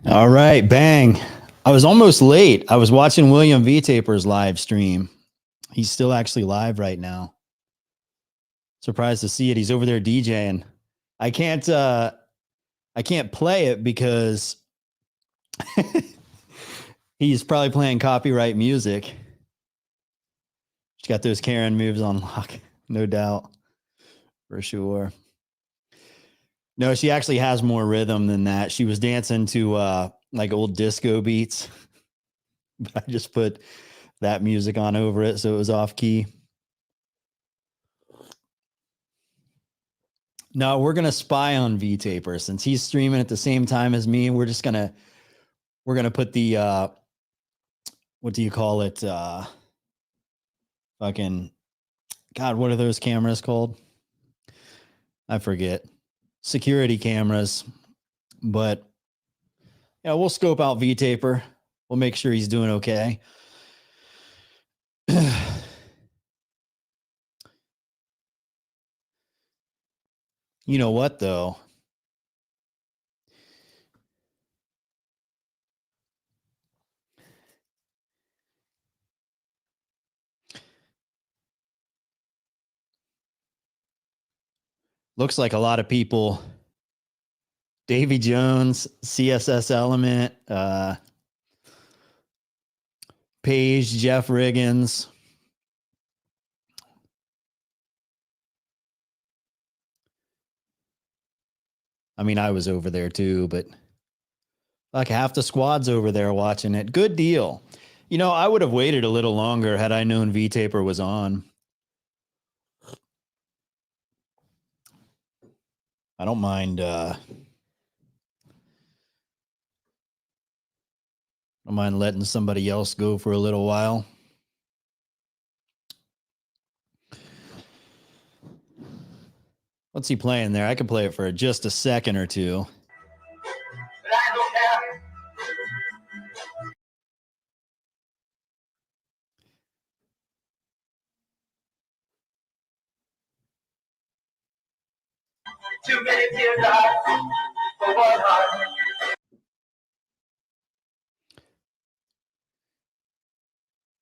All right, bang. I was almost late. I was watching William V. Taper's live stream. He's still actually live right now. Surprised to see it. He's over there DJing. I can't play it because he's probably playing copyright music. She's got those Karen moves on lock, no doubt. For sure. No, she actually has more rhythm than that. She was dancing to like old disco beats. But I just put that music on over it, so it was off key. No, we're gonna spy on V Taper since he's streaming at the same time as me. We're gonna put the what do you call it? Fucking God, what are those cameras called? I forget. Security cameras. But yeah, we'll scope out V Taper. We'll make sure he's doing okay. You know what though? Looks like a lot of people. Davy Jones, CSS Element, Page, Jeff Riggins. I mean, I was over there too, but like half the squad's over there watching it. Good deal. You know, I would have waited a little longer had I known V Taper was on. I don't mind. I don't mind letting somebody else go for a little while. What's he playing there? I can play it for just a second or two. Too many tears for one heart.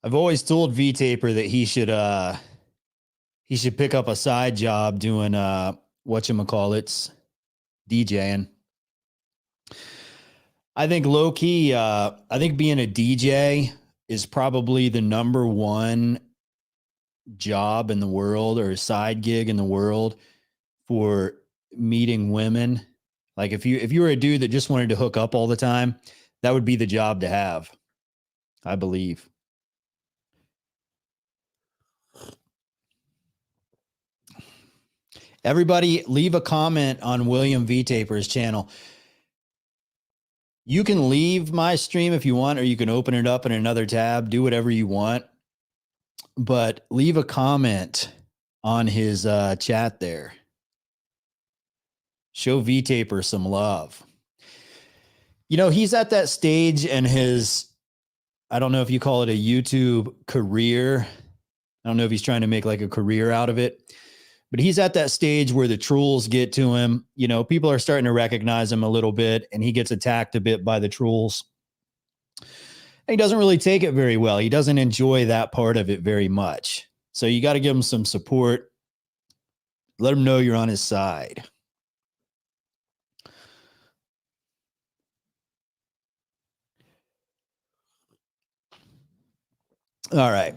I've always told V Taper that he should pick up a side job doing whatchamacallits, DJing. I think low key, I think being a DJ is probably the number one job in the world or side gig in the world for meeting women. Like if you were a dude that just wanted to hook up all the time, that would be the job to have, I believe. Everybody leave a comment on William V Taper's channel. You can leave my stream if you want, or you can open it up in another tab, do whatever you want, but leave a comment on his chat there. Show V Taper some love. You know, he's at that stage in his, I don't know if you call it a YouTube career. I don't know if he's trying to make like a career out of it, but he's at that stage where the trolls get to him. You know, people are starting to recognize him a little bit, and he gets attacked a bit by the trolls. And he doesn't really take it very well. He doesn't enjoy that part of it very much. So you got to give him some support. Let him know you're on his side. All right.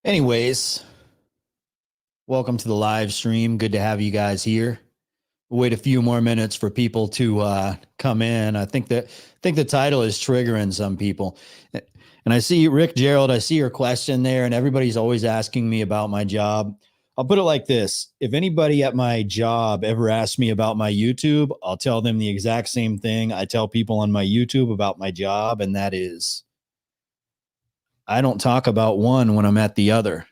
Anyways, welcome to the live stream. Good to have you guys here. We'll wait a few more minutes for people to come in. I think the title is triggering some people. And I see Rick Gerald, I see your question there, and everybody's always asking me about my job. I'll put it like this. If anybody at my job ever asks me about my YouTube, I'll tell them the exact same thing I tell people on my YouTube about my job, and that is I don't talk about one when I'm at the other.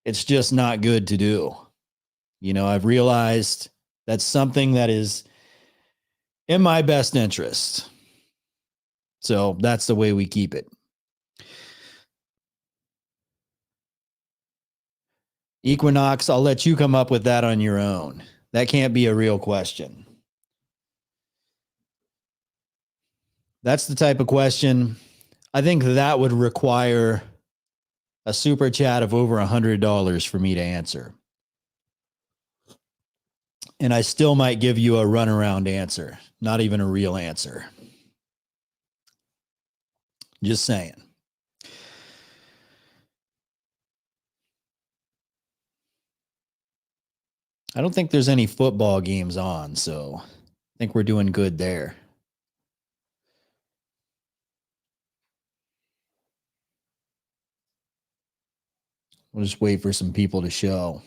It's just not good to do. You know, I've realized that's something that is in my best interest. So that's the way we keep it. Equinox, I'll let you come up with that on your own. That can't be a real question. That's the type of question I think that would require a super chat of over $100 for me to answer. And I still might give you a runaround answer, not even a real answer. Just saying. I don't think there's any football games on, so I think we're doing good there. We'll just wait for some people to show.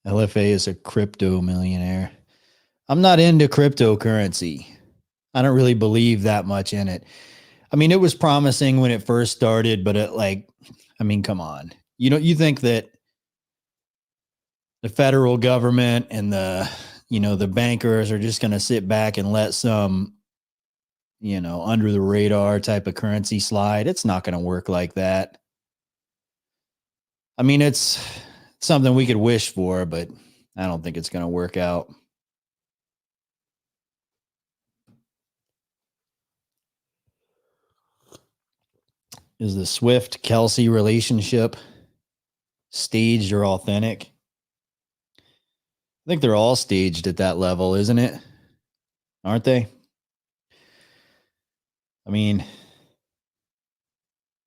LFA is a crypto millionaire. I'm not into cryptocurrency. I don't really believe that much in it. I mean, it was promising when it first started, but come on. You think that the federal government and the bankers are just going to sit back and let some, under the radar type of currency slide? It's not going to work like that. I mean, it's something we could wish for, but I don't think it's going to work out. Is the Swift Kelsey relationship staged or authentic? I think they're all staged at that level, isn't it? Aren't they? I mean,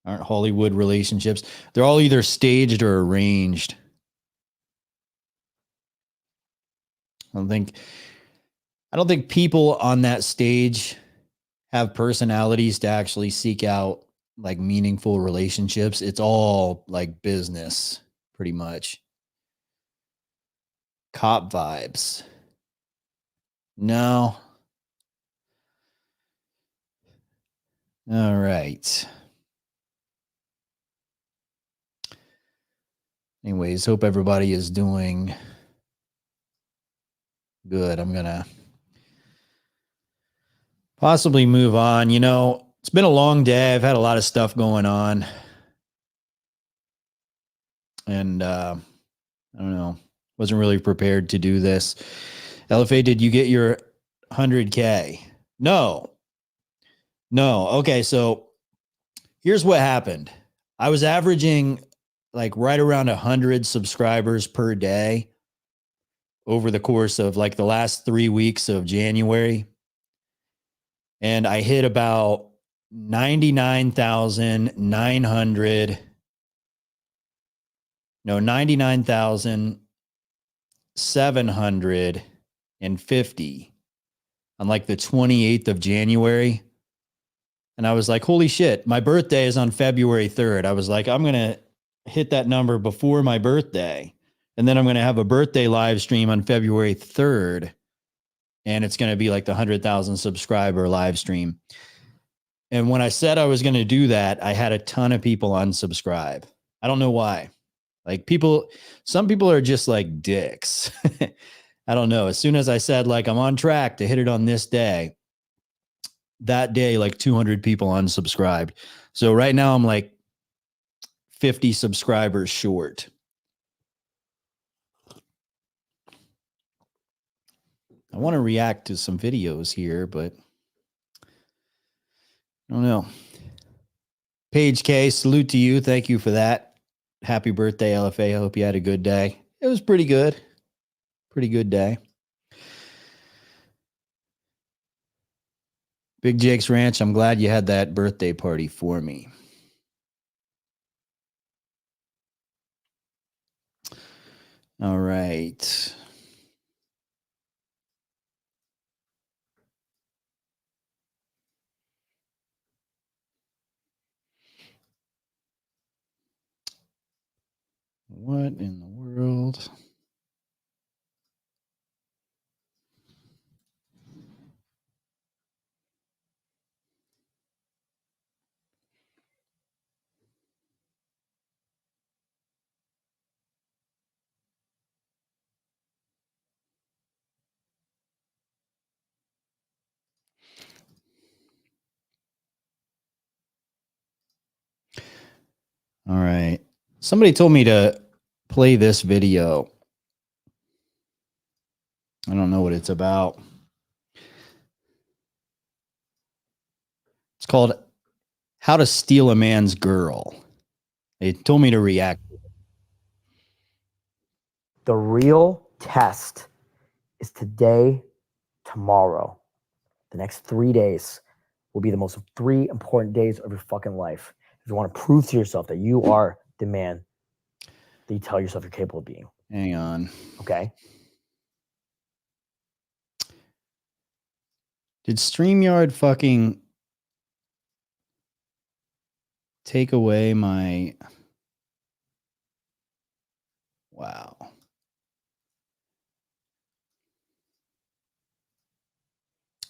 aren't Hollywood relationships? They're all either staged or arranged. I don't think people on that stage have personalities to actually seek out like meaningful relationships. It's all like business, pretty much. Cop vibes. No. All right. Anyways, hope everybody is doing good. I'm going to possibly move on. It's been a long day. I've had a lot of stuff going on. And I don't know. Wasn't really prepared to do this. LFA, did you get your 100K? No. Okay, so here's what happened. I was averaging like right around 100 subscribers per day over the course of like the last 3 weeks of January. And I hit about 99,750 on like the 28th of January. And I was like, holy shit, my birthday is on February 3rd. I was like, I'm going to hit that number before my birthday. And then I'm going to have a birthday live stream on February 3rd. And it's going to be like the 100,000 subscriber live stream. And when I said I was going to do that, I had a ton of people unsubscribe. I don't know why. Like some people are just like dicks. I don't know. As soon as I said like I'm on track to hit it on this day, that day like 200 people unsubscribed. So right now I'm like 50 subscribers short. I want to react to some videos here, but I don't know. Paige K, salute to you. Thank you for that. Happy birthday, LFA. I hope you had a good day. It was pretty good. Pretty good day. Big Jake's Ranch, I'm glad you had that birthday party for me. All right. What in the world? All right. Somebody told me to play this video. I don't know what it's about. It's called How to Steal a Man's Girl. They told me to react. The real test is today, tomorrow. The next 3 days will be the most 3 important days of your fucking life. If you want to prove to yourself that you are the man that you tell yourself you're capable of being. Hang on. Okay? Did StreamYard fucking take away my... Wow.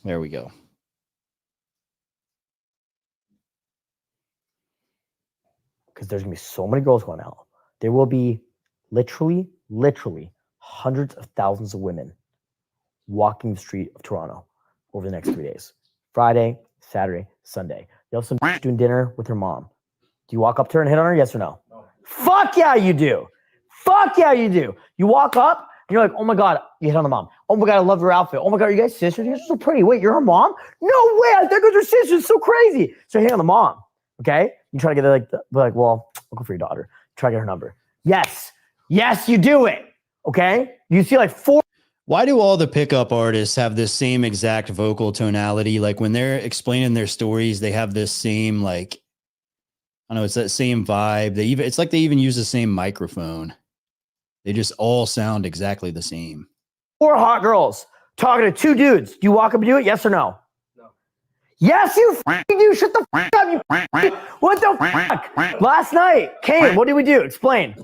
There we go. Because there's going to be so many girls going out. There will be literally hundreds of thousands of women walking the street of Toronto over the next 3 days. Friday, Saturday, Sunday. You'll have some bitch doing dinner with her mom. Do you walk up to her and hit on her? Yes or no? No. Fuck yeah, you do. Fuck yeah, you do. You walk up and you're like, oh my God, you hit on the mom. Oh my God, I love your outfit. Oh my God, are you guys sisters? You're so pretty. Wait, you're her mom? No way. I think you're sisters. It's so crazy. So you hit on the mom. Okay? You try to get it like, well, I'll go for your daughter. Try to get her number. Yes. Yes, you do it. Okay? You see like 4. Why do all the pickup artists have this same exact vocal tonality? Like when they're explaining their stories, they have this same, like, I don't know, it's that same vibe. It's like they even use the same microphone. They just all sound exactly the same. 4 hot girls talking to 2 dudes. Do you walk up and do it? Yes or no? No. Yes, you do. Shut the fuck up. You what the fuck? Last night, Kane, what did we do? Explain.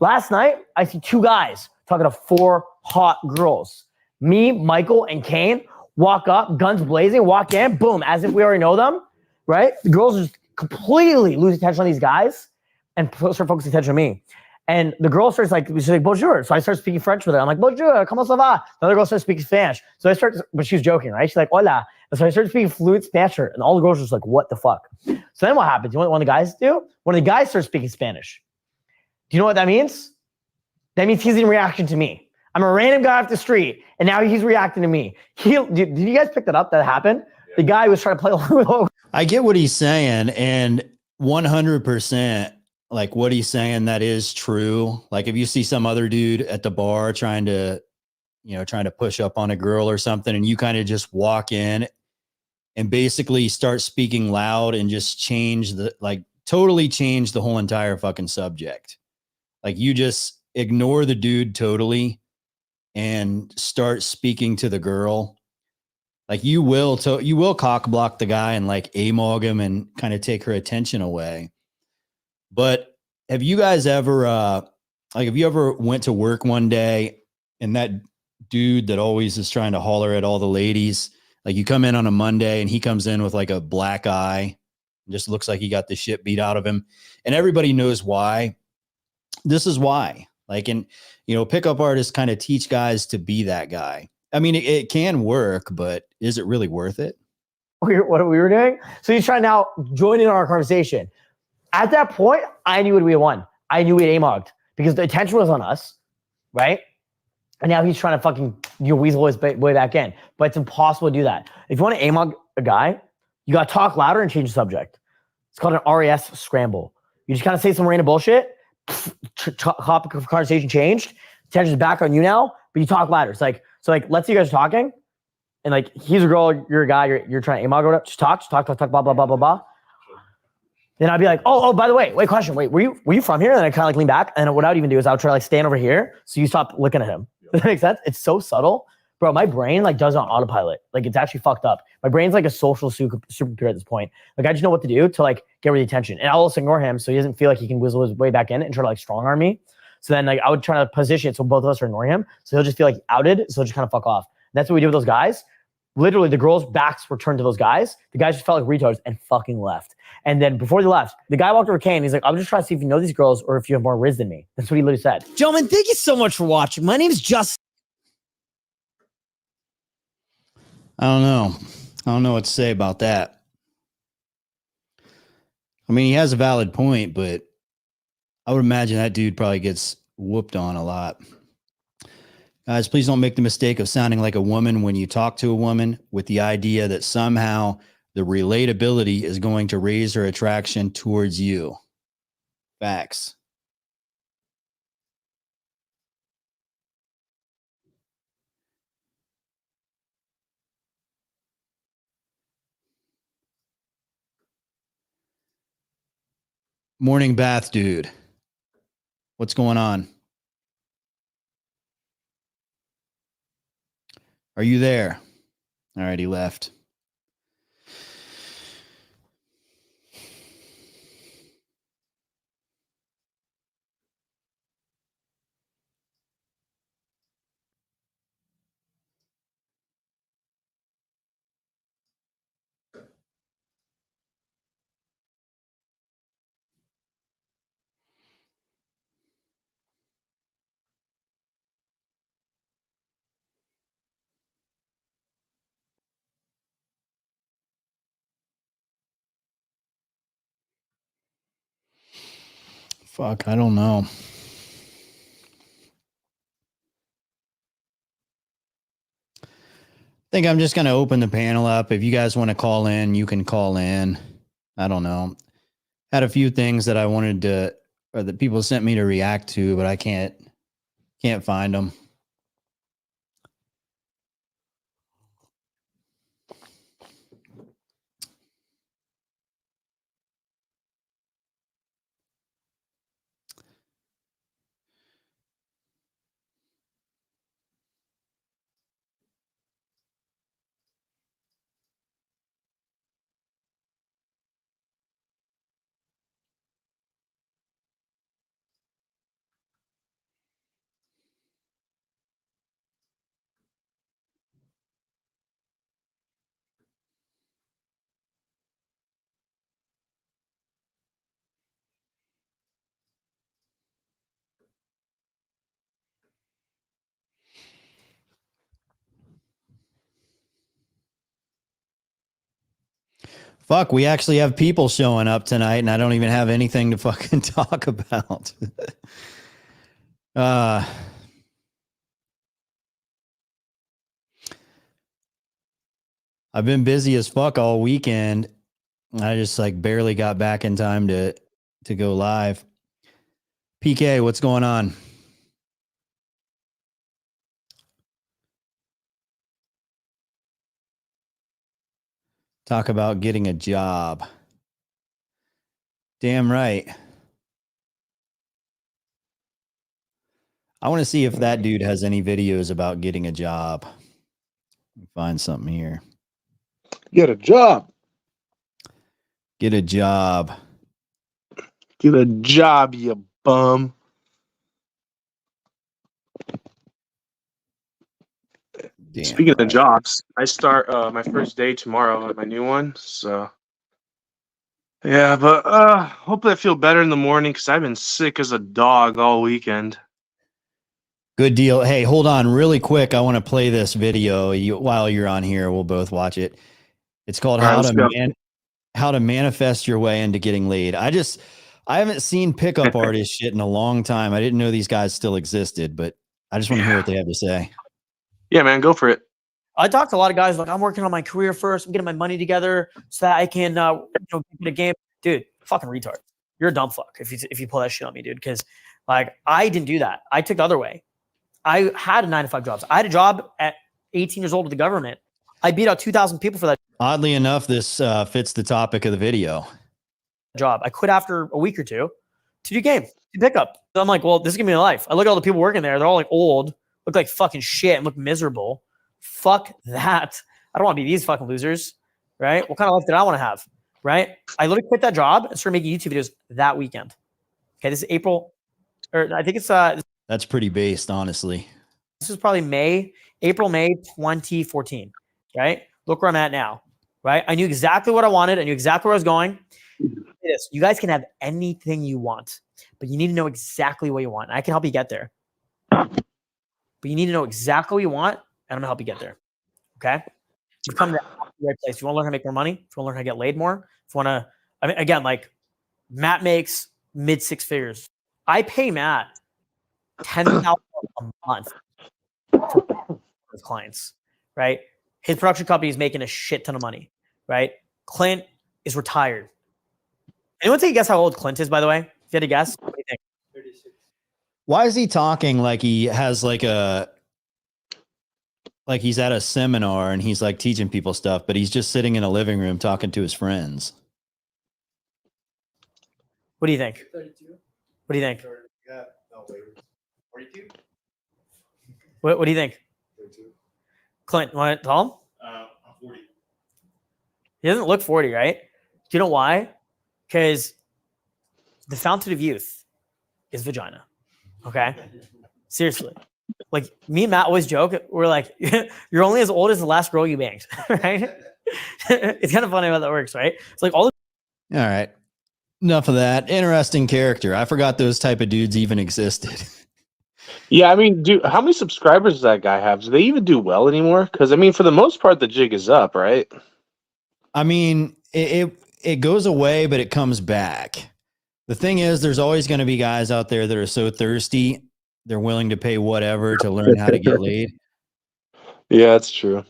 Last night, I see 2 guys talking to 4 hot girls. Me, Michael, and Kane walk up, guns blazing, walk in, boom, as if we already know them, right? The girls just completely lose attention on these guys and start focusing attention on me. And the girl starts like, she's like, bonjour. So I start speaking French with her. I'm like, bonjour, comment ça va? The other girl starts speaking Spanish. So I start, but she was joking, right? She's like, hola. And so I started speaking fluent Spanish, and all the girls were just like, what the fuck? So then what happens? You know what one of the guys do? One of the guys starts speaking Spanish. Do you know what that means? That means he's in reaction to me. I'm a random guy off the street, and now he's reacting to me. Did you guys pick that up? That happened? Yeah. The guy was trying to play along. I get what he's saying, and 100%, like what he's saying, that is true. Like if you see some other dude at the bar trying to push up on a girl or something, and you kind of just walk in and basically start speaking loud and just totally change the whole entire fucking subject. Like you just ignore the dude totally and start speaking to the girl. Like you will cock block the guy and like amog him and kind of take her attention away. But have you guys ever went to work one day and that dude that always is trying to holler at all the ladies, like you come in on a Monday and he comes in with like a black eye and just looks like he got the shit beat out of him, and everybody knows why. This is why. Like, and pickup artists kind of teach guys to be that guy. I mean, it can work, but is it really worth it? What we were doing? So he's trying to now join in on our conversation. At that point, I knew we had won. I knew we had amogged because the attention was on us, right? And now he's trying to fucking weasel his way back in. But it's impossible to do that. If you want to amog a guy, you got to talk louder and change the subject. It's called an RAS scramble. You just kind of say some random bullshit. Topic of conversation changed. Attention's back on you now, but you talk louder. It's like, so like, let's say you guys are talking, and like, he's a girl, you're a guy, you're trying to amog up. Just talk, blah, blah, blah, blah, blah. Then I'd be like, oh, by the way, question. Wait, were you from here? And then I kind of like lean back, and what I would even do is I would try to like stand over here, so you stop looking at him. Does that make sense? It's so subtle. Bro, my brain like does it on autopilot. Like it's actually fucked up. My brain's like a social supercomputer at this point. Like I just know what to do to like get rid of the attention. And I'll also ignore him so he doesn't feel like he can whistle his way back in and try to like strong arm me. So then like I would try to position it so both of us are ignoring him. So he'll just feel like outed. So he'll just kind of fuck off. And that's what we did with those guys. Literally the girls' backs were turned to those guys. The guys just felt like retards and fucking left. And then before they left, the guy walked over Kane. He's like, I'm just trying to see if you know these girls or if you have more riz than me. That's what he literally said. Gentlemen, thank you so much for watching. My name is Justin. I don't know what to say about that. I mean, he has a valid point, but I would imagine that dude probably gets whooped on a lot. Guys, please don't make the mistake of sounding like a woman when you talk to a woman with the idea that somehow the relatability is going to raise her attraction towards you. Facts. Morning bath, dude. What's going on? Are you there? All right, he left. Fuck, I don't know. I think I'm just going to open the panel up. If you guys want to call in, you can call in. I don't know. Had a few things that I wanted to, or that people sent me to react to, but I can't find them. Fuck, we actually have people showing up tonight, and I don't even have anything to fucking talk about. I've been busy as fuck all weekend. I just like barely got back in time to go live. PK, what's going on? Talk about getting a job. Damn right. I want to see if that dude has any videos about getting a job. Let me find something here. Get a job. Get a job. Get a job, you bum. Damn Speaking right. of jobs, I start my first day tomorrow at my new one. So yeah, but hopefully I feel better in the morning because I've been sick as a dog all weekend. Good deal. Hey, hold on really quick. I want to play this video while you're on here. We'll both watch it. It's called All right, How to Manifest Your Way into Getting Laid. I haven't seen pickup artist shit in a long time. I didn't know these guys still existed, but I just want to hear what they have to say. Yeah, man, go for it. I talked to a lot of guys like, I'm working on my career first. I'm getting my money together so that I can, get a game. Dude, fucking retard. You're a dumb fuck if you pull that shit on me, dude. Because like I didn't do that. I took the other way. I had a 9-to-5 job. I had a job at 18 years old with the government. I beat out 2,000 people for that Oddly enough, this fits the topic of the video. job. I quit after a week or two to do game, to pick up. So I'm like, well, this is gonna be my life. I look at all the people working there. They're all like old, look like fucking shit, and look miserable. Fuck that. I don't want to be these fucking losers, right? What kind of life did I want to have, right? I literally quit that job and started making YouTube videos that weekend. Okay, this is April, or I think it's That's pretty based, honestly. this is probably April, May 2014, right? Look where I'm at now, right? I knew exactly what I wanted. I knew exactly where I was going. This, you guys can have anything you want, but you need to know exactly what you want. I can help you get there. But you need to know exactly what you want, and I'm gonna help you get there. Okay? You've come to the right place. If you want to learn how to make more money, if you want to learn how to get laid more, if you want to, I mean, again, like Matt makes mid 6 figures I pay Matt $10,000 a month with clients, right? His production company is making a shit ton of money, right? Clint is retired. Anyone take a guess how old Clint is, by the way? If you had to guess, what do you think? 36. Why is he talking like he has like he's at a seminar and he's like teaching people stuff, but he's just sitting in a living room talking to his friends? What do you think? 32. What do you think? Yeah. No, wait. 42? What do you think? 32. Clint, want to tell him? I'm 40. He doesn't look 40, right? Do you know why? Because the fountain of youth is vagina. Okay? Seriously. Like, me and Matt always joke. We're like, you're only as old as the last girl you banged, right? It's kind of funny how that works, right? It's like all the All right. Enough of that. Interesting character. I forgot those type of dudes even existed. Yeah, I mean, dude, how many subscribers does that guy have? Do they even do well anymore? Because I mean, for the most part, the jig is up, right? I mean, it goes away, but it comes back. The thing is, there's always going to be guys out there that are so thirsty, they're willing to pay whatever to learn how to get laid. Yeah, that's true.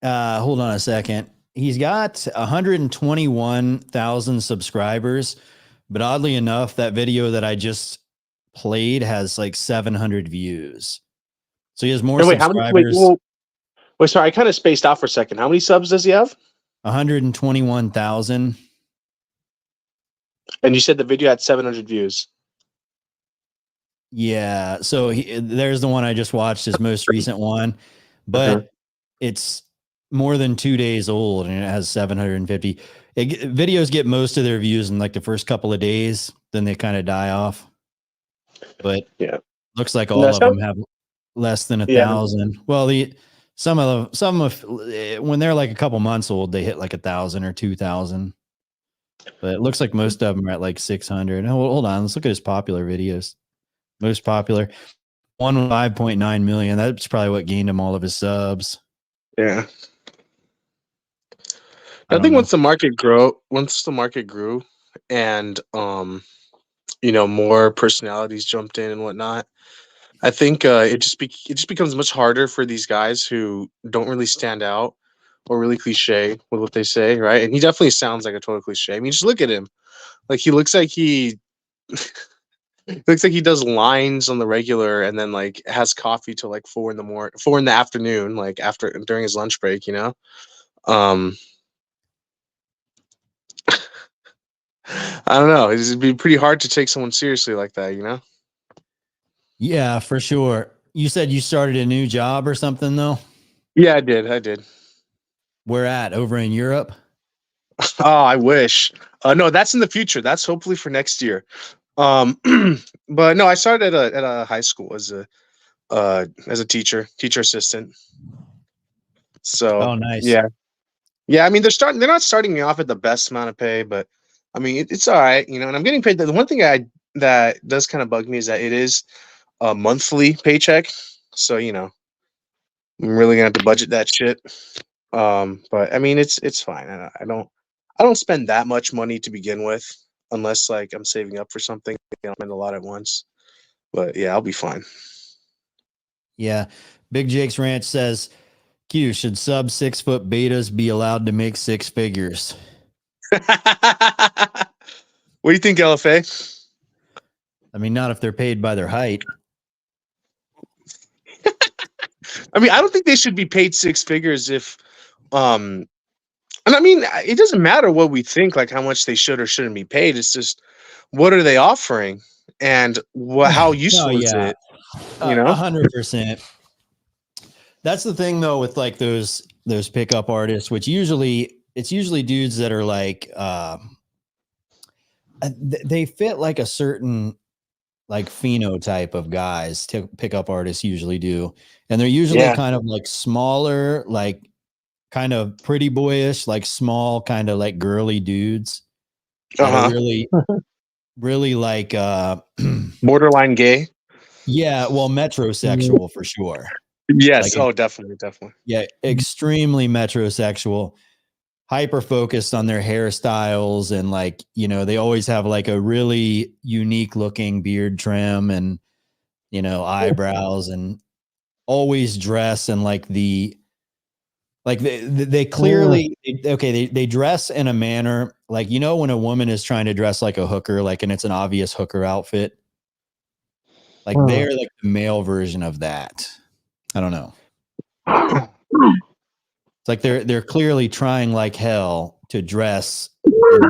Hold on a second. He's got 121,000 subscribers, but oddly enough, that video that I just played has like 700 views. So he has more Wait, subscribers. Wait, sorry, I kind of spaced out for a second. How many subs does he have? 121,000. And you said the video had 700 views. Yeah. So there's the one I just watched, his most recent one, but it's more than 2 days old and it has 750. Videos get most of their views in like the first couple of days, then they kind of die off. But yeah, looks like all of them have less than 1,000. Well, some of when they're like a couple months old, they hit like 1,000 or 2,000. But it looks like most of them are at like 600. Oh, hold on, let's look at his popular videos. Most popular, 5.9 million. That's probably what gained him all of his subs. Yeah. I think once the market grew and more personalities jumped in and whatnot, I think it just becomes much harder for these guys who don't really stand out or really cliche with what they say, right? And he definitely sounds like a total cliche. I mean, just look at him. Like he looks like he looks like he does lines on the regular and then like has coffee till like 4 in the afternoon, like during his lunch break, you know? I don't know. It'd be pretty hard to take someone seriously like that, you know? Yeah, for sure. You said you started a new job or something though? Yeah, I did. Where at? Over in Europe? Oh, I wish. No, that's in the future. That's hopefully for next year. But no, I started at a high school as a teacher assistant. So, oh, nice. Yeah. I mean, they're not starting me off at the best amount of pay, but I mean, it's all right, you know. And I'm getting paid. The one thing that does kind of bug me is that it is a monthly paycheck. So, you know, I'm really gonna have to budget that shit. But I mean, it's fine. I don't spend that much money to begin with, unless like I'm saving up for something. I don't spend a lot at once. But yeah, I'll be fine. Yeah. Big Jake's Ranch says, Q, should sub 6 foot betas be allowed to make 6 figures? What do you think, LFA? I mean, not if they're paid by their height. I mean, I don't think they should be paid 6 figures if and I mean, it doesn't matter what we think, like how much they should or shouldn't be paid. It's just what are they offering and how useful is it? You know, 100%. That's the thing though with like those pickup artists, which it's usually dudes that are like they fit like a certain like phenotype of guys. Pickup artists usually do, and they're usually kind of like smaller, like kind of pretty boyish, like small, kind of like girly dudes that are really like borderline gay. Yeah, well, metrosexual for sure. Yes. Like, definitely. Yeah, extremely metrosexual. hyper focused on their hairstyles, and like, you know, they always have like a really unique looking beard trim and, you know, eyebrows, and always dress in like they clearly, okay, they dress in a manner like, you know, when a woman is trying to dress like a hooker, like, and it's an obvious hooker outfit, like they're like the male version of that. I don't know. It's like they're clearly trying like hell to dress in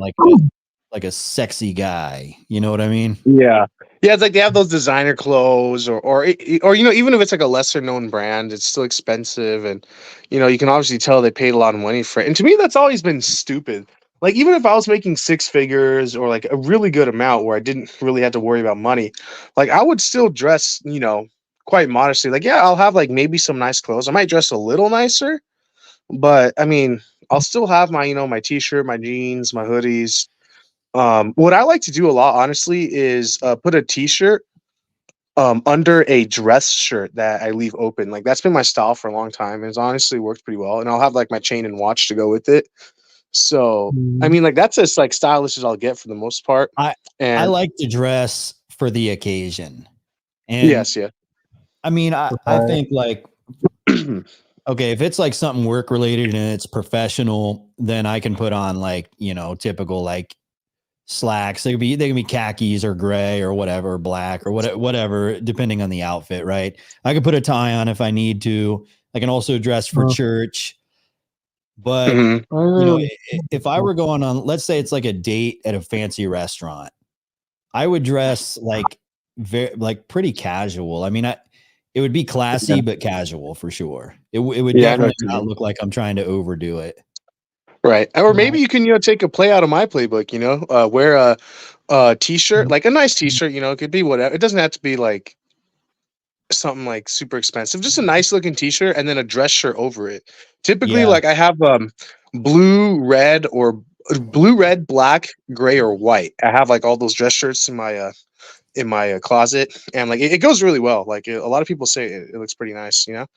like a sexy guy. You know what I mean? Yeah. Yeah, it's like they have those designer clothes, or you know, even if it's like a lesser known brand, it's still expensive, and you know, you can obviously tell they paid a lot of money for it. And to me, that's always been stupid. Like even if I was making six figures or like a really good amount where I didn't really have to worry about money, like I would still dress, you know, quite modestly. Like yeah, I'll have like maybe some nice clothes. I might dress a little nicer, but I mean, I'll still have my, you know, my t-shirt, my jeans, my hoodies. What I like to do a lot, honestly, is put a t-shirt under a dress shirt that I leave open. Like that's been my style for a long time, and it's honestly worked pretty well. And I'll have like my chain and watch to go with it. So I mean, like that's as like stylish as I'll get for the most part. I And like to dress for the occasion. And yes, yeah. I mean, I think like, okay, if it's like something work related and it's professional, then I can put on like, you know, typical like slacks. They can be khakis or gray or whatever, black or whatever, depending on the outfit, right? I could put a tie on if I need to. I can also dress for church. But Mhm. you know, if I were going on, let's say it's like a date at a fancy restaurant, I would dress like like pretty casual. I mean, it would be classy but casual for sure. It would Yeah, I know definitely what you not mean. look like I'm trying to overdo it. Right. Or maybe you can, you know, take a play out of my playbook, you know, wear a t-shirt, like a nice t-shirt, you know, it could be whatever. It doesn't have to be like something like super expensive, just a nice looking t-shirt and then a dress shirt over it. Typically, Yeah. like I have blue, red, or blue, red, black, gray, or white. I have like all those dress shirts in my closet, and like it goes really well. Like a lot of people say it looks pretty nice, you know.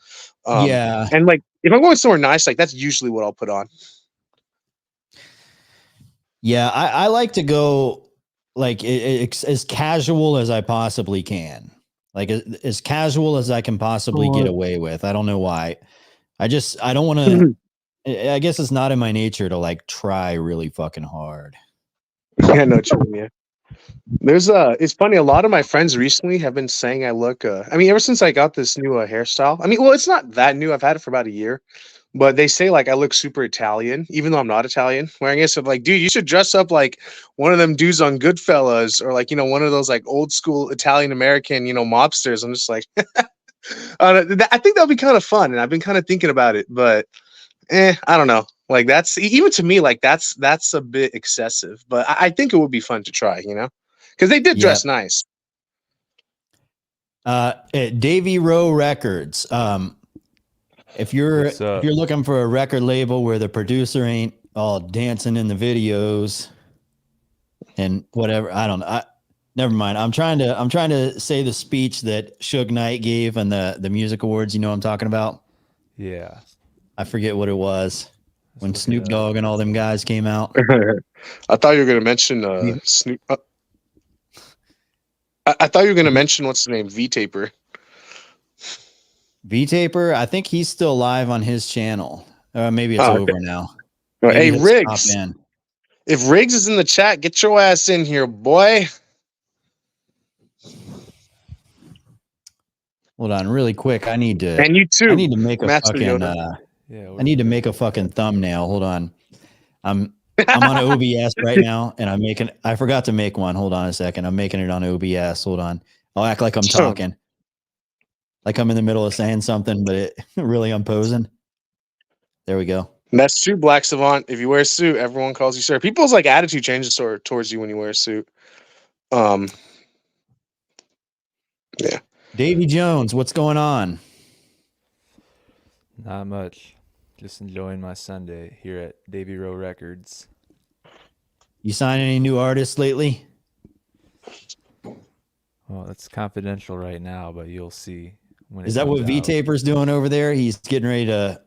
Yeah. And like if I'm going somewhere nice, like that's usually what I'll put on. Yeah. I like to go like as casual as I possibly can. Like as casual as I can possibly get away with. I don't know why. I don't want to, I guess it's not in my nature to like try really fucking hard. Yeah, no, true, yeah. There's it's funny. A lot of my friends recently have been saying I look. I mean, ever since I got this new hairstyle. I mean, well, it's not that new. I've had it for about a year, but they say like I look super Italian, even though I'm not Italian. Wearing it, so like, dude, you should dress up like one of them dudes on Goodfellas, or like you know one of those like old school Italian American, you know, mobsters. I'm just like, I think that'll be kind of fun, and I've been kind of thinking about it, but I don't know. Like that's even to me, like that's a bit excessive, but I think it would be fun to try, you know, because they did Yeah. dress nice. At Davy Row Records. If you're What's up? looking for a record label where the producer ain't all dancing in the videos and whatever, I don't know. Never mind. I'm trying to say the speech that Suge Knight gave on the music awards. You know what I'm talking about? Yeah. I forget what it was when look it Snoop up. Dogg and all them guys came out. I thought you were gonna mention Snoop. I thought you were gonna mention what's the name, V Taper. V Taper, I think he's still live on his channel. Maybe it's Oh, okay. over now. Hey Maybe he'll Riggs, stop in. if Riggs is in the chat, get your ass in here, boy. Hold on, really quick. I need to And you too. make a Master fucking. Yoda. Yeah. I need to make a fucking thumbnail. Hold on. I'm on OBS right now, and I forgot to make one. Hold on a second. I'm making it on OBS. Hold on. I'll act like I'm talking, like I'm in the middle of saying something, but really I'm posing. There we go. That's true, Black Savant. If you wear a suit, everyone calls you sir. People's like attitude changes towards you when you wear a suit. Yeah. Davy Jones, what's going on? Not much. Just enjoying my Sunday here at Davy Row Records. You sign any new artists lately? Well, it's confidential right now, but you'll see when it Is that what comes V out. Taper's doing over there? He's getting ready to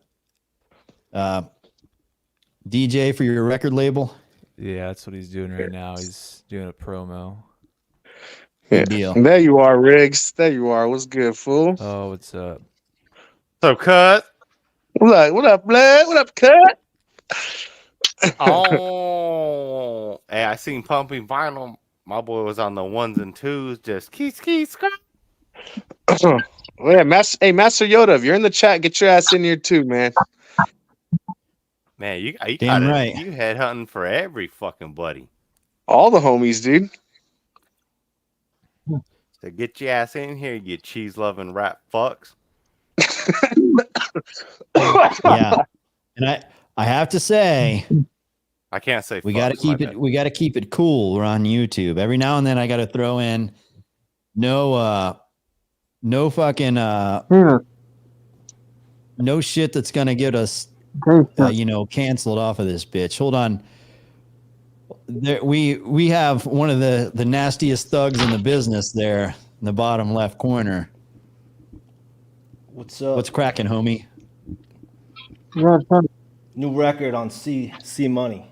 DJ for your record label? Yeah, that's what he's doing right now. He's doing a promo. Good deal. There you are, Riggs. There you are. What's good, fool? Oh, what's up? So cut. What up, blood? What up, cut? Oh, hey, I seen Pumping Vinyl. My boy was on the ones and twos, just keys. Well, yeah, Master Yoda, if you're in the chat, get your ass in here too, man. Man, you Damn gotta, right. you head hunting for every fucking buddy. All the homies, dude. So get your ass in here, you cheese loving rat fucks. Yeah. And I have to say, I can't say we fucks, got to keep my it. bad. We got to keep it cool. We're on YouTube. Every now and then, I got to throw in no fucking no shit that's gonna get us canceled off of this bitch. Hold on. There, we have one of the nastiest thugs in the business there in the bottom left corner. What's up? What's cracking, homie? New record on C Money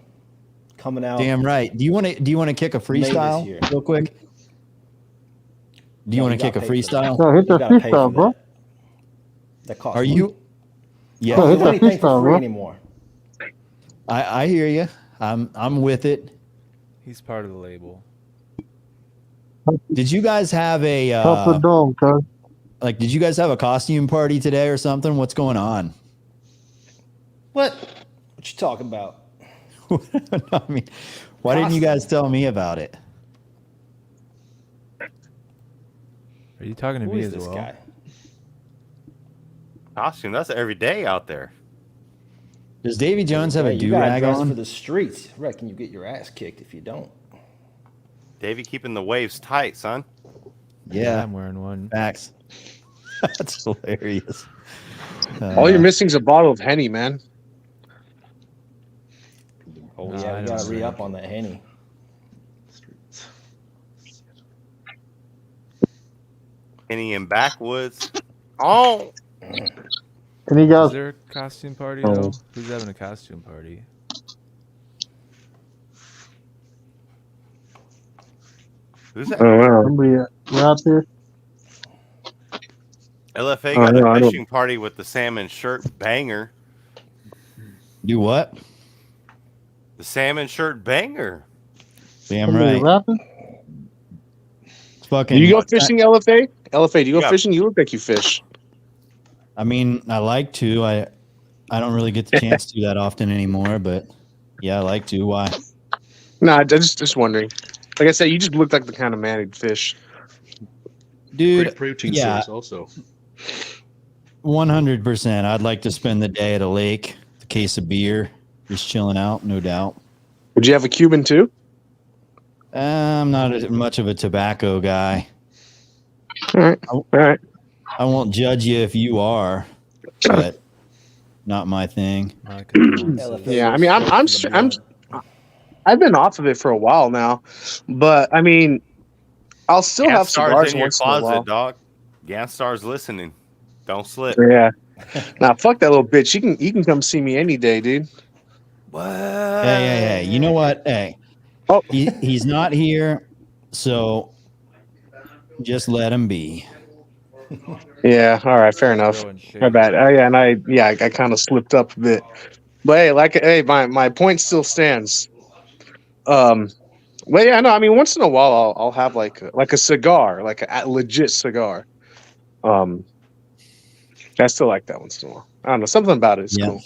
coming out. Damn right. Do you want to kick a May this freestyle year. real quick? Do you No, want to you kick a gotta pay for freestyle? that. You gotta pay for that. That costs Are money. you? Yeah, Don't do anything for free anymore. I hear you. I'm with it. He's part of the label. Did you guys have a did you guys have a costume party today or something? What's going on? What you talking about? I mean, why didn't you guys tell me about it? Are you talking to Who me is as this well? guy? Costume, that's every day out there. Does Davy Jones have Hey, a you gotta do-rag dress on? for the streets. I reckon you get your ass kicked if you don't. Davey keeping the waves tight, son. Yeah, I'm wearing one. facts. That's hilarious. All you're missing is a bottle of Henny, man. Oh No, yeah, I we don't gotta drink. re-up on that Henny. Any in backwoods. Oh, Is there a costume party though? Who's having a costume party? who's that? LFA got no, I a don't- fishing party with the salmon shirt banger. Do what? The salmon shirt banger. Damn right. It's fucking. Do you go fishing, LFA? LFA, do you go Yeah. fishing? You look like you fish. I mean, I like to. I don't really get the chance to that often anymore, but yeah, I like to. Why? Nah, just wondering. Like I said, you just look like the kind of man who'd fish. Dude, Great protein yeah. source also. 100%. I'd like to spend the day at a lake, with a case of beer, just chilling out, no doubt. Would you have a Cuban too? I'm not much of a tobacco guy. All right. I won't judge you if you are, but not my thing. My condolences. LFA Yeah, I goes mean, straight to the blunt. I've been off of it for a while now, but I mean, I'll still have Stars cigars in your once in a while. closet, dog. Ganstar's listening. Don't slip. Yeah. Nah, fuck that little bitch. You can come see me any day, dude. Hey. You know what? Hey, Oh. he's not here, so just let him be. Yeah. All right. Fair enough. Throwing shade. My bad. I kind of slipped up a bit, but hey, my point still stands. Well, yeah, no, I mean, once in a while, I'll have like a cigar, like a legit cigar. I still like that once in a while. I don't know, something about it is Yeah. cool.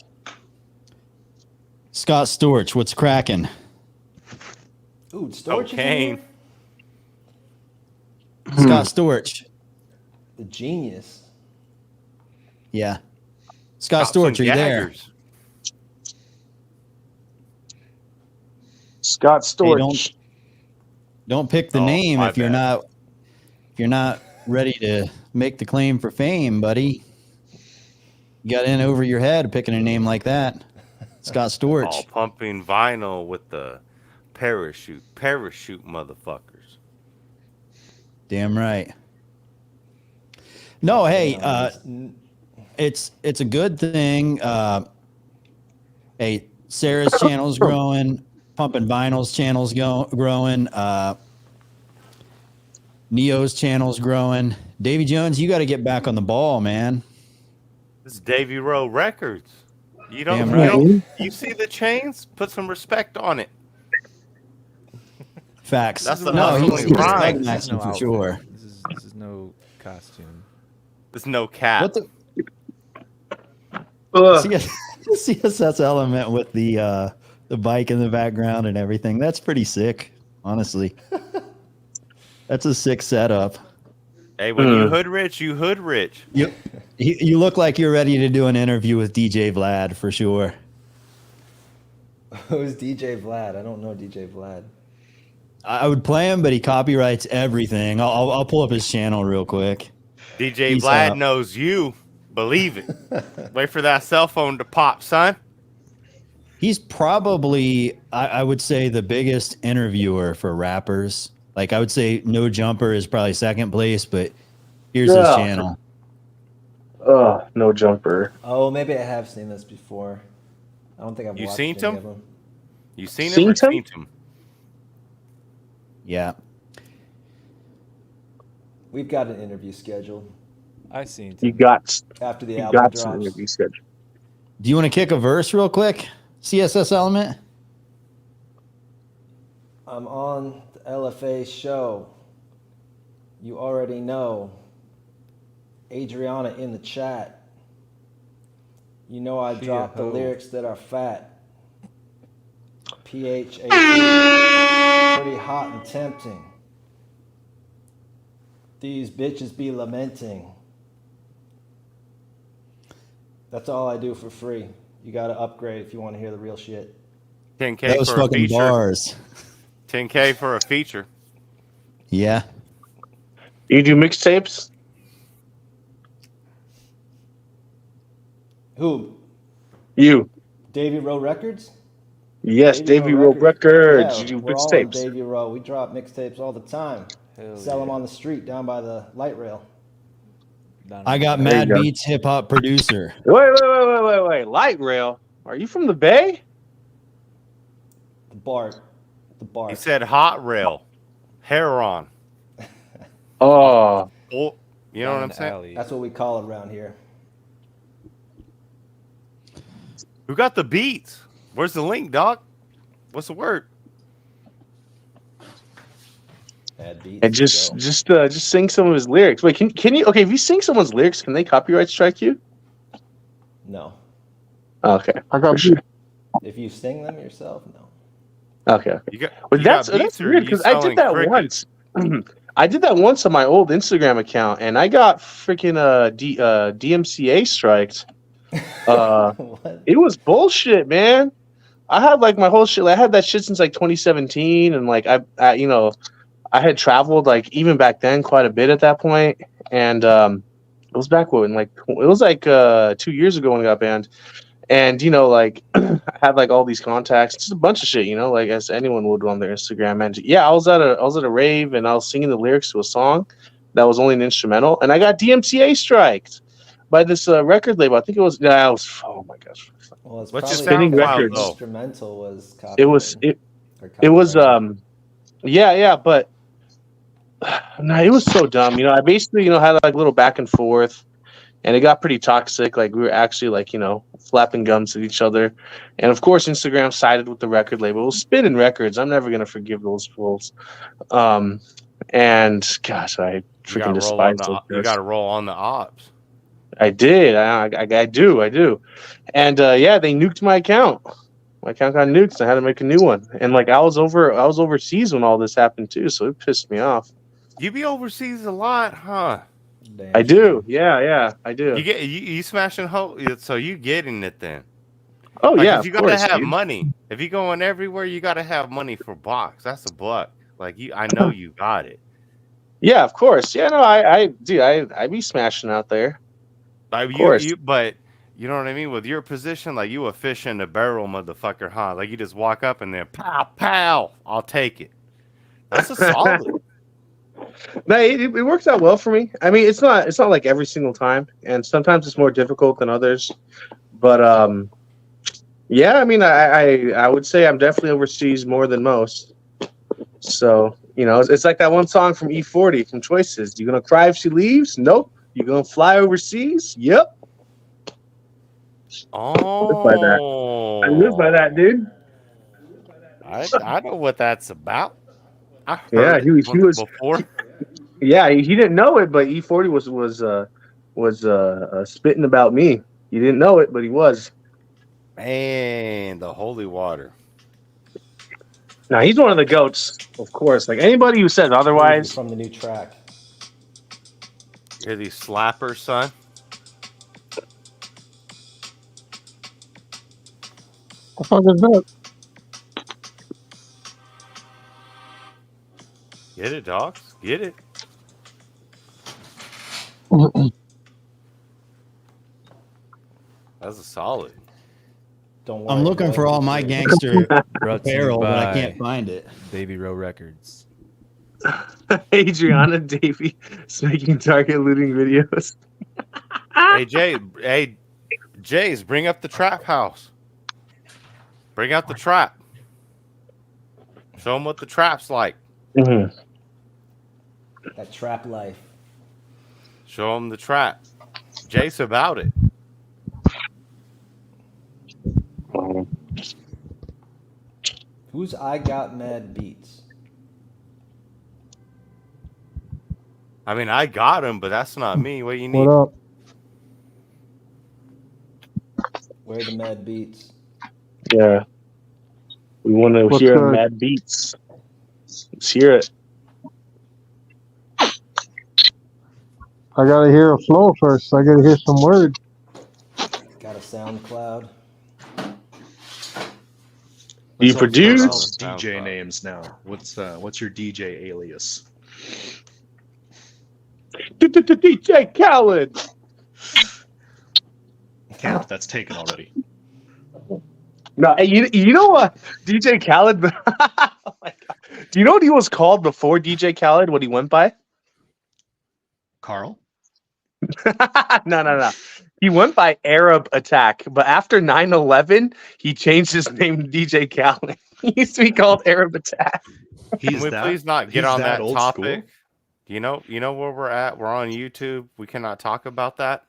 Scott Storch, what's cracking? Ooh, Storch is in Cocaine. here? Scott Storch. The genius. Yeah. Scott Pop some Storch, are you there? Jaggers. Scott Hey, Storch. Don't pick the Oh, name my if you're bad. not ready to make the claim for fame, buddy. You got in over your head picking a name like that. Scott Storch. All pumping vinyl with the parachute motherfuckers. Damn right. No, hey, N- it's a good thing. Hey, Sarah's channel's growing. Pumping Vinyl's channel's growing. Neo's channel's growing. Davy Jones, you got to get back on the ball, man. This is Davy Rowe Records. You Damn don't, right. you see the chains? Put some respect on it. Facts. That's the no, hustling he's grind. Thug Maxim for outfit. sure. This is no costume. There's no cap. What the Ugh. CSS element with the bike in the background and everything? That's pretty sick, honestly. That's a sick setup. Hey, when you hood rich, you hood rich. You look like you're ready to do an interview with DJ Vlad for sure. Who's DJ Vlad? I don't know DJ Vlad. I would play him, but he copyrights everything. I'll pull up his channel real quick. DJ He's, Vlad knows you. Believe it. Wait for that cell phone to pop, son. He's probably, I would say, the biggest interviewer for rappers. Like, I would say No Jumper is probably second place, but here's his channel. No Jumper. Oh, maybe I have seen this before. I don't think I've You watched seen any him? of them. You seen Seen him or him? seen him? Yeah. We've got an interview scheduled I seen You him. got after the you album got some drops. interview schedule. Do you want to kick a verse real quick? CSS element? I'm on the LFA show. You already know. Adriana in the chat. You know I She a dropped the hoe. lyrics that are fat. PH18. Pretty hot and tempting. These bitches be lamenting. That's all I do for free. You gotta upgrade if you want to hear the real shit. 10K Those for a fucking feature. bars. 10K for a feature. Yeah. You do mixtapes? Who? You. Davy Rowe Records? Yes, Davy Rowe Records. Yeah, You do we're all on mixtapes. Davy Rowe. We drop mixtapes all the time. Hell Sell them yeah. on the street down by the light rail. Down I in got the- There you Mad go. Beats hip hop producer. Wait. Light rail. Are you from the Bay? The BART. The BART. He said hot rail. Heron. Oh, Oh, you know down what in I'm the saying? alley. That's what we call it around here. Who got the beats? Where's the link, dog? What's the word? Bad beats. and just sing some of his lyrics. Wait, can you? Okay, if you sing someone's lyrics, can they copyright strike you? No. Okay, I got you. If you sing them yourself, no. Okay. You got, But you that's got beats or weird you because I selling did that crickets? once. I did that once on my old Instagram account, and I got freaking DMCA striked. What? It was bullshit, man. I had like my whole shit. I had that shit since like 2017, and like I you know, I had traveled like even back then quite a bit at that point, and it was back when like it was like 2 years ago when I got banned, and you know like I had like all these contacts, just a bunch of shit, you know, like as anyone would on their Instagram. And yeah, I was at a rave and I was singing the lyrics to a song that was only an instrumental, and I got DMCA striked by this record label. I think it was oh my gosh. Well, it's What's your probably SoundCloud, because the though? instrumental was It was copyrighted, or it was copyrighted. yeah, but no, it was so dumb. You know, I basically, you know, had like a little back and forth, and it got pretty toxic. Like we were actually like, you know, flapping gums at each other. And of course Instagram sided with the record label. It was Spinning Records. I'm never gonna forgive those fools. And gosh, I freaking despise those You guys. got to roll on the ops. I did. I do. And yeah, they nuked my account. My account got nuked. So I had to make a new one. And like I was overseas when all this happened too, so it pissed me off. You be overseas a lot, huh? Damn I do. shame. Yeah, I do. You smashing so you getting it then? Oh Like, yeah, 'cause you of gotta course, have dude. money. If you going everywhere, you gotta have money for box. That's a buck. Like I know you got it. Yeah, of course. Yeah, no, I do. I be smashing out there. Like Of course. but you know what I mean? With your position, like you a fish in the barrel, motherfucker, huh? Like you just walk up and then pow, pow, I'll take it. That's a solid. No, it works out well for me. I mean, it's not like every single time, and sometimes it's more difficult than others. But Yeah, I mean, I would say I'm definitely overseas more than most. So, you know, it's like that one song from E40 from Choices. You gonna cry if she leaves? Nope. You gonna fly overseas? Yep. By that. I live by that, Oh, dude. I know what that's about. I Yeah, heard it he once was. before. Yeah, he didn't know it, but E40 was spitting about me. He didn't know it, but he was. Man, the holy water. Now he's one of the goats, of course. Like anybody who says Groovy otherwise, from the new track. Hear these slappers, son? The fuck is that? Get it, dogs? Get it. That's a solid. Don't worry, I'm looking for all my royalty-free. gangster Brought to you apparel, but I by can't find it. Baby Row Records. Adriana Davy is making target looting videos. Hey, Jays, bring up the trap house. Bring out the trap. Show them what the trap's like. Mm-hmm. That trap life. Show them the trap. Jace about it. Who's I Got Mad Beats? I mean, I got him, but that's not me. What do you need? What up? Where are the Mad Beats? Yeah, we want to What's hear good? mad beats. Let's hear it. I gotta hear a flow first. I gotta hear some words. Got a SoundCloud. Do you Let's all produce? start off with SoundCloud. DJ names now. What's your DJ alias? DJ Khaled. Yeah, that's taken already. No, hey, you know what? DJ Khaled. Oh my God. Do you know what he was called before DJ Khaled? What he went by? Carl? No. He went by Arab Attack, but after 9/11, he changed his name to DJ Khaled. He used to be called Arab Attack. Can we please not get he's on that that old topic? school? You know where we're at? We're on YouTube. We cannot talk about that.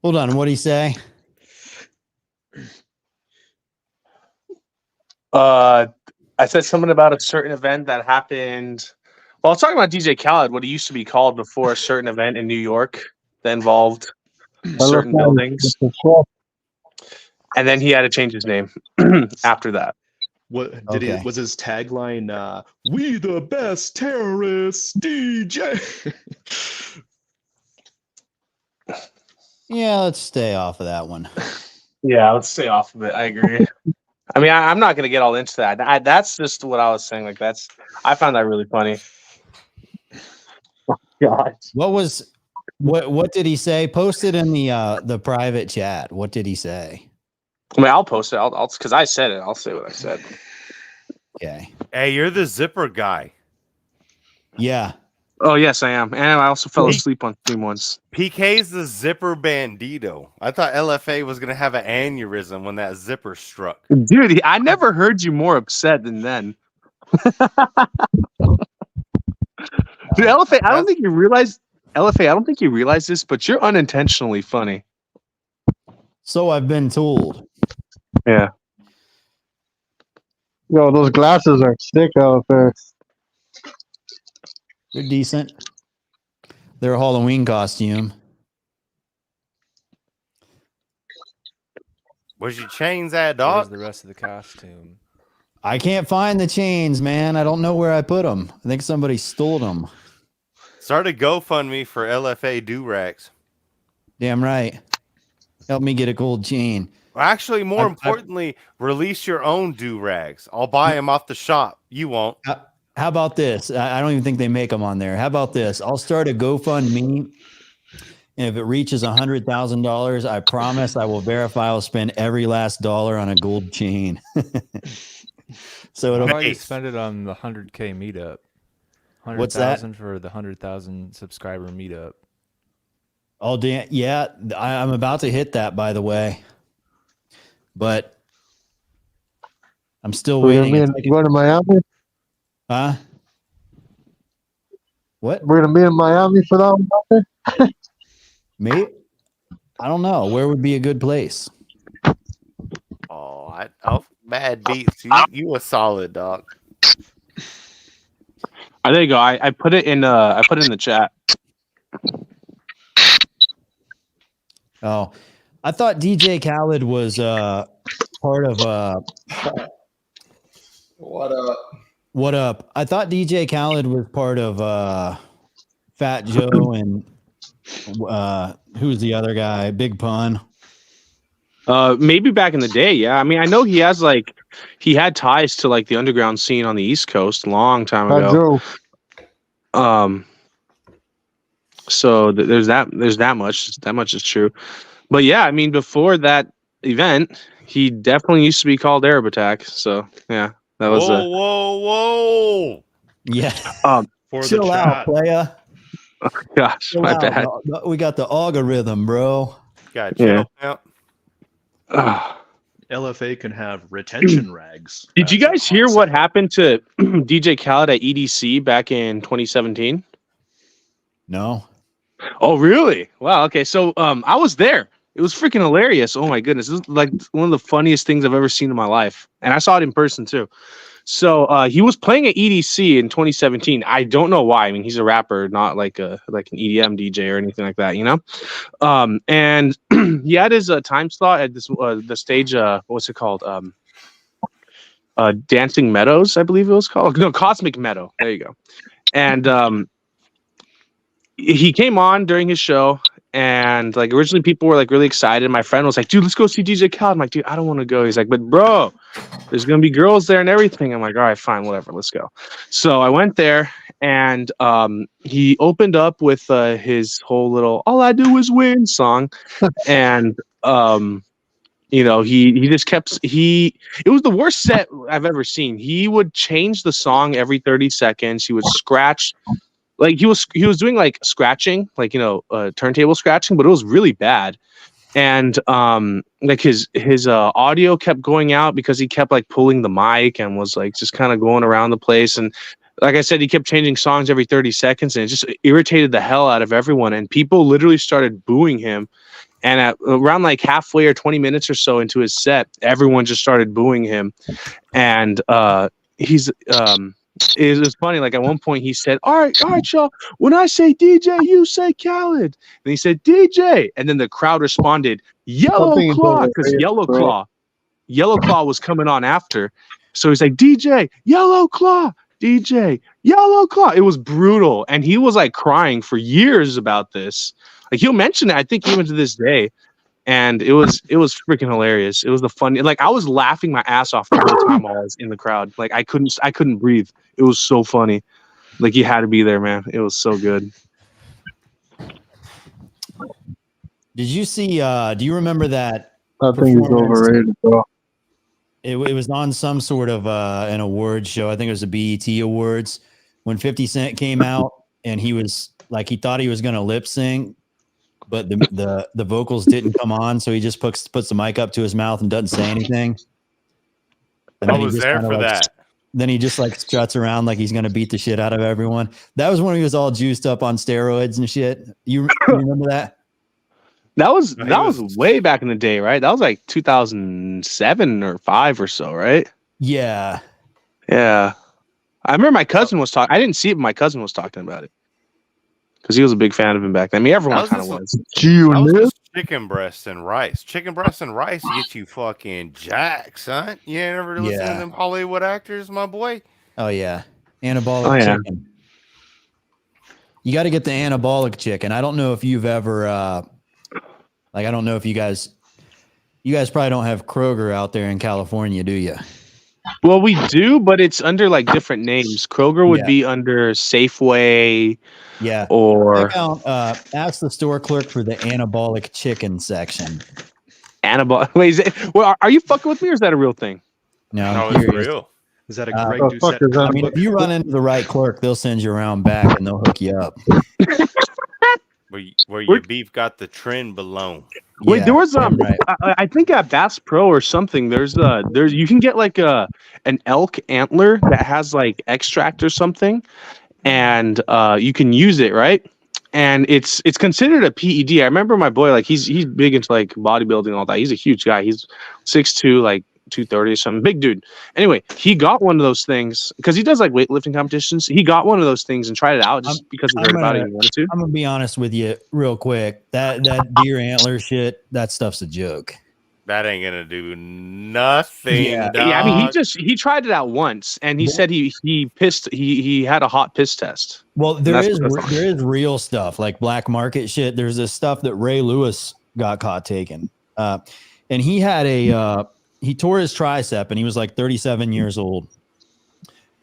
Hold on, what'd he say? I said something about a certain event that happened. Well, I was talking about DJ Khaled, what he used to be called before a certain event in New York that involved certain buildings, and then he had to change his name after that. What Okay. was his tagline? We the best terrorists, DJ. Yeah, let's stay off of that one. Yeah, let's stay off of it. I agree. I mean, I'm not going to get all into that. That's just what I was saying. Like, I found that really funny. God. What did he say? Post it in the private chat. What did he say? I mean, I'll post it. I'll because I said it. I'll say what I said. Okay. Hey, you're the zipper guy. Yeah. Oh yes, I am, and I also fell asleep on stream once. PK's the zipper bandito. I thought LFA was gonna have an aneurysm when that zipper struck. Dude, I never heard you more upset than then. Dude, LFA, I don't think you realize. LFA, I don't think you realize this, but you're unintentionally funny. So I've been told. Yeah. Yo, those glasses are sick out there. They're decent. They're a Halloween costume. Where's your chains at, Where's dog? the rest of the costume? I can't find the chains, man. I don't know where I put them. I think somebody stole them. Start a GoFundMe for LFA do-rags. Damn right. Help me get a gold chain. Actually, more importantly, release your own do-rags. I'll buy them off the shop. You won't. How about this? I don't even think they make them on there. How about this? I'll start a GoFundMe, and if it reaches $100,000, I promise I will verify I'll spend every last dollar on a gold chain. So Why it'll don't you Nice. spend it on the 100K meetup? What's that? 100,000 for the 100,000 subscriber meetup. Oh, damn. Yeah, I'm about to hit that, by the way. but I'm still We're gonna waiting. be going to Miami. Huh? What? We're gonna be in Miami for that one. Me? I don't know. Where would be a good place? Oh, bad beats. You a solid dog. There you go. I put it in. I put it in the chat. Oh, I thought DJ Khaled was part of What up? What up? I thought DJ Khaled was part of Fat Joe and who's the other guy? Big Pun. Maybe back in the day, yeah. I mean, I know he had ties to like the underground scene on the East Coast a long time ago. So there's that much. That much is true. But yeah, I mean, before that event, he definitely used to be called Arab Attack. So yeah, that was whoa. Yeah. For Chill the out, chat. playa. Gosh, Chill my out. bad. We got the algorithm, bro. Got chill out. LFA can have retention rags. Did you That's a guys hear concept. what happened to DJ Khaled at EDC back in 2017? No. Oh, really? Wow. Okay. So, I was there. It was freaking hilarious. Oh my goodness. This is like one of the funniest things I've ever seen in my life. And I saw it in person too. So, he was playing at EDC in 2017. I don't know why. I mean, he's a rapper, not like an EDM DJ or anything like that, you know? And he had his time slot at this, the stage, what's it called? Dancing Meadows, I believe it was called. No, Cosmic Meadow. There you go. And, he came on during his show, and like originally people were like really excited. My friend was like, dude, let's go see DJ Khaled. I'm like, dude, I don't want to go. He's like, but bro, there's gonna be girls there and everything. I'm like, all right, fine, whatever, let's go. So I went there, and he opened up with his whole little "All I Do Is Win" song, and you know, he just kept it was the worst set I've ever seen. He would change the song every 30 seconds. He would scratch. Like he was doing like scratching, like, you know, turntable scratching, but it was really bad. And like his audio kept going out because he kept like pulling the mic and was like just kind of going around the place. And like I said, he kept changing songs every 30 seconds, and it just irritated the hell out of everyone. And people literally started booing him. And at around like halfway or 20 minutes or so into his set, everyone just started booing him. And it was funny. Like at one point he said, all right, y'all. When I say DJ, you say Khaled. And he said DJ. And then the crowd responded, Yellow Claw, because Yellow Claw was coming on after. So he's like, DJ, Yellow Claw, DJ, Yellow Claw. It was brutal. And he was like crying for years about this. Like he'll mention it, I think, even to this day. And it was freaking hilarious. It was the funny. Like I was laughing my ass off the whole time while I was in the crowd. Like I couldn't breathe. It was so funny. Like you had to be there, man. It was so good. Did you see? Do you remember that? I think it's overrated, bro. It was on some sort of an award show. I think it was the BET Awards when 50 Cent came out, and he was like, he thought he was going to lip sync, but the vocals didn't come on, so he just puts the mic up to his mouth and doesn't say anything. And I was there for that. Then he just like struts around like he's gonna beat the shit out of everyone. That was when he was all juiced up on steroids and shit. You remember that? That was way back in the day, right? That was like 2007 or 5 or so, right? Yeah. Yeah. I remember my cousin was talking. I didn't see it, but my cousin was talking about it because he was a big fan of him back then. I mean, everyone kind of was. That was just chicken breast and rice. Chicken breast and rice get you fucking jacked, son. You ain't ever listen to them Hollywood actors, my boy? Oh, yeah. Anabolic chicken. You got to get the anabolic chicken. I don't know if you've ever, I don't know if you guys probably don't have Kroger out there in California, do you? Well, we do, but it's under like different names. Kroger would be under Safeway. Yeah. Or ask the store clerk for the anabolic chicken section. Wait, are you fucking with me, or is that a real thing? No, it's real. Is that a Greg Doucette? I mean, if you run into the right clerk, they'll send you around back and they'll hook you up. Where your beef got the trend below. Wait, there was damn right. I think at Bass Pro or something. There's you can get like an elk antler that has like extract or something, and you can use it, right? And it's considered a PED. I remember my boy, like he's big into like bodybuilding and all that. He's a huge guy. He's 6'2", like 230 or something, big dude. Anyway, he got one of those things because he does like weightlifting competitions. He got one of those things and tried it out just because he heard about it and he wanted to. I'm gonna be honest with you real quick. That deer antler shit, that stuff's a joke. That ain't gonna do nothing. Yeah. Dog. Yeah, I mean, he tried it out once and he said he had a hot piss test. Well, there That's is what that's real stuff like black market shit. There's this stuff that Ray Lewis got caught taking, and he had he tore his tricep and he was like 37 years old,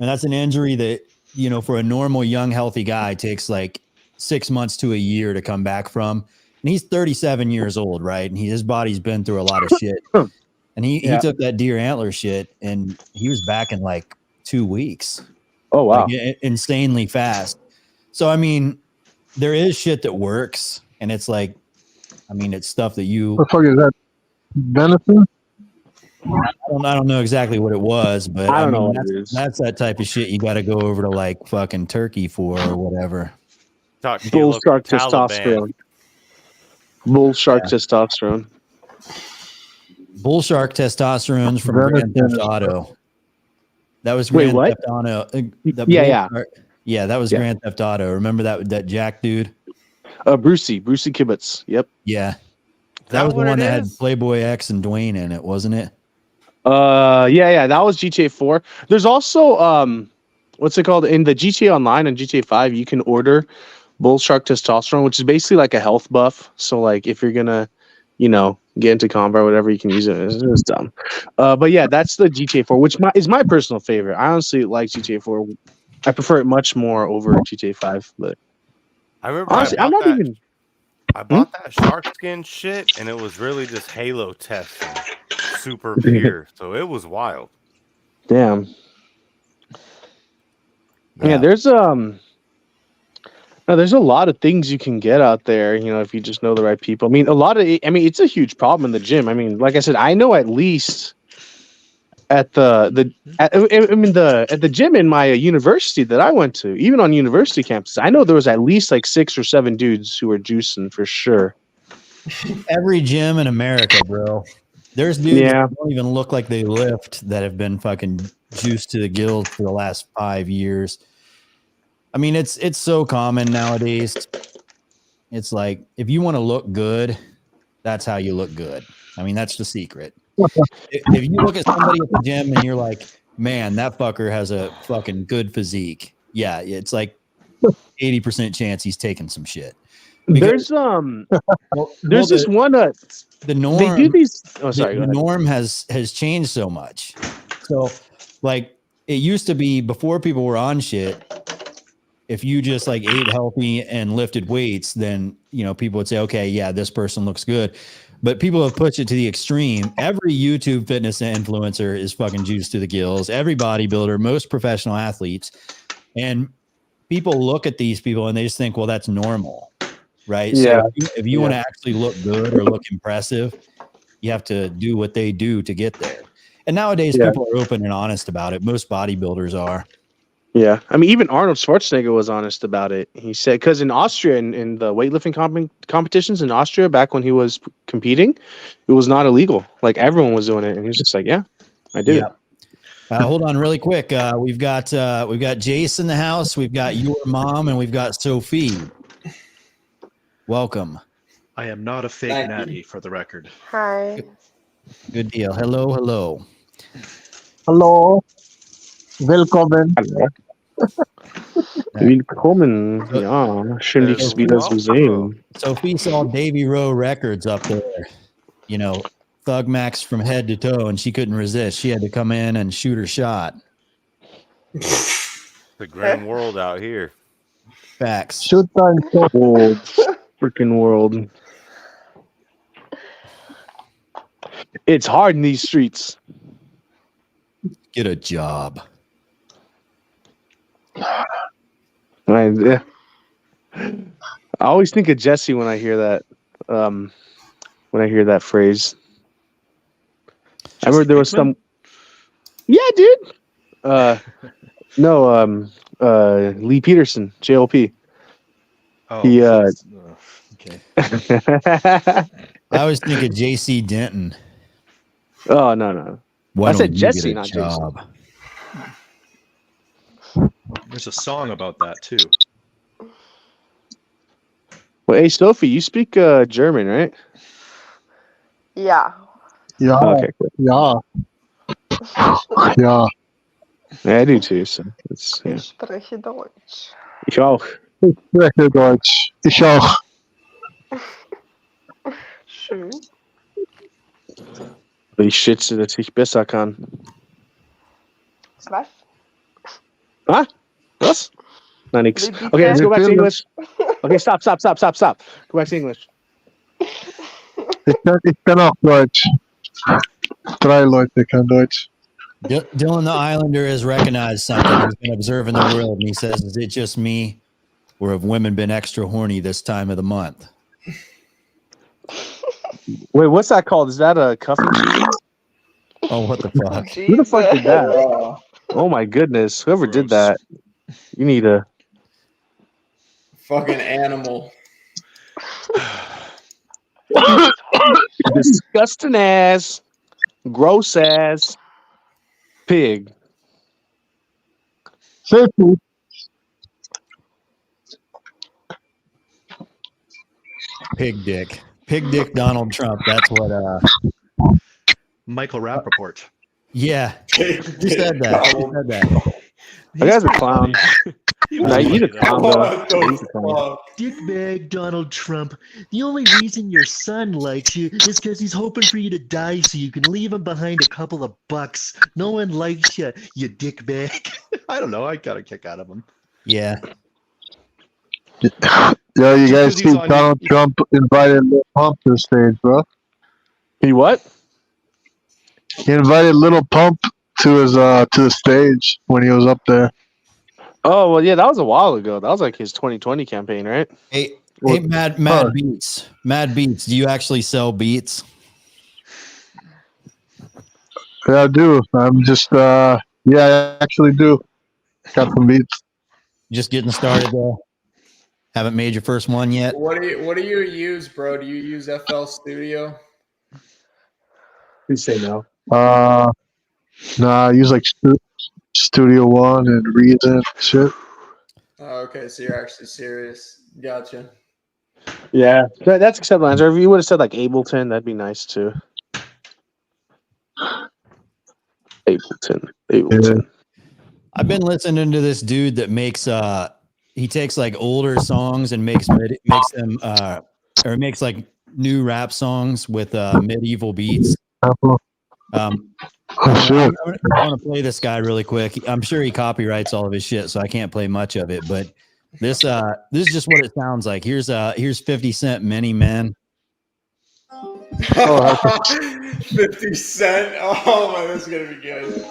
and that's an injury that, you know, for a normal young healthy guy takes like 6 months to a year to come back from. And he's 37 years old, right? And his body's been through a lot of shit. And he took that deer antler shit and he was back in like 2 weeks. Oh, wow. Like, insanely fast. So, I mean, there is shit that works. And it's like, I mean, it's stuff that you... What the fuck is that? Venison? I don't know exactly what it was, but I don't know what it is. That's that type of shit you got to go over to like fucking Turkey for or whatever. Talk to Bull your shark local Taliban. testosterone. Bull shark testosterone. Bull shark testosterone's from Grand Theft Auto. That was Wait, Grand what? Theft Auto. Yeah. That was Yeah. Grand Theft Auto. Remember that Jack dude? Brucey Kibbutz. Yep. Yeah, that was the what one it that had is? Playboy X and Dwayne in it, wasn't it? Yeah, that was GTA 4. There's also what's it called in the GTA Online and GTA 5? You can order Bull Shark Testosterone, which is basically like a health buff. So like if you're gonna, you know, get into combat or whatever, you can use it. It's dumb. But yeah, that's the GTA 4, which is my personal favorite. I honestly like GTA 4. I prefer it much more over GTA 5. But I remember honestly, I bought that shark skin shit, and it was really just Halo testing, super pure. So it was wild. damn. Yeah, there's a lot of things you can get out there, you know, if you just know the right people. I mean, it's a huge problem in the gym. I mean, like I said, I know at least at the gym in my university that I went to, even on university campuses, I know there was at least like 6 or 7 dudes who were juicing for sure. Every gym in America, bro. There's dudes that don't even look like they lift that have been fucking juiced to the gills for the last 5 years. I mean, it's so common nowadays. It's like, if you want to look good, that's how you look good. I mean, that's the secret. If you look at somebody at the gym and you're like, man, that fucker has a fucking good physique. Yeah, it's like 80% chance he's taking some shit. Because, there's this one the norm. they do these. Oh, sorry. The norm has changed so much. So, like, it used to be before people were on shit. If you just like ate healthy and lifted weights, then, you know, people would say, okay, yeah, this person looks good. But people have pushed it to the extreme. Every YouTube fitness influencer is fucking juiced to the gills. Every bodybuilder, most professional athletes. And people look at these people and they just think, well, that's normal. Right. Yeah. So if you want to actually look good or look impressive, you have to do what they do to get there. And nowadays people are open and honest about it. Most bodybuilders are. Yeah, I mean, even Arnold Schwarzenegger was honest about it. He said, because in Austria, in the weightlifting competitions in Austria, back when he was competing, it was not illegal. Like, everyone was doing it, and he was just like, "Yeah, I did it." Hold on, really quick. We've got Jace in the house. We've got your mom, and we've got Sophie. Welcome. I am not a fake natty, for the record. Hi. Good deal. Hello, hello. Hello. Willkommen. Willkommen. Ja, schön dich wieder zu sehen. Sophie saw Davy Rowe Records up there. You know, Thug Max from head to toe, and she couldn't resist. She had to come in and shoot her shot. The grand world out here. Facts. Shoot time. World. Freaking world. It's hard in these streets. Get a job. I always think of Jesse when I hear that. when I hear that phrase. I Jesse remember there was Pinkman? some. Yeah, dude. No. Lee Peterson, JLP. Oh, He. okay. I always think of J.C. Denton. Oh no. Why I don't said you Jesse, get a not Jason. job? There's a song about that too. Well, hey Sophie, you speak German, right? Ja. Yeah, Okay, cool. yeah, yeah. Yeah, I do too. So it's yeah. Ich spreche Deutsch. Ich auch. Ich spreche Deutsch. Ich auch. Schön. Ich schätze, dass ich besser kann. Was? Huh? Was? Nein, nix. Wie bitte? Okay, let's go back to Bitte? English. Okay, stop. Go back to English. Ich kann auch Deutsch. 3 Leute können Deutsch. Dylan the Islander has recognized something. He's been observing the world, and he says, "Is it just me, or have women been extra horny this time of the month?" Wait, what's that called? Is that a cuffing season? Oh, what the fuck? Who the fuck did that? Jesus. Oh my goodness. Whoever did Gross. that, you need a. Fucking animal. Disgusting ass, gross ass pig. Safety. Pig dick Donald Trump. That's what Michael Rappaport. yeah, you said that. That guy's a clown. He was Nah, he's a funny, though. clown, bro. What He's a the clown. fuck? Dickbag Donald Trump. The only reason your son likes you is because he's hoping for you to die so you can leave him behind a couple of bucks. No one likes you, you dickbag. I don't know. I got a kick out of him. Yeah, Yo, you guys Because he's see on- Donald Trump invited Lil Pump to the stage, bro? He what? He invited Little Pump to the stage when he was up there. Oh well, yeah, that was a while ago. That was like his 2020 campaign, right? hey, Well, Mad Beats. Mad Beats. Do you actually sell beats? Yeah, I do. I'm just yeah, I actually do. Got some beats. Just getting started there. Haven't made your first one yet. What do you use, bro? Do you use FL Studio? Please say no. Nah, I use like Studio One and Reason shit. Oh, okay, so you're actually serious. Gotcha. Yeah, that's acceptable answer. If you would have said like Ableton, that'd be nice too. Ableton. I've been listening to this dude that makes he takes like older songs and makes them or makes like new rap songs with medieval beats. Shit. I want to play this guy really quick. I'm sure he copyrights all of his shit, so I can't play much of it. But this is just what it sounds like. Here's 50 Cent, Many Men. 50 Cent. Oh my, this is gonna be good.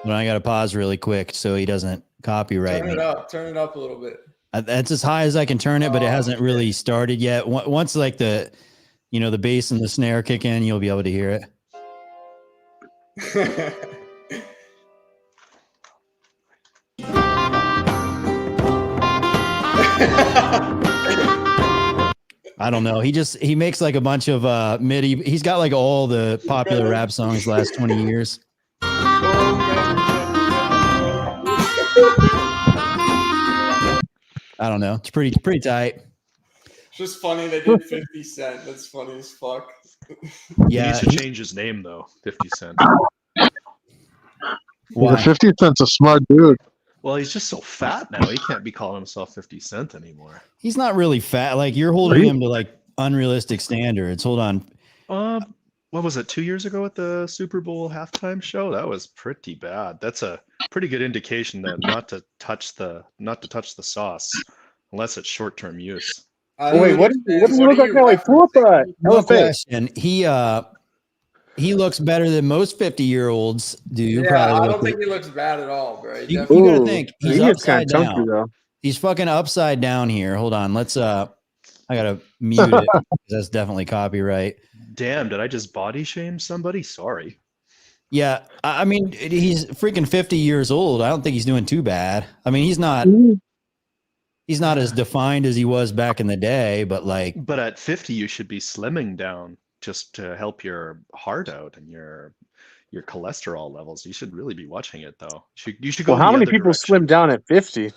But I got to pause really quick so he doesn't copyright me. Turn it up a little bit. That's as high as I can turn it, but it hasn't really started yet. Once like the bass and the snare kick in, you'll be able to hear it. I don't know. He makes like a bunch of MIDI. He's got like all the popular rap songs the last 20 years. I don't know. It's pretty tight. It's just funny they did 50 Cent. That's funny as fuck. He Yeah. needs to change his name though. 50 Cent. Well, 50 Cent's a smart dude. Well, he's just so fat now. He can't be calling himself 50 Cent anymore. He's not really fat. Like you're holding him to like unrealistic standards. Hold on. What was it? 2 years ago at the Super Bowl halftime show? That was pretty bad. That's a pretty good indication that not to touch the sauce unless it's short-term use. Wait, what does he look like now? Like full No question. He looks better than most 50-year-olds do. Yeah, Probably I don't think he looks bad at all, bro. You gotta think he's he gets upside kinda chunky, down. though. He's fucking upside down here. Hold on. Let's I gotta mute it. That's definitely copyright. Damn, did I just body shame somebody? Sorry. Yeah, I mean, he's freaking 50 years old. I don't think he's doing too bad. I mean, he's not as defined as he was back in the day, but like, But at 50, you should be slimming down just to help your heart out and your cholesterol levels. You should really be watching it though. You should go. Well, how the many other people direction. slim down at 50?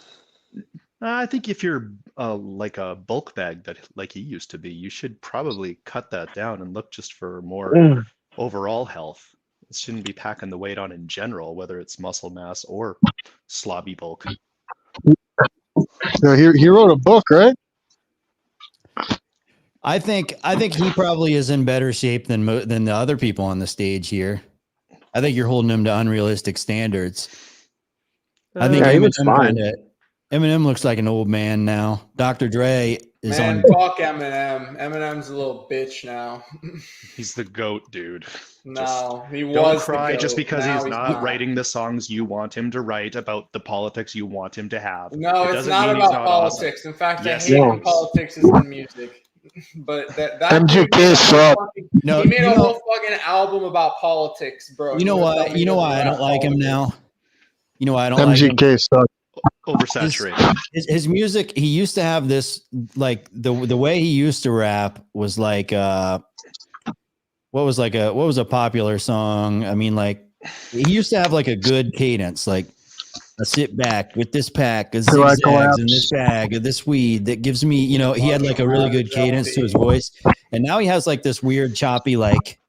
I think if you're like a bulk bag that like he used to be, you should probably cut that down and look just for more overall health. It shouldn't be packing the weight on in general, whether it's muscle mass or slobby bulk. Yeah, he wrote a book, right? I think he probably is in better shape than the other people on the stage here. I think you're holding him to unrealistic standards. I think Eminem looks like an old man now. Dr. Dre is fuck Eminem. Eminem's a little bitch now. He's the GOAT, dude. No, he was. Don't cry the just GOAT. because Now he's not writing the songs you want him to write about the politics you want him to have. No, It it's doesn't not mean he's about not politics. awesome. In fact, Yes, I hate it when is. politics is in music. But that MGK sucked. he made a whole fucking album about politics, bro. You know why? You know why I don't like him now? You know why I don't like him? MGK sucked. Oversaturated. His music, he used to have this, like the way he used to rap was like what was a popular song? I mean, like he used to have like a good cadence, like I sit back with this pack of zigzags and this bag of this weed that gives me, you know, he had like a really good cadence to his voice. And now he has like this weird choppy, like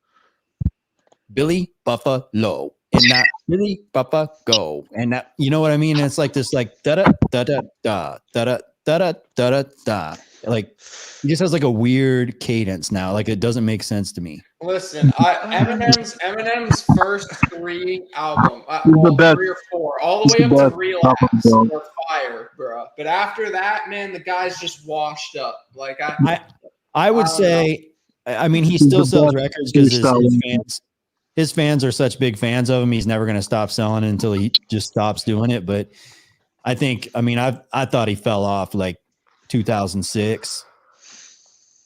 Billy Buffalo and not Billy Buffa go. And that, you know what I mean? And it's like this, like da da da da da da da da da da. Like he just has like a weird cadence now. Like it doesn't make sense to me. Listen, Eminem's first 3 albums, 3 or 4, all the way up to Relapse, were fire, bro. But after that, man, the guy's just washed up. Like I would say, I mean, he still sells records because his fans are such big fans of him. He's never going to stop selling it until he just stops doing it. But I think, I mean, I thought he fell off like 2006.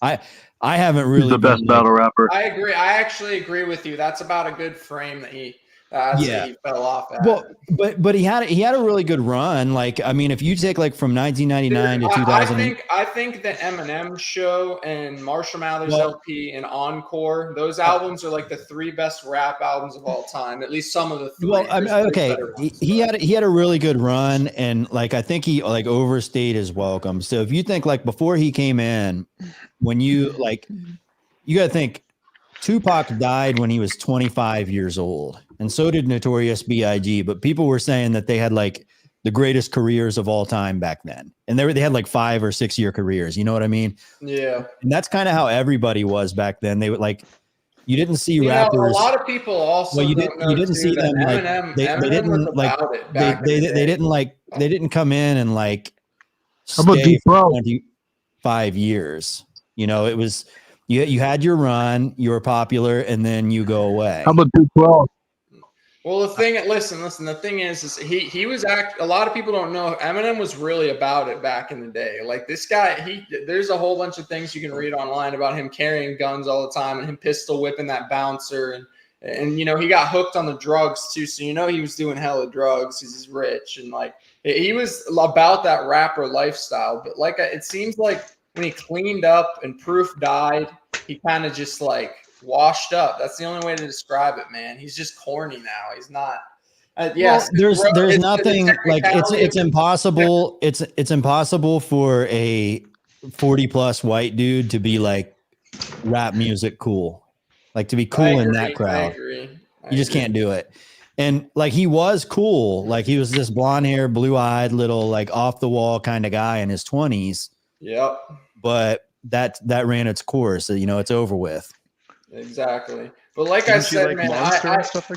I haven't really He's the best battle rapper. I agree. I actually agree with you. That's about a good frame that he fell off at. Well, but he had a really good run. Like, I mean, if you take like from 1999 to 2000, I think the Eminem show and Marshall Mathers LP and Encore, those albums are like the 3 best rap albums of all time. At least some of the 3. Well, I mean, okay, he had a really good run, and like I think he like overstayed his welcome. So if you think like before he came in, when you like, you got to think Tupac died when he was 25 years old, and so did Notorious B.I.G. But people were saying that they had like the greatest careers of all time back then, and they had like 5 or 6 year careers. You know what I mean? Yeah. And that's kind of how everybody was back then. They would like, you didn't see rappers. A lot of people also. Well, you didn't see them like Eminem they didn't was like about it back they in the day. didn't like they didn't come in and like How about stay Deep for Row? 25 years. You know, it was you had your run, you were popular, and then you go away. How about Deep Row? Well, the thing, listen. The thing is he was a lot of people don't know Eminem was really about it back in the day. Like this guy, there's a whole bunch of things you can read online about him carrying guns all the time and him pistol whipping that bouncer and you know he got hooked on the drugs too. So you know he was doing hella drugs. He's rich and like he was about that rapper lifestyle. But like it seems like when he cleaned up and Proof died, he kind of just like washed up. That's the only way to describe it, man. He's just corny now. He's not. Yes, well, there's nothing like it's impossible. It's impossible for a 40+ white dude to be like rap music cool, like to be cool in that crowd. I agree. You just can't do it. And like he was cool, like he was this blonde hair, blue eyed, little like off the wall kind of guy in his 20s. Yep. But that ran its course. You know, it's over with. Exactly. But like I said, man, like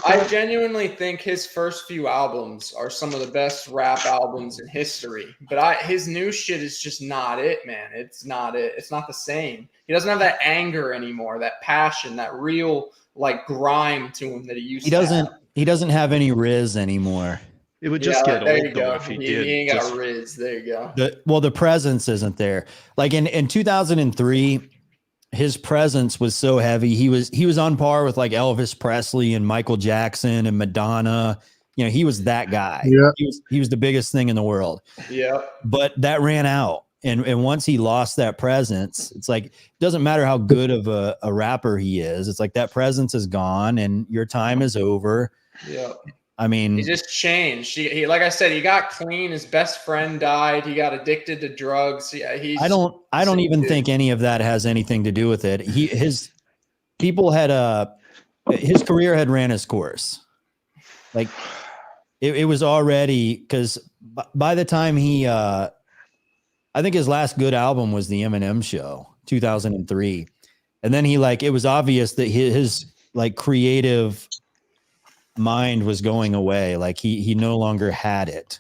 I genuinely think his first few albums are some of the best rap albums in history. But his new shit is just not it, man. It's not it. It's not the same. He doesn't have that anger anymore, that passion, that real like grime to him that he used to have. He doesn't have any Riz anymore. It would just get there old you though go. if he He did. ain't Just, got Riz. There you go. The presence isn't there. Like in 2003, his presence was so heavy. He was on par with like Elvis Presley and Michael Jackson and Madonna. You know, he was that guy. Yeah. He was the biggest thing in the world. Yeah. But that ran out. And once he lost that presence, it's like, it doesn't matter how good of a rapper he is. It's like that presence is gone and your time is over. Yeah. I mean, He just changed. He like I said, he got clean. His best friend died. He got addicted to drugs. Yeah, I don't even think any of that has anything to do with it. His career had ran its course. Like it was already, because by the time he I think his last good album was the Eminem Show, 2003. And then it was obvious that his like creative mind was going away. Like he no longer had it.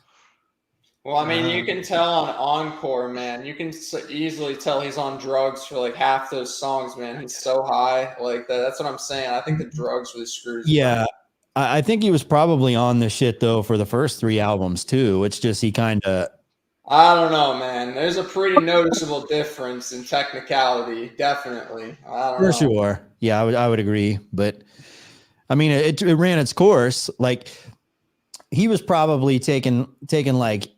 Well, I mean, you can tell on Encore, man. You can easily tell he's on drugs for like half those songs, man. He's so high. Like that's what I'm saying. I think the drugs really screwed his Yeah. brain. I think he was probably on the shit though for the first 3 albums too. It's just he kind of, I don't know, man. There's a pretty noticeable difference in technicality, definitely. I don't know. for sure. Yeah, I would agree. But I mean, it ran its course. Like he was probably taking like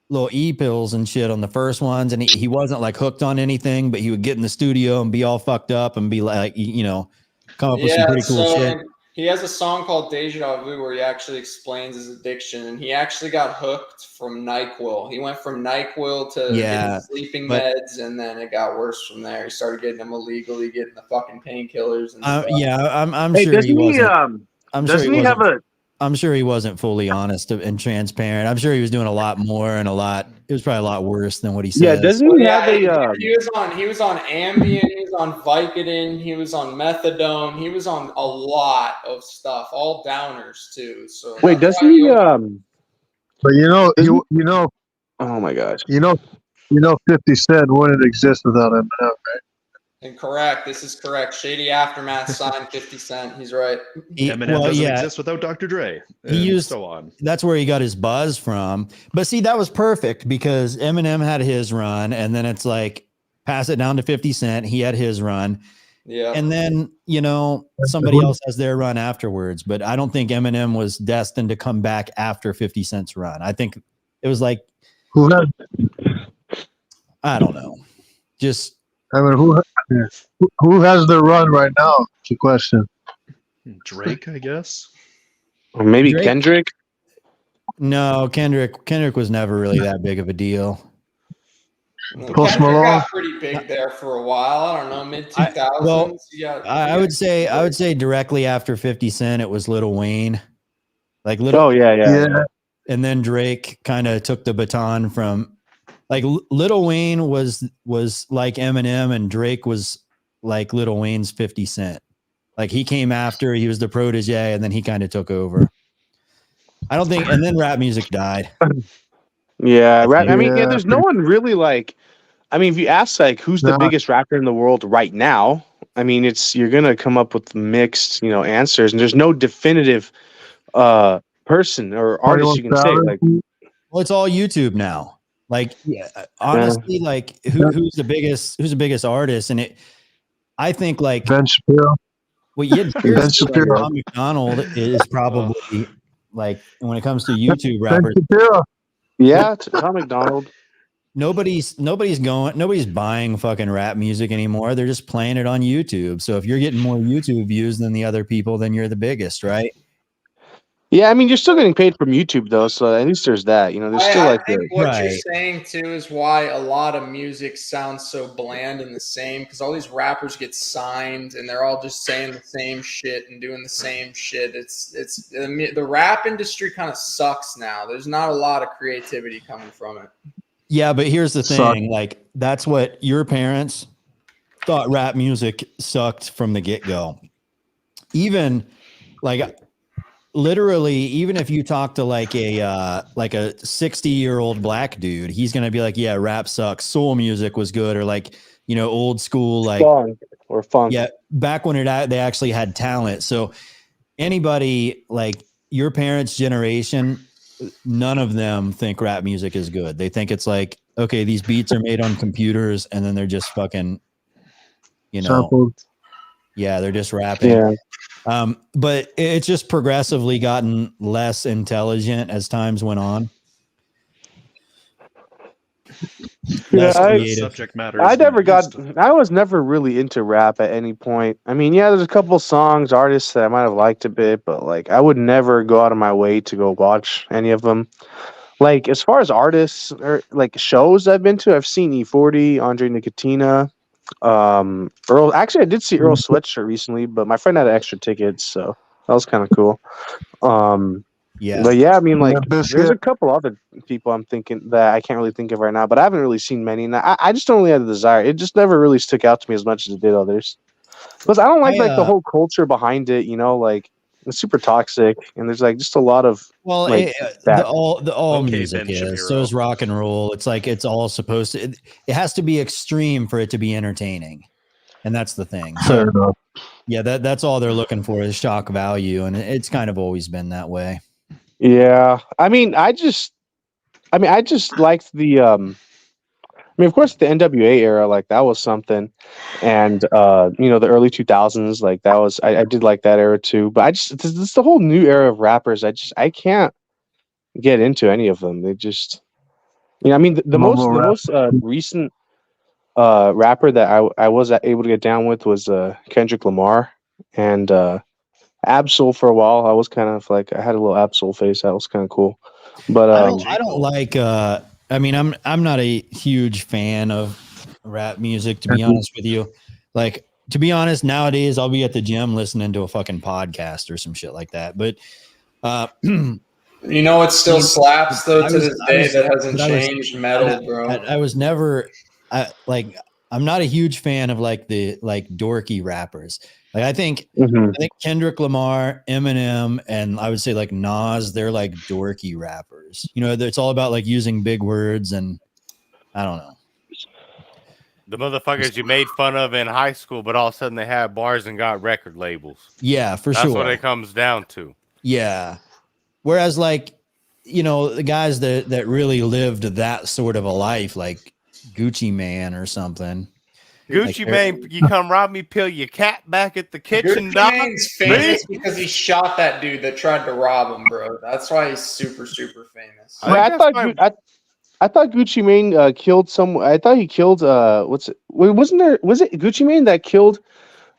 little e-pills and shit on the first ones, and he wasn't like hooked on anything, but he would get in the studio and be all fucked up and be like, you know, come up with some pretty cool shit. He has a song called Deja Vu where he actually explains his addiction, and he actually got hooked from NyQuil. He went from NyQuil to getting sleeping meds, and then it got worse from there. He started getting them illegally, getting the fucking painkillers and stuff. Yeah, I'm sure he wasn't. I'm sure he wasn't fully honest and transparent. I'm sure he was doing a lot more and it was probably a lot worse than what he said. Yeah, doesn't he have a? He was on Ambien, he was on Vicodin, he was on methadone, he was on a lot of stuff, all downers too. So Wait, doesn't he? But you know. Oh my gosh. You know, 50 Cent wouldn't exist without Eminem, right? Incorrect. This is correct. Shady Aftermath signed 50 Cent. He's right. Eminem doesn't exist without Dr. Dre. And so on. That's where he got his buzz from. But see, that was perfect because Eminem had his run, and then it's like pass it down to 50 Cent. He had his run. Yeah. And then, you know, somebody else has their run afterwards. But I don't think Eminem was destined to come back after 50 Cent's run. I think it was like, I don't know. Just, I mean, who has the run right now? It's a question. Drake, I guess. Or maybe Drake? Kendrick. No, Kendrick was never really that big of a deal. Post Malone got pretty big there for a while. I don't know, mid 2000s. I would say directly after 50 Cent, it was Lil Wayne. Like Oh yeah. And then Drake kind of took the baton from. Like Lil Wayne was like Eminem, and Drake was like Lil Wayne's 50 Cent. Like he came after, he was the protege, and then he kind of took over. I don't think, and then rap music died. Yeah, rap. I mean, there's no one really like. I mean, if you ask like who's the biggest rapper in the world right now, I mean, you're gonna come up with mixed, answers, and there's no definitive person or artist you can say like. Well, it's all YouTube now. Like, honestly, like who's the biggest artist? And I think like Ben Shapiro. Well, yeah, Ben Shapiro. Tom McDonald is probably like when it comes to YouTube rappers. Ben Shapiro. Yeah, Tom McDonald. Nobody's buying fucking rap music anymore. They're just playing it on YouTube. So if you're getting more YouTube views than the other people, then you're the biggest, right? Yeah, I mean, you're still getting paid from YouTube though, so at least there's that. There's still I think what you're saying too is why a lot of music sounds so bland and the same, because all these rappers get signed and they're all just saying the same shit and doing the same shit. It's the rap industry kind of sucks now. There's not a lot of creativity coming from it. Yeah, but here's the thing: like that's what your parents thought rap music sucked from the get-go. Even like. Literally, even if you talk to like a 60-year-old black dude, he's gonna be like, "Yeah, rap sucks. Soul music was good," or like old school like funk. Yeah, back when they actually had talent. So anybody like your parents' generation, none of them think rap music is good. They think it's like, okay, these beats are made on computers and then they're just fucking, Sampled. yeah, they're just rapping. Yeah. But it's just progressively gotten less intelligent as times went on. Less creative. Subject matter. I was never really into rap at any point. I mean, yeah, there's a couple songs, artists that I might have liked a bit, but like I would never go out of my way to go watch any of them. Like as far as artists or like shows I've been to, I've seen E40, Andre Nicotina, Earl. Actually, I did see Earl Sweatshirt recently, but my friend had extra tickets, so that was kind of cool. Yeah. But yeah, I mean, like, Yeah, there's a couple other people I'm thinking that I can't really think of right now, but I haven't really seen many. And I just don't really have the desire. It just never really stuck out to me as much as it did others. Because I don't like the whole culture behind it. You know, like it's super toxic, and there's like just a lot of the all music is. So is rock and roll. It's like it's all supposed to. It has to be extreme for it to be entertaining, and that's the thing. So yeah, that's all they're looking for is shock value, and it's kind of always been that way. Yeah, I mean, I just liked the of course the NWA era, like that was something, and the early 2000s, like that was I did like that era too. But this the whole new era of rappers. I can't get into any of them. They just, I mean, the most recent rapper that I was able to get down with was Kendrick Lamar, and Absol for a while. I was kind of like I had a little Absol face. That was kind of cool. But I don't like. I mean, I'm not a huge fan of rap music, to be honest with you. Like, to be honest, nowadays I'll be at the gym listening to a fucking podcast or some shit like that. But you know, it still slaps though to this day. That hasn't changed. Metal, bro. I was never. I'm not a huge fan of like the dorky rappers. Like I think Kendrick Lamar, Eminem, and I would say like Nas, they're like dorky rappers. It's all about like using big words, and I don't know. The motherfuckers you made fun of in high school, but all of a sudden they had bars and got record labels. Yeah, for sure. That's what it comes down to. Yeah. Whereas like, the guys that really lived that sort of a life, like Gucci Mane or something. Gucci Mane, you come rob me, peel your cat back at the kitchen, Gucci dog. Mane's famous because he shot that dude that tried to rob him, bro. That's why he's super, super famous. I thought Gucci Mane killed someone. I thought he killed was it Gucci Mane that killed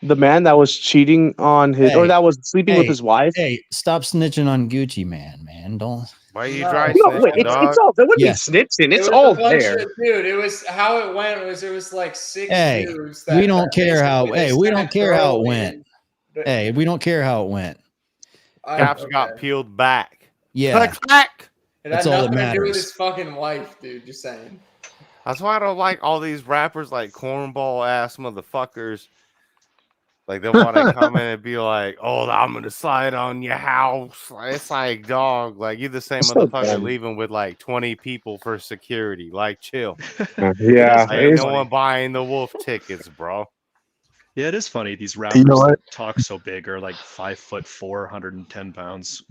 the man that was cheating on his or that was sleeping with his wife? Hey, stop snitching on Gucci Mane, man. Don't. Why are you dry snitching, dog? It's all there. Wouldn't be snitching. It's all there. Dude, it was how it went. It was like 6 dudes. We don't care how. Hey, we don't care how it went. Hey, we don't care how it went. Cops got peeled back. Yeah. Clack. It That's had all nothing that to do with matters. his fucking wife, dude. Just saying. That's why I don't like all these rappers like cornball ass motherfuckers. Like they want to come in and be like, "Oh, I'm gonna slide on your house." It's like, dog, like you the same motherfucker leaving with like 20 people for security. Like, chill. Yeah, ain't no one buying the wolf tickets, bro. Yeah, it is funny. These rappers that talk so big are like 5'4", 110 pounds.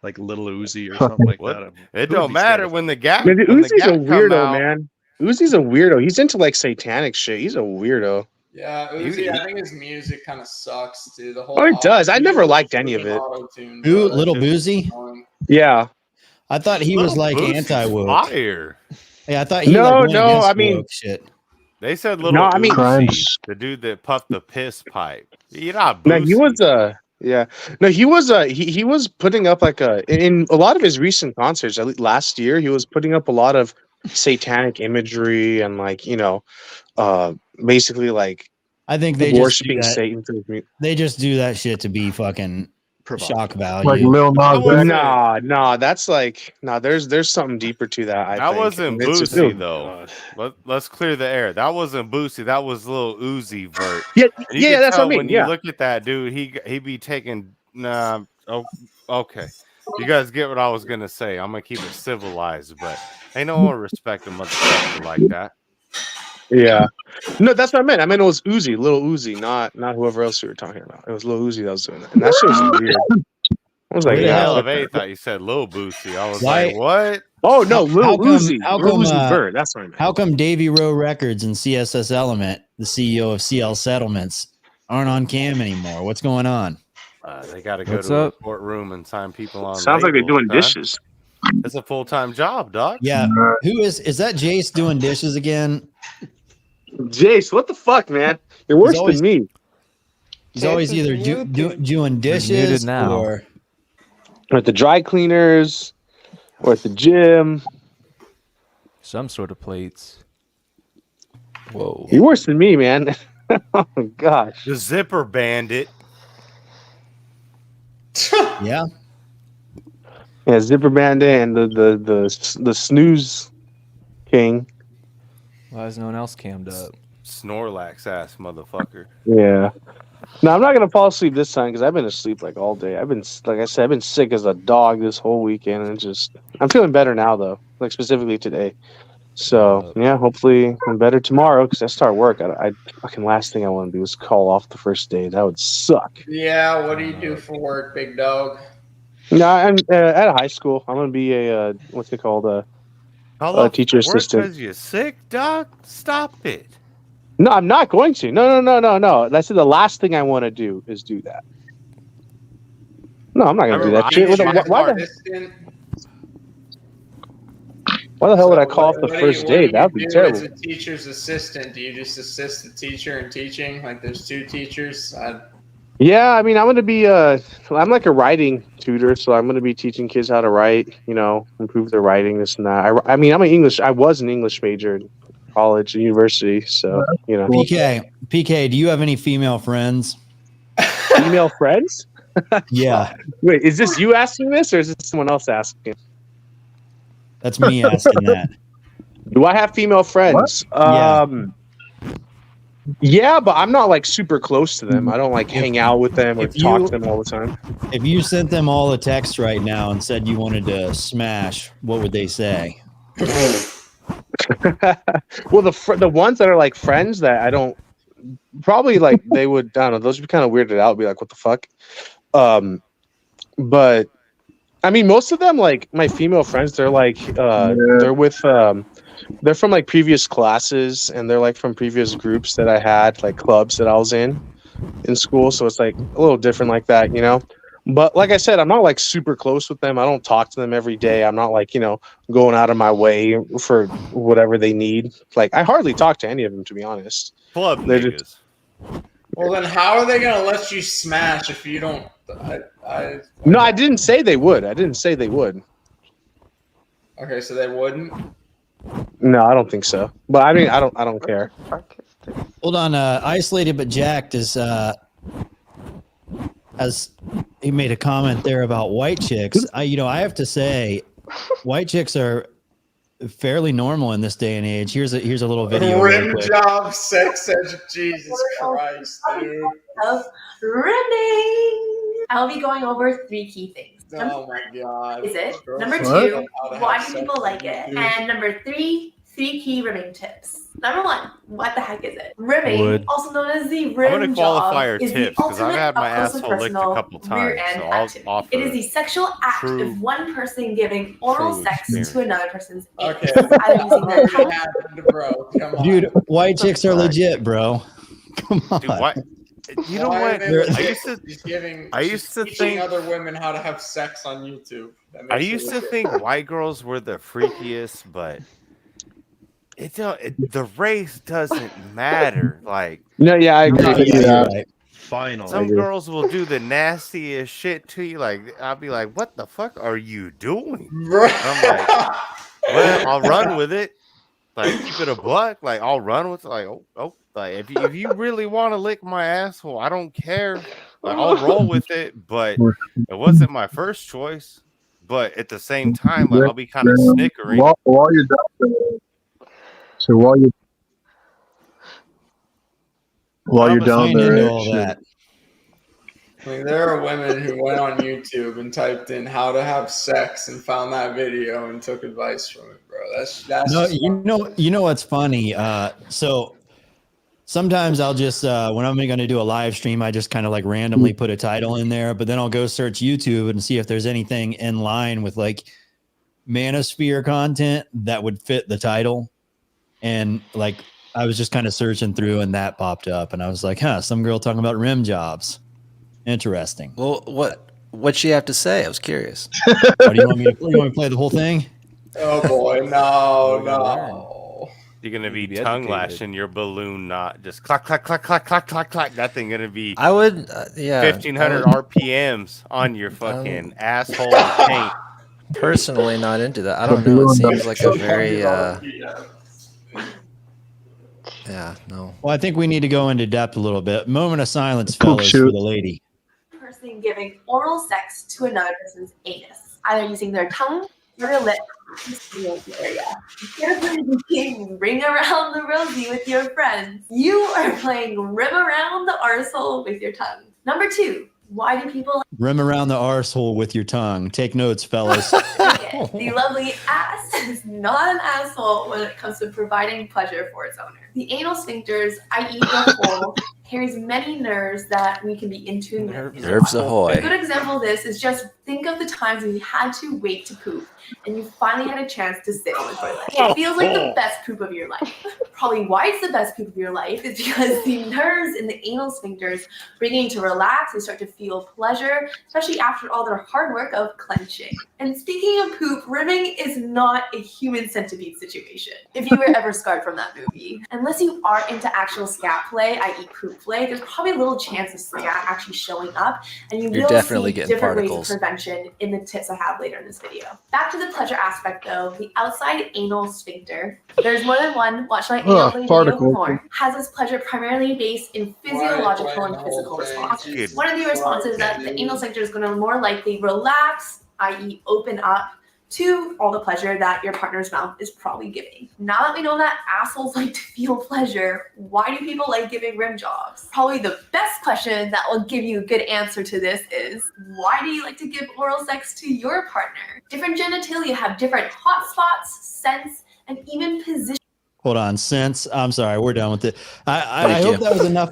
Like Little Uzi or something like that. It don't matter when the gap. Man, Uzi's a weirdo, man. Uzi's a weirdo. He's into like satanic shit. He's a weirdo. Yeah, Uzi, I think his music kind of sucks, dude. The whole it does. I never liked any of it. Who, Little Boozy? Yeah. I thought he was like anti-woke. Fire. Yeah, I thought he I mean, shit. They said Little Uzi, crimes. the dude that puffed the piss pipe. You're not No, he was he was putting up like in a lot of his recent concerts, at least last year, he was putting up a lot of satanic imagery and like, basically like I think they worshiping just Satan. They just do that shit to be fucking shock value. Like Lil Nas X. Nah, that's like there's something deeper to that. I think. Wasn't Boosie though. Let's clear the air. That wasn't Boosie. That was Lil Uzi Vert. Yeah, that's what I mean. When you look at that dude, he be taking. Okay. You guys get what I was gonna say. I'm gonna keep it civilized, but ain't no one respect a motherfucker like that. Yeah. No, that's what I meant. I meant it was Uzi, Lil Uzi, not whoever else you were talking about. It was Lil Uzi that was doing it. And that shit was weird. I was like, Where the Yeah, hell- LFA thought you said Lil Boosie. I was Why- like, what? oh no, Lil how come- Uzi, how Lil come, Uzi Vert. That's what I meant. How come Davey Rowe Records and CSS Element, the CEO of CL Settlements, aren't on cam anymore? What's going on? They got to go What's to up? a courtroom and sign people on. Sounds like they're labels, doing son. dishes. It's a full-time job, dog. Yeah, who is that? Jace doing dishes again? Jace, what the fuck, man? You're worse always- than me. He's always Jace is either muted. doing He's dishes muted now. or Or at the dry cleaners, or at the gym. Some sort of plates. Whoa. You're worse than me, man. Oh gosh. The zipper bandit. yeah. Yeah, Zipper Bandit and the snooze king. Why is no one else cammed up? Snorlax ass motherfucker. Yeah. No, I'm not gonna fall asleep this time because I've been asleep like all day. Like I said, I've been sick as a dog this whole weekend, and I'm feeling better now though. Like specifically today. So yeah, hopefully I'm better tomorrow because I start work. I fucking last thing I want to do is call off the first day. That would suck. Yeah, what do you do for work, big dog? No, I'm at a high school. I'm gonna be a what's it called a teacher assistant. Because you're sick, dog. Stop it. No, I'm not going to. No. That's the last thing I want to do is do that. No, I'm not going to do that shit. Why the hell would I call off the first day? That would be terrible. As a teacher's assistant, do you just assist the teacher in teaching? Like there's two teachers? Yeah, I mean, I'm going to be I'm like a writing tutor, so I'm going to be teaching kids how to write, improve their writing, this and that. I mean, I was an English major in college and university, so, PK, do you have any female friends? Female friends? Yeah. Wait, is this you asking this or is this someone else asking? That's me asking that. Do I have female friends? Yeah, but I'm not like super close to them. I don't like hang out with them or talk to them all the time. If you sent them all a text right now and said you wanted to smash, what would they say? Well, the ones that are like friends that I don't probably like, they would, I don't know, those would be kind of weirded out, be like, what the fuck? But I mean, most of them, like my female friends, they're like, they're with, they're from like previous classes and they're like from previous groups that I had, like clubs that I was in school. So it's like a little different like that, But like I said, I'm not like super close with them. I don't talk to them every day. I'm not like, going out of my way for whatever they need. Like I hardly talk to any of them, to be honest. Club They're niggas. just- Well, then how are they going to let you smash if you don't? No, I didn't say they would. Okay, so they wouldn't? No, I don't think so. But I mean, I don't care. Hold on, Isolated but Jacked is as he made a comment there about white chicks. I have to say, white chicks are fairly normal in this day and age. Here's a little video. real Rim quick. job, sex education. Jesus Christ, dude. Of rimming. I'll be going over 3 key things. Oh my God. Is it? Girls Number don't 2, know how to why have do sex people on like it? YouTube. And number 3 key rimming tips. Number 1, what the heck is it? Rimming, Wood. also known as the I'm rim going to qualify our job, is the tips because I've ultimate had my up-close and asshole licked a personal couple rear times. end So I'll activity. offer It is the sexual act true- of one person giving oral true sex experience. to another person's anus. Okay. Either using their tongue. Bro, come on. Dude, white chicks are legit, bro. Come on. Dude, why? You know Why are what? they They're- legit? I used to teaching think other women how to have sex on YouTube. That I makes it used to legit. think white girls were the freakiest, but the race doesn't matter. Like No, yeah, I agree. Right. Final. some girls will do the nastiest shit to you. Like I'll be like, "What the fuck are you doing?" Bro. I'm like, well, I'll run with it. Like keep it a buck. Like I'll run with it. Like like if you really want to lick my asshole, I don't care. Like I'll roll with it. But it wasn't my first choice. But at the same time, like I'll be kind of snickering. While you're down there, so while you're down Ain't there, into all that. I mean, there are women who went on YouTube and typed in how to have sex and found that video and took advice from it, bro. That's No, just you know what's funny? So sometimes I'll just when I'm going to do a live stream, I just kind of like randomly put a title in there, but then I'll go search YouTube and see if there's anything in line with like manosphere content that would fit the title. And like I was just kind of searching through and that popped up and I was like, some girl talking about rim jobs. Interesting. Well, what'd she have to say? I was curious. Do you want me to play the whole thing? Oh boy, no. You're gonna be tongue lashing your balloon knot, just clack clack clack clack clack clack clack. That thing gonna be. I would, 1,500 RPMs on your fucking asshole and paint. Personally, not into that. I don't know. It seems like a very. Yeah, no. Well, I think we need to go into depth a little bit. Moment of silence, fellas, for the lady. Person giving oral sex to another person's anus, either using their tongue or their lip to stimulate the area. Instead of playing ring around the rosy with your friends, you are playing rim around the arsehole with your tongue. Number 2, why do people Rim around the arsehole with your tongue. Take notes, fellas. The lovely ass is not an asshole when it comes to providing pleasure for its owner. The anal sphincters, i.e. the hole, carries many nerves that we can be in tune with. Nerves ahoy. A good example of this is just think of the times when you had to wait to poop and you finally had a chance to sit on the toilet. It feels like the best poop of your life. Probably why it's the best poop of your life is because the nerves in the anal sphincters bring you to relax and start to feel pleasure, especially after all their hard work of clenching. And speaking of poop, rimming is not a human centipede situation. If you were ever scarred from that movie. Unless you are into actual scat play, i.e. poop play, there's probably a little chance of scat actually showing up, and you will definitely see getting different particles. ways of prevention in the tips I have later in this video. Back to the pleasure aspect though, the outside anal sphincter, there's more than one, watch my anal video particles. more, has its pleasure primarily based in physiological and physical responses. One of the responses is that the anal sphincter is going to more likely relax, i.e. open up to all the pleasure that your partner's mouth is probably giving. Now that we know that assholes like to feel pleasure, why do people like giving rim jobs? Probably the best question that will give you a good answer to this is, why do you like to give oral sex to your partner? Different genitalia have different hot spots, scents, and even positions. Hold on, sense. I'm sorry, we're done with it. I hope that was enough.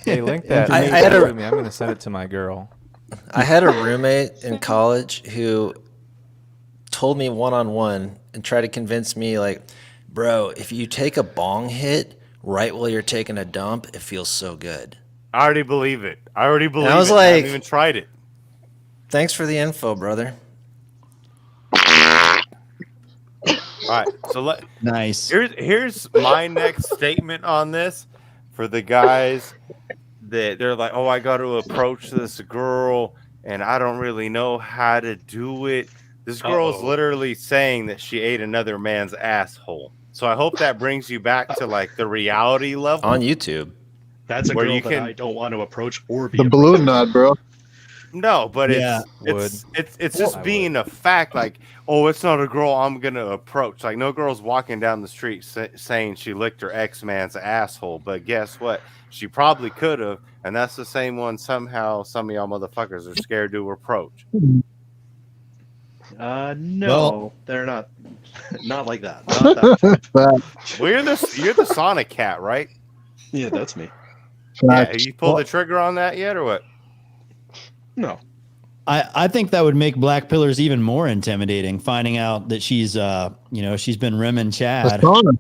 Hey, link that. I had to me. I'm gonna send it to my girl. I had a roommate in college who told me one-on-one and tried to convince me, like, bro, if you take a bong hit right while you're taking a dump, it feels so good. I already believe it. I was like, I haven't even tried it. Thanks for the info, brother. All right, so nice. Here's my next statement on this for the guys that they're like, oh, I got to approach this girl and I don't really know how to do it. This girl's literally saying that she ate another man's asshole. So I hope that brings you back to like the reality level on YouTube. That's a girl that I don't want to approach or be the balloon knot, bro. No, but it's just being a fact. Like, oh, it's not a girl I'm gonna approach. Like, no girl's walking down the street saying she licked her ex-man's asshole. But guess what? She probably could have, and that's the same one. Somehow, some of y'all motherfuckers are scared to approach. No, they're not. Not like that. Not that. Well, you're the Sonic cat, right? Yeah, that's me. Yeah, have you pulled the trigger on that yet, or what? No. I think that would make black pillars even more intimidating. Finding out that she's she's been rimming Chad, and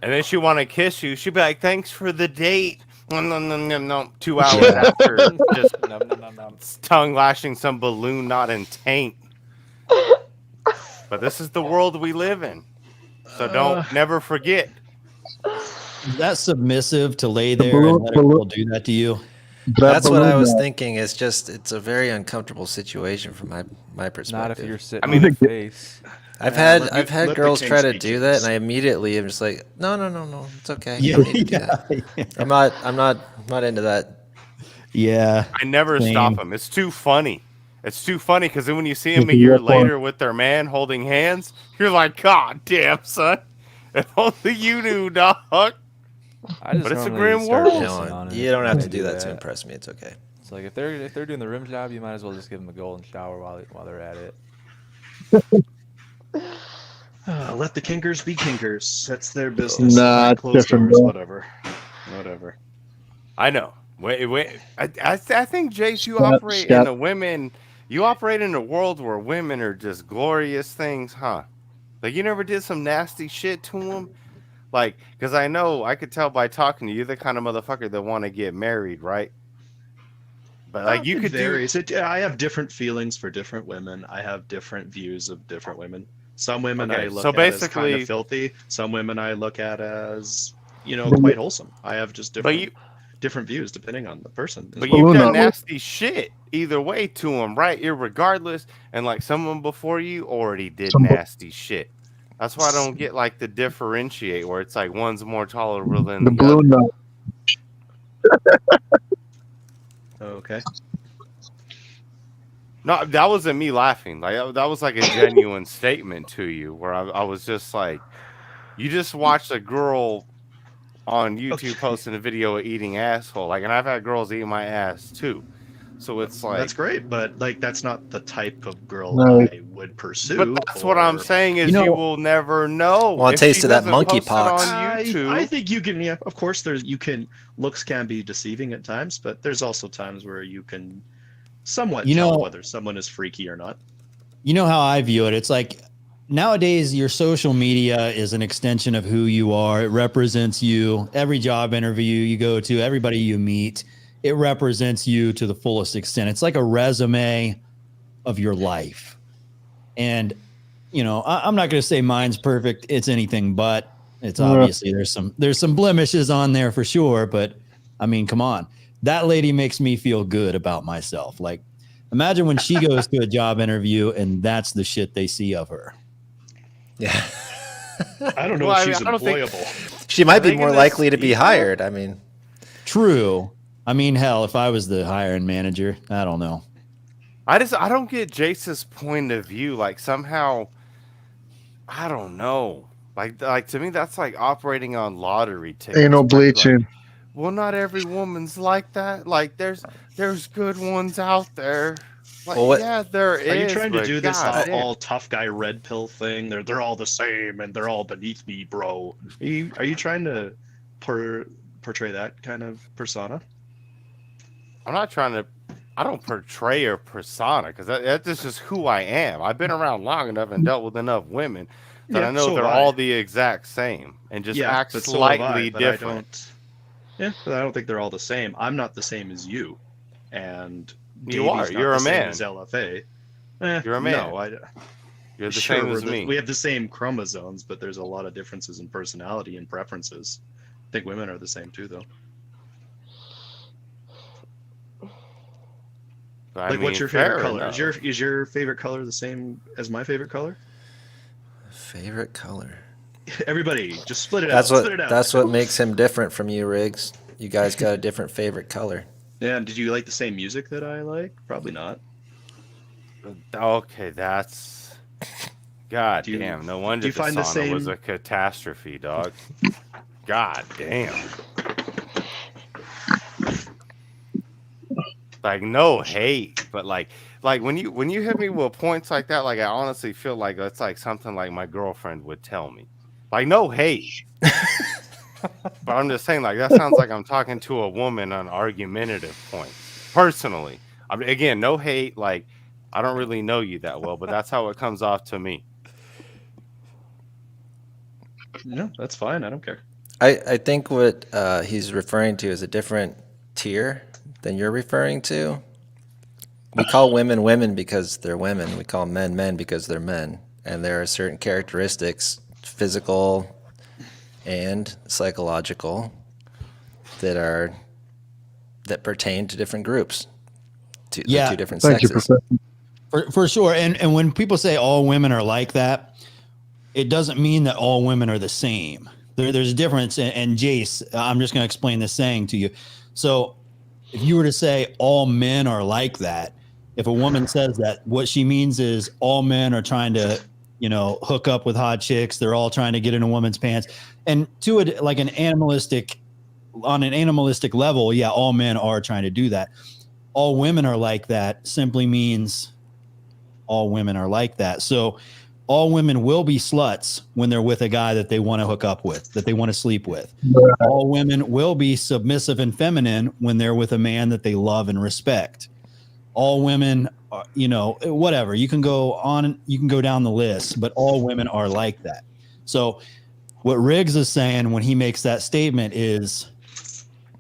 then she want to kiss you. She'd be like, "Thanks for the date." No. 2 hours after, just tongue lashing some balloon knot and taint. But this is the world we live in, so never forget. Is that submissive to lay there and let a girl do that to you? That's what I was thinking. It's a very uncomfortable situation from my perspective. Not if you're sitting in the face. I've had girls try to do that, and I immediately am just like, no, it's okay. You don't need to do that. I'm not into that. Yeah, I never stop them. It's too funny. It's too funny because then when you see them a year later with their man holding hands, you're like, God damn, son. If only you knew, dog. But it's a grim world. You don't have to do that to impress me. It's okay. It's like if they're doing the rim job, you might as well just give them a golden shower while they're at it. Let the kinkers be kinkers. That's their business. Nah, it's Closed different, doors, bro. whatever. Whatever. I know. Wait. I think, Jace, you operate in a world where women are just glorious things, huh? Like, you never did some nasty shit to them? Like, because I know, I could tell by talking to you, the kind of motherfucker that want to get married, right? But, like, you It could varies. I have different feelings for different women. I have different views of different women. Some women I look at as kind of filthy. Some women I look at as, quite wholesome. I have just different views depending on the person. But you've done nasty shit either way to them, right? Irregardless. And, like, someone before you already did nasty shit. That's why I don't get, like, the differentiate where it's like one's more tolerable than the blue other. nut. Okay. No, that wasn't me laughing. Like, that was like a genuine statement to you where I was just like, you just watched a girl on YouTube posting a video of eating asshole. Like, and I've had girls eat my ass too. So it's like, that's great, but like that's not the type of girl I would pursue. But that's what I'm saying is you will never know. Want a taste of that monkeypox? I think you can. Yeah, of course. Looks can be deceiving at times, but there's also times where you can somewhat tell whether someone is freaky or not. You know how I view it? It's like nowadays your social media is an extension of who you are. It represents you. Every job interview you go to, everybody you meet, it represents you to the fullest extent. It's like a resume of your life. And, I'm not going to say mine's perfect. It's anything but. It's obviously there's some blemishes on there for sure. But I mean, come on. That lady makes me feel good about myself. Like, imagine when she goes to a job interview and that's the shit they see of her. Yeah. I don't know if she's employable. She might be more likely to be hired. I mean, true. I mean, hell, if I was the hiring manager, I don't know. I don't get Jace's point of view. Like, somehow, I don't know. Like to me, that's like operating on lottery tickets. Ain't no bleaching. Like, well, not every woman's like that. Like, there's good ones out there. Like, yeah, there is. Are you trying to do this all tough guy red pill thing? They're all the same and they're all beneath me, bro. Are you trying to portray that kind of persona? I'm not trying to. I don't portray a persona because that's just who I am. I've been around long enough and dealt with enough women that I know they're all the exact same and just act slightly different. But I don't think they're all the same. I'm not the same as you, and you are. You're a man. As LFA. You're a man. No, you're the same as me. We have the same chromosomes, but there's a lot of differences in personality and preferences. I think women are the same too, though. What's your favorite color? Is your favorite color the same as my favorite color? Favorite color. Everybody, just split it out. That's what makes him different from you, Riggs. You guys got a different favorite color. Yeah, and did you like the same music that I like? Probably not. Okay, that's... God damn, no wonder the sauna was a catastrophe, dog. God damn. Like, no hate, but like when you hit me with points like that, like I honestly feel like that's like something like my girlfriend would tell me. Like, no hate. But I'm just saying, like, that sounds like I'm talking to a woman on argumentative points. Personally. I mean, again, no hate, like I don't really know you that well, but that's how it comes off to me. No, that's fine. I don't care. I think what he's referring to is a different tier than you're referring to. We call women women because they're women. We call men men because they're men. And there are certain characteristics, physical and psychological, that pertain to different groups, to the two different sexes. For sure. And when people say all women are like that, it doesn't mean that all women are the same. There's a difference. And Jace, I'm just going to explain this saying to you. So if you were to say all men are like that, if a woman says that, what she means is all men are trying to, hook up with hot chicks. They're all trying to get in a woman's pants. And to it, like on an animalistic level, yeah, all men are trying to do that. All women are like that simply means all women are like that. So all women will be sluts when they're with a guy that they want to hook up with, that they want to sleep with. All women will be submissive and feminine when they're with a man that they love and respect. All women, whatever. You can go on, you can go down the list, but all women are like that. So what Riggs is saying when he makes that statement is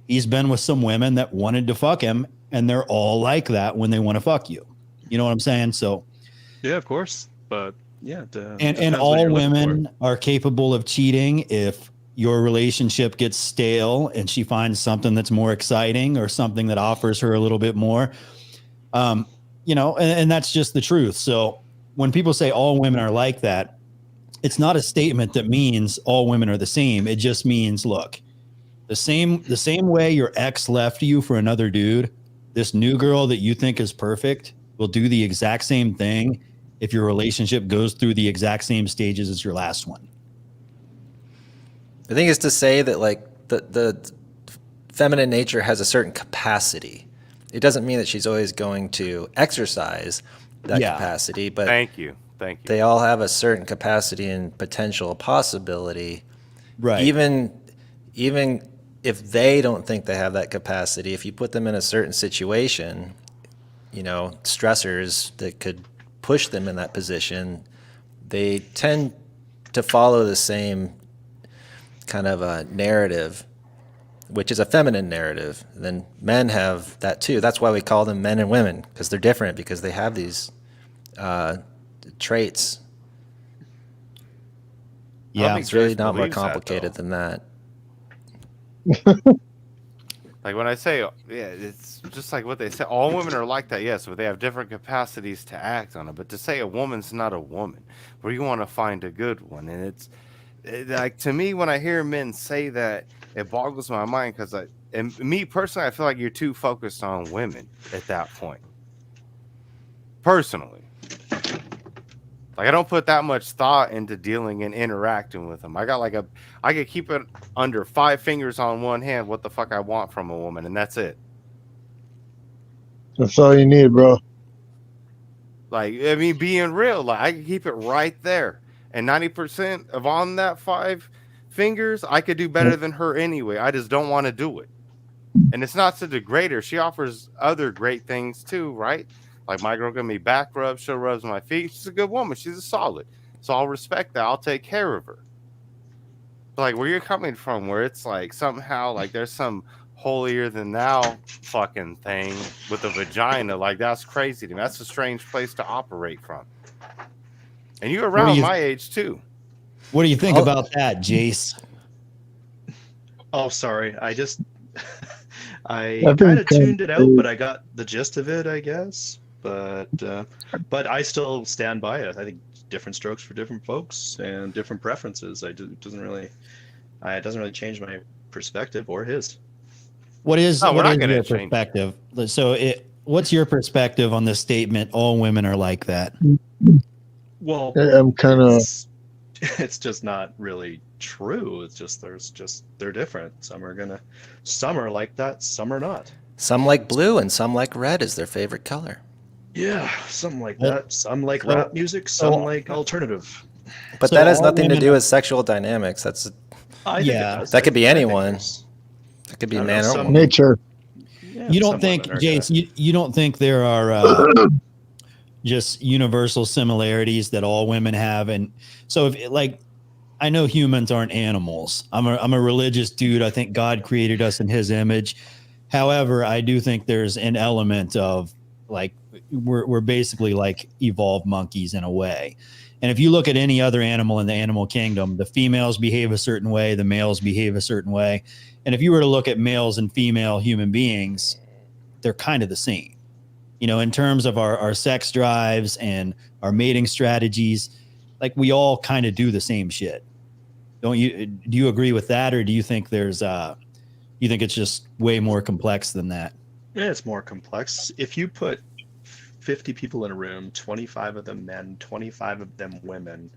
he's been with some women that wanted to fuck him, and they're all like that when they want to fuck you. You know what I'm saying? So Yeah, of course. But yeah, and all women are capable of cheating if your relationship gets stale and she finds something that's more exciting or something that offers her a little bit more. And that's just the truth. So when people say all women are like that, it's not a statement that means all women are the same. It just means, look, the same way your ex left you for another dude, this new girl that you think is perfect will do the exact same thing if your relationship goes through the exact same stages as your last one. I think it's to say that like the feminine nature has a certain capacity. It doesn't mean that she's always going to exercise that capacity, but Thank you. They all have a certain capacity and potential possibility. Right. Even if they don't think they have that capacity, if you put them in a certain situation, stressors that could push them in that position, they tend to follow the same kind of a narrative, which is a feminine narrative. Then men have that too. That's why we call them men and women, because they're different, because they have these traits. Yeah, it's really not more complicated than that. Like when I say, it's just like what they say. All women are like that, yes, but they have different capacities to act on it. But to say a woman's not a woman, where you want to find a good one, and like to me, when I hear men say that, it boggles my mind because and me personally, I feel like you're too focused on women at that point. Personally, like I don't put that much thought into dealing and interacting with them. I could keep it under 5 fingers on one hand what the fuck I want from a woman, and that's it. That's all you need, bro. Like, I mean, being real, like I can keep it right there. And 90% of on that 5 fingers, I could do better than her anyway. I just don't want to do it. And it's not to degrade her. She offers other great things too, right? Like my girl gave me back rubs, she'll rubs my feet. She's a good woman. She's a solid. So I'll respect that. I'll take care of her. But like where you're coming from, where it's like somehow like there's some holier than thou fucking thing with a vagina, like that's crazy to me. That's a strange place to operate from. And you're around my age too. What do you think about that, Jace? Oh, sorry. I kind of tuned it out, but I got the gist of it, I guess. But I still stand by it. I think different strokes for different folks and different preferences. It doesn't really change my perspective or his. What is your perspective? So what's your perspective on this statement? All women are like that. Well, I'm kind of. It's just not really true. It's just they're different. Some are like that. Some are not. Some like blue and some like red is their favorite color. Yeah, something like that. Some like rap music. Some like alternative. But that has nothing to do with sexual dynamics. That could be anyone. That could be man or woman. Nature. Yeah, you don't think, Jace? You don't think there are just universal similarities that all women have? And so, I know humans aren't animals. I'm a religious dude. I think God created us in His image. However, I do think there's an element of like we're basically like evolved monkeys in a way. And if you look at any other animal in the animal kingdom, the females behave a certain way, the males behave a certain way. And if you were to look at males and female human beings, they're kind of the same, in terms of our sex drives and our mating strategies. Like we all kind of do the same shit. Do you agree with that? Or do you think you think it's just way more complex than that? Yeah, it's more complex. If you put 50 people in a room, 25 of them men, 25 of them women,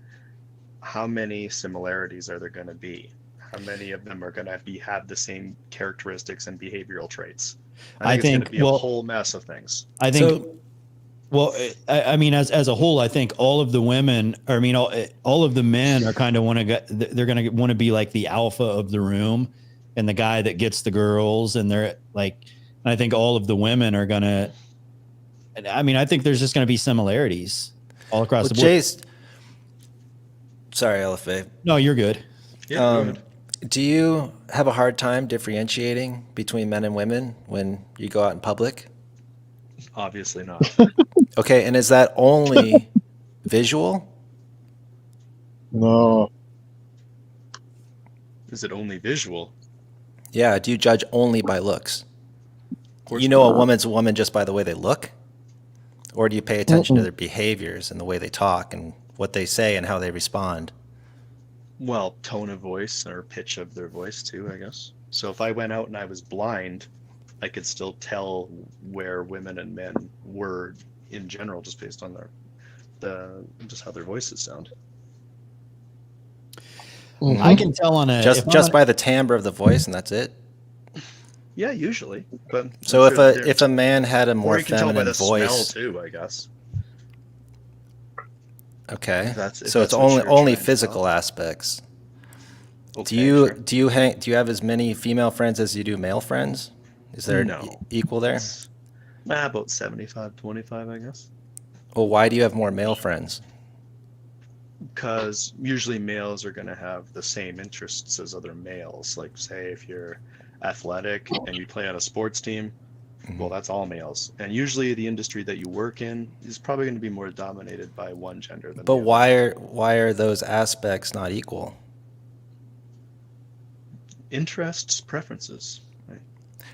how many similarities are there going to be? How many of them are going to have the same characteristics and behavioral traits? I think it's going to be a whole mess of things. I think Well, I mean, as a whole, I think all of the women, or I mean, all of the men are kind of they're going to want to be like the alpha of the room and the guy that gets the girls. And they're like, I think all of the women are going to, I mean, I think there's just going to be similarities all across the board. Jace, sorry, LFA. No, you're good. Yeah, go ahead. Do you have a hard time differentiating between men and women when you go out in public? Obviously not. Okay, and is that only visual? No. Is it only visual? Yeah, do you judge only by looks? course You know a not. woman's a woman just by the way they look? Or do you pay attention to their behaviors and the way they talk and what they say and how they respond? Well, tone of voice or pitch of their voice too, I guess. So if I went out and I was blind, I could still tell where women and men were in general, just based on just how their voices sound. I can tell on a just by the timbre of the voice, and that's it. Yeah, usually. But so I'm sure if a man had a or more you can tell by feminine the smell voice too, I guess. Okay. If So it's that's what only you're trying to physical aspects. Okay, Do you have as many female friends as you do male friends? Is there equal there? About 75-25, I guess. Well, why do you have more male friends? Because usually males are going to have the same interests as other males. Like, say, if you're athletic and you play on a sports team, well, that's all males. And usually the industry that you work in is probably going to be more dominated by one gender than But the other. why are those aspects not equal? Interests, preferences. Right?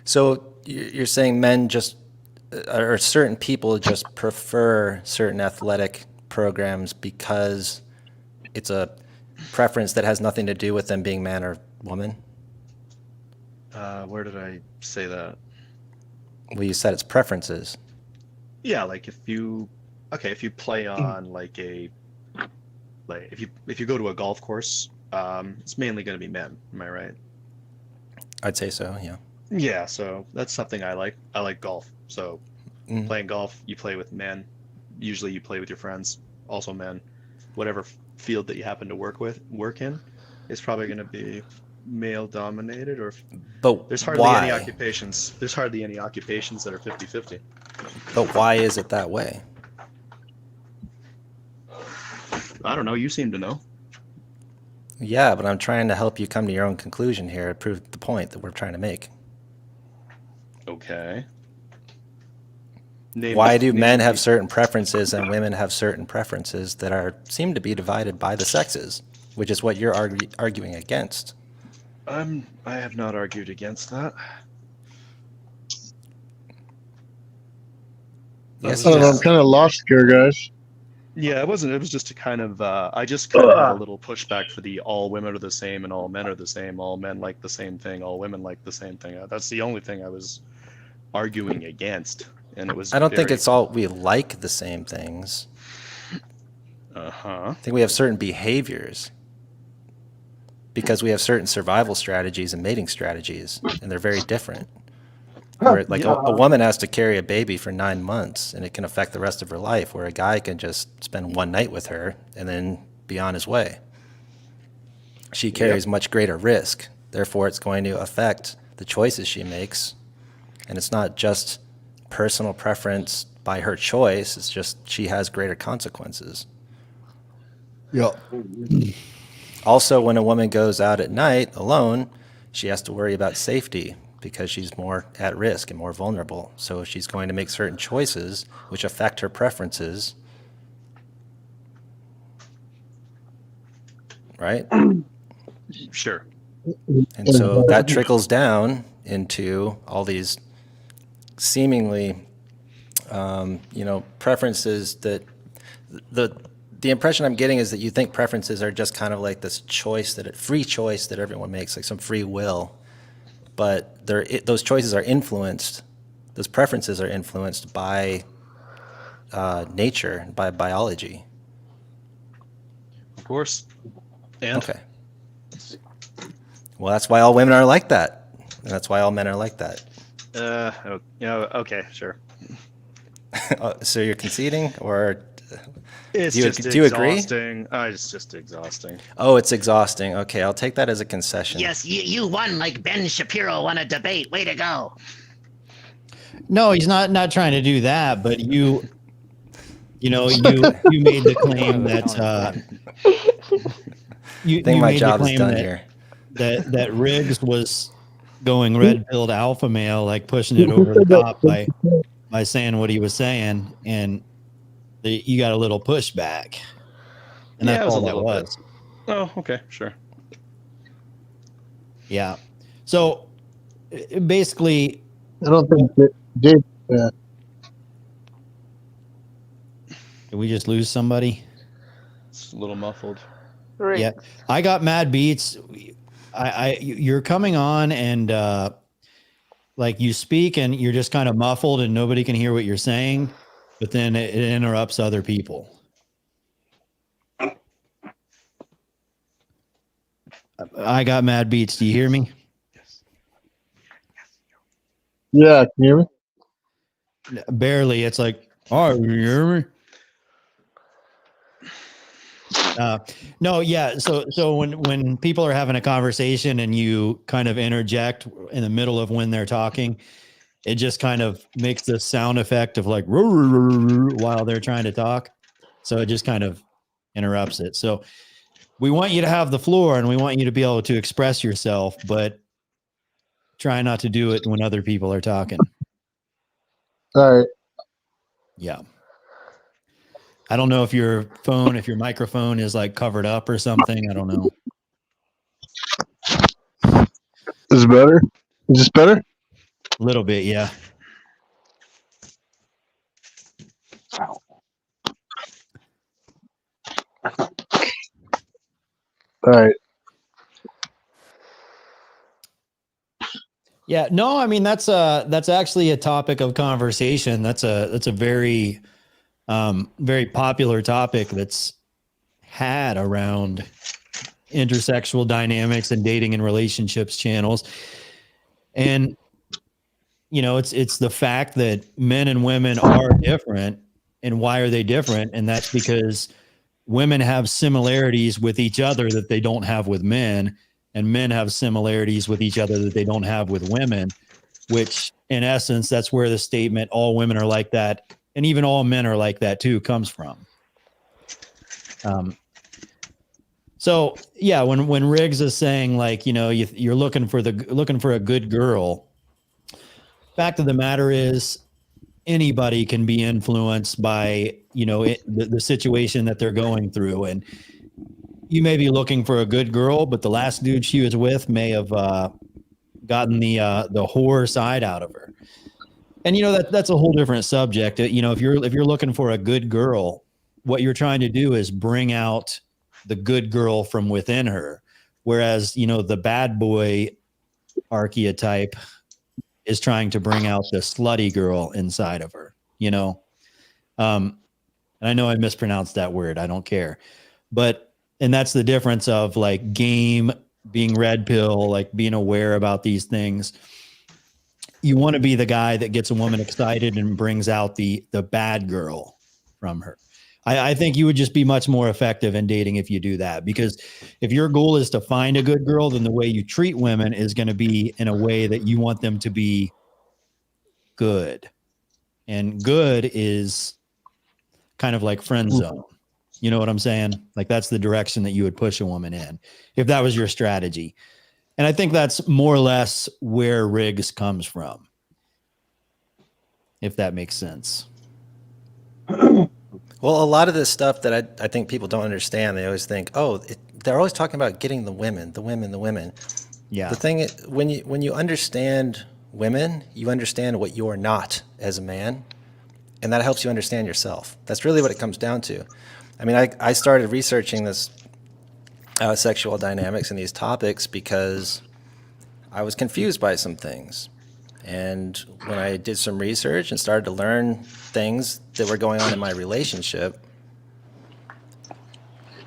So you're saying men just, or certain people just prefer certain athletic programs because it's a preference that has nothing to do with them being man or woman? Where did I say that? Well, you said it's preferences. Yeah, like if you play on if you go to a golf course, it's mainly going to be men. Am I right? I'd say so, yeah. Yeah, so that's something I like. I like golf. So playing golf, you play with men. Usually you play with your friends, also men. Whatever field that you happen to work in is probably going to be male dominated, but there's hardly why? any occupations. There's hardly any occupations that are 50-50. But why is it that way? I don't know. You seem to know. Yeah, but I'm trying to help you come to your own conclusion here, prove the point that we're trying to make. Okay. Why do men have certain preferences and women have certain preferences that seem to be divided by the sexes, which is what you're arguing against? I have not argued against that. Yes, I'm kind of lost here, guys. Yeah, it wasn't. It was just to kind of. I just kind of had a little pushback for the all women are the same and all men are the same. All men like the same thing. All women like the same thing. That's the only thing I was arguing against, and it was. I don't think it's all we like the same things. I think we have certain behaviors because we have certain survival strategies and mating strategies, and they're very different. Where like a woman has to carry a baby for 9 months and it can affect the rest of her life, where a guy can just spend one night with her and then be on his way. She carries much greater risk. Therefore, it's going to affect the choices she makes. And it's not just personal preference by her choice. It's just she has greater consequences. Yeah. Also, when a woman goes out at night alone, she has to worry about safety, because she's more at risk and more vulnerable. So she's going to make certain choices which affect her preferences. Right? Sure. And so that trickles down into all these seemingly, preferences that the impression I'm getting is that you think preferences are just kind of like this free choice that everyone makes, like some free will. But those choices are influenced, those preferences are influenced by nature, by biology. Of course. And? Okay. Well, that's why all women are like that. And that's why all men are like that. Okay, sure. So you're conceding, or It's do you, just do you agree? exhausting. It's just exhausting. Oh, it's exhausting. Okay, I'll take that as a concession. Yes, you won like Ben Shapiro won a debate. Way to go. No, he's not trying to do that, but you made the claim that I think my job is done here. That Riggs was going red-pilled alpha male, like pushing it over the top by saying what he was saying, and you got a little pushback, and that's all that was. Oh, okay, sure. Yeah. So basically, I don't think Did we just lose somebody? It's a little muffled. Right. Yeah, I got mad beats. You're coming on and like you speak and you're just kind of muffled and nobody can hear what you're saying, but then it interrupts other people. I got mad beats. Do you hear me? Yeah, can you hear me? Barely. It's like, oh, you hear me? No, yeah. So when people are having a conversation and you kind of interject in the middle of when they're talking, it just kind of makes this sound effect of like while they're trying to talk. So it just kind of interrupts it. So we want you to have the floor and we want you to be able to express yourself, but try not to do it when other people are talking. All right. Yeah. I don't know if your microphone is like covered up or something. I don't know. Is it better? Is this better? A little bit, yeah. All right. Yeah, no, I mean that's actually a topic of conversation. That's a very very popular topic that's had around intersexual dynamics and dating and relationships channels. And it's the fact that men and women are different. And why are they different? And that's because women have similarities with each other that they don't have with men, and men have similarities with each other that they don't have with women, which in essence, that's where the statement, all women are like that, and even all men are like that too, comes from. So yeah, when Riggs is saying like, you're looking for a good girl, fact of the matter is anybody can be influenced by, the situation that they're going through. And you may be looking for a good girl, but the last dude she was with may have gotten the whore side out of her. And that's a whole different subject. If you're looking for a good girl, what you're trying to do is bring out the good girl from within her, whereas the bad boy archetype is trying to bring out the slutty girl inside of her. And I know I mispronounced that word. I don't care, and that's the difference of like game, being red pill, like being aware about these things. You want to be the guy that gets a woman excited and brings out the bad girl from her. I think you would just be much more effective in dating if you do that, because if your goal is to find a good girl, then the way you treat women is going to be in a way that you want them to be good. And good is kind of like friend zone. You know what I'm saying? Like that's the direction that you would push a woman in if that was your strategy. And I think that's more or less where Riggs comes from, if that makes sense. Well, a lot of this stuff that I think people don't understand, they always think, they're always talking about getting the women. Yeah. The thing is, when you understand women, you understand what you're not as a man, and that helps you understand yourself. That's really what it comes down to. I mean, I started researching this sexual dynamics and these topics because I was confused by some things. And when I did some research and started to learn things that were going on in my relationship,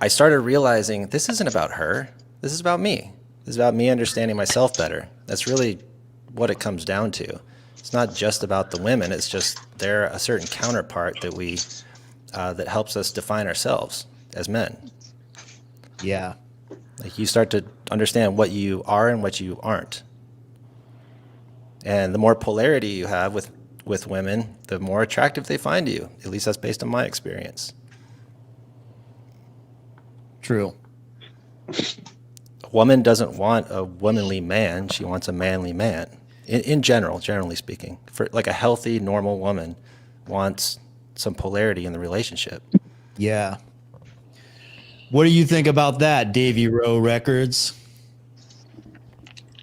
I started realizing this isn't about her. This is about me. This is about me understanding myself better. That's really what it comes down to. It's not just about the women. It's just they're a certain counterpart that we that helps us define ourselves as men. Yeah. Like you start to understand what you are and what you aren't. And the more polarity you have with women, the more attractive they find you. At least that's based on my experience. True. A woman doesn't want a womanly man. She wants a manly man. In general, generally speaking. For like a healthy, normal woman wants some polarity in the relationship. Yeah. What do you think about that, Davey Rowe Records?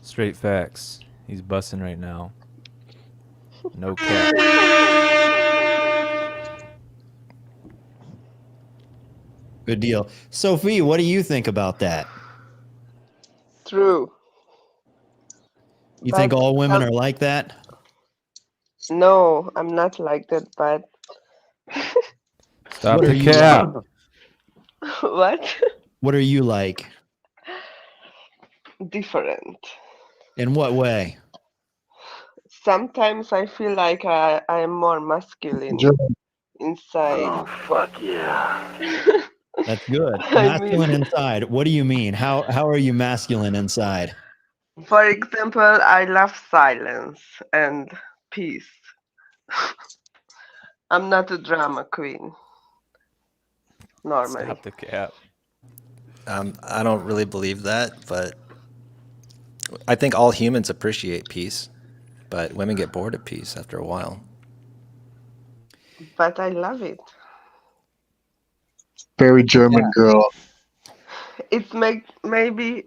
Straight facts. He's busting right now. No cap. Good deal. Sophie, what do you think about that? True. You think But all women are like that? no, I'm not like that, but Stop What are the you cap. like? what? What are you like? Different. In what way? Sometimes I feel like I am more masculine inside. Oh, fuck yeah. That's good. I mean, Masculine inside. What do you mean? How are you masculine inside? for example, I love silence and peace. I'm not a drama queen. Normally. Stop the cap. I don't really believe that, but I think all humans appreciate peace, but women get bored of peace after a while. But I love it. Very German girl. It's maybe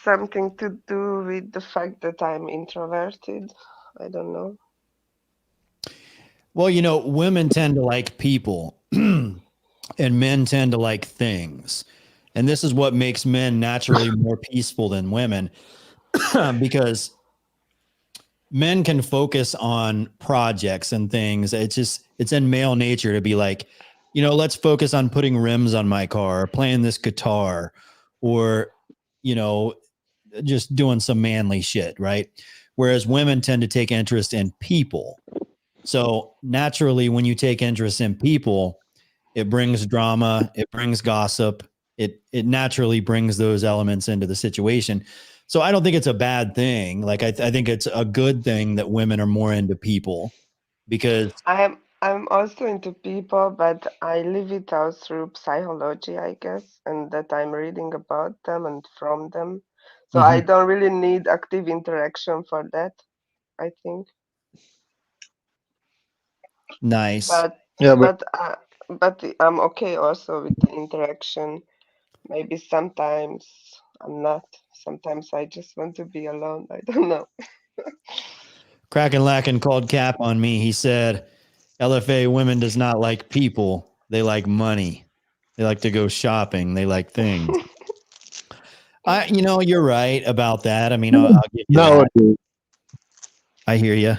something to do with the fact that I'm introverted. I don't know. Well, you know, women tend to like people and men tend to like things. And this is what makes men naturally more peaceful than women because men can focus on projects and things. It's in male nature to be like, you know, let's focus on putting rims on my car, or playing this guitar, or, you know, just doing some manly shit, right? Whereas women tend to take interest in people. So naturally, when you take interest in people, it brings drama, it brings gossip, it naturally brings those elements into the situation. So I don't think it's a bad thing. Like I think it's a good thing that women are more into people because I'm also into people, but I live it out through psychology, I guess, and that I'm reading about them and from them. So I don't really need active interaction for that, I think. nice. But I'm okay also with the interaction. Maybe sometimes I'm not. Sometimes I just want to be alone. I don't know. Kraken Lacken called cap on me. He said, LFA women does not like people. They like money. They like to go shopping. They like things. You know, you're right about that. I mean, I'll give you that. I hear you.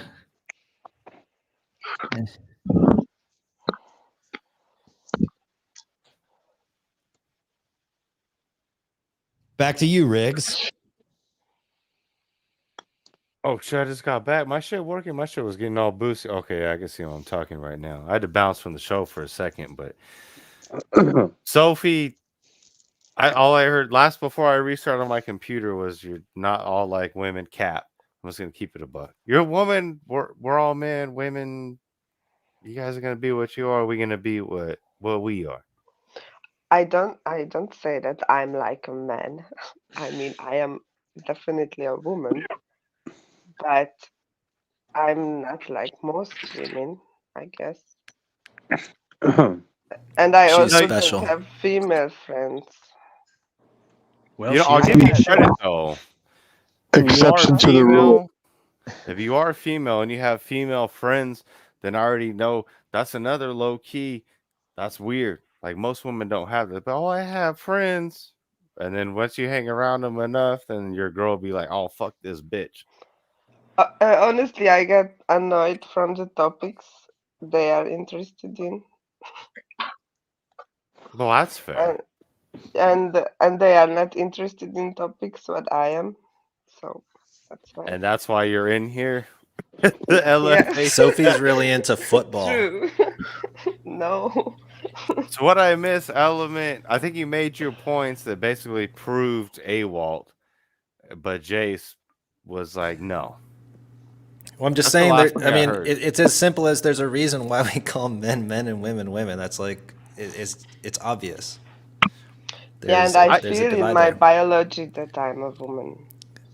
Back to you, Riggs. Oh shit! I just got back. My shit working. My shit was getting all boosty. Okay, I can see what I'm talking right now. I had to bounce from the show for a second, but Sophie, all I heard last before I restarted my computer was you're not all like women. Cap. I'm just gonna keep it a buck. You're a woman. We're all men. Women. You guys are gonna be what you are. We're gonna be what we are. I don't say that I'm like a man. I mean, I am definitely a woman, but I'm not like most women, I guess. And I She's also special. don't have female friends. Well, You know, she I'll is give on you the show. credit though. Exception to the rule. If you are female and you have female friends, then I already know that's another low key. That's weird. Like most women don't have that. But oh, I have friends. And then once you hang around them enough, then your girl will be like, oh, fuck this bitch. Honestly, I get annoyed from the topics they are interested in. Well, that's fair. And they are not interested in topics what I am. So that's why. And that's why you're in here. The LFA. Sophie's really into football. True. No. So what I miss, Element, I think you made your points that basically proved AWOL, but Jace was like, no. Well, I'm just That's the saying, last that, thing I mean, heard. it's as simple as there's a reason why we call men men and women women. That's like, it's obvious. Yeah, There's and I there's a feel in divide my there. biology that I'm a woman.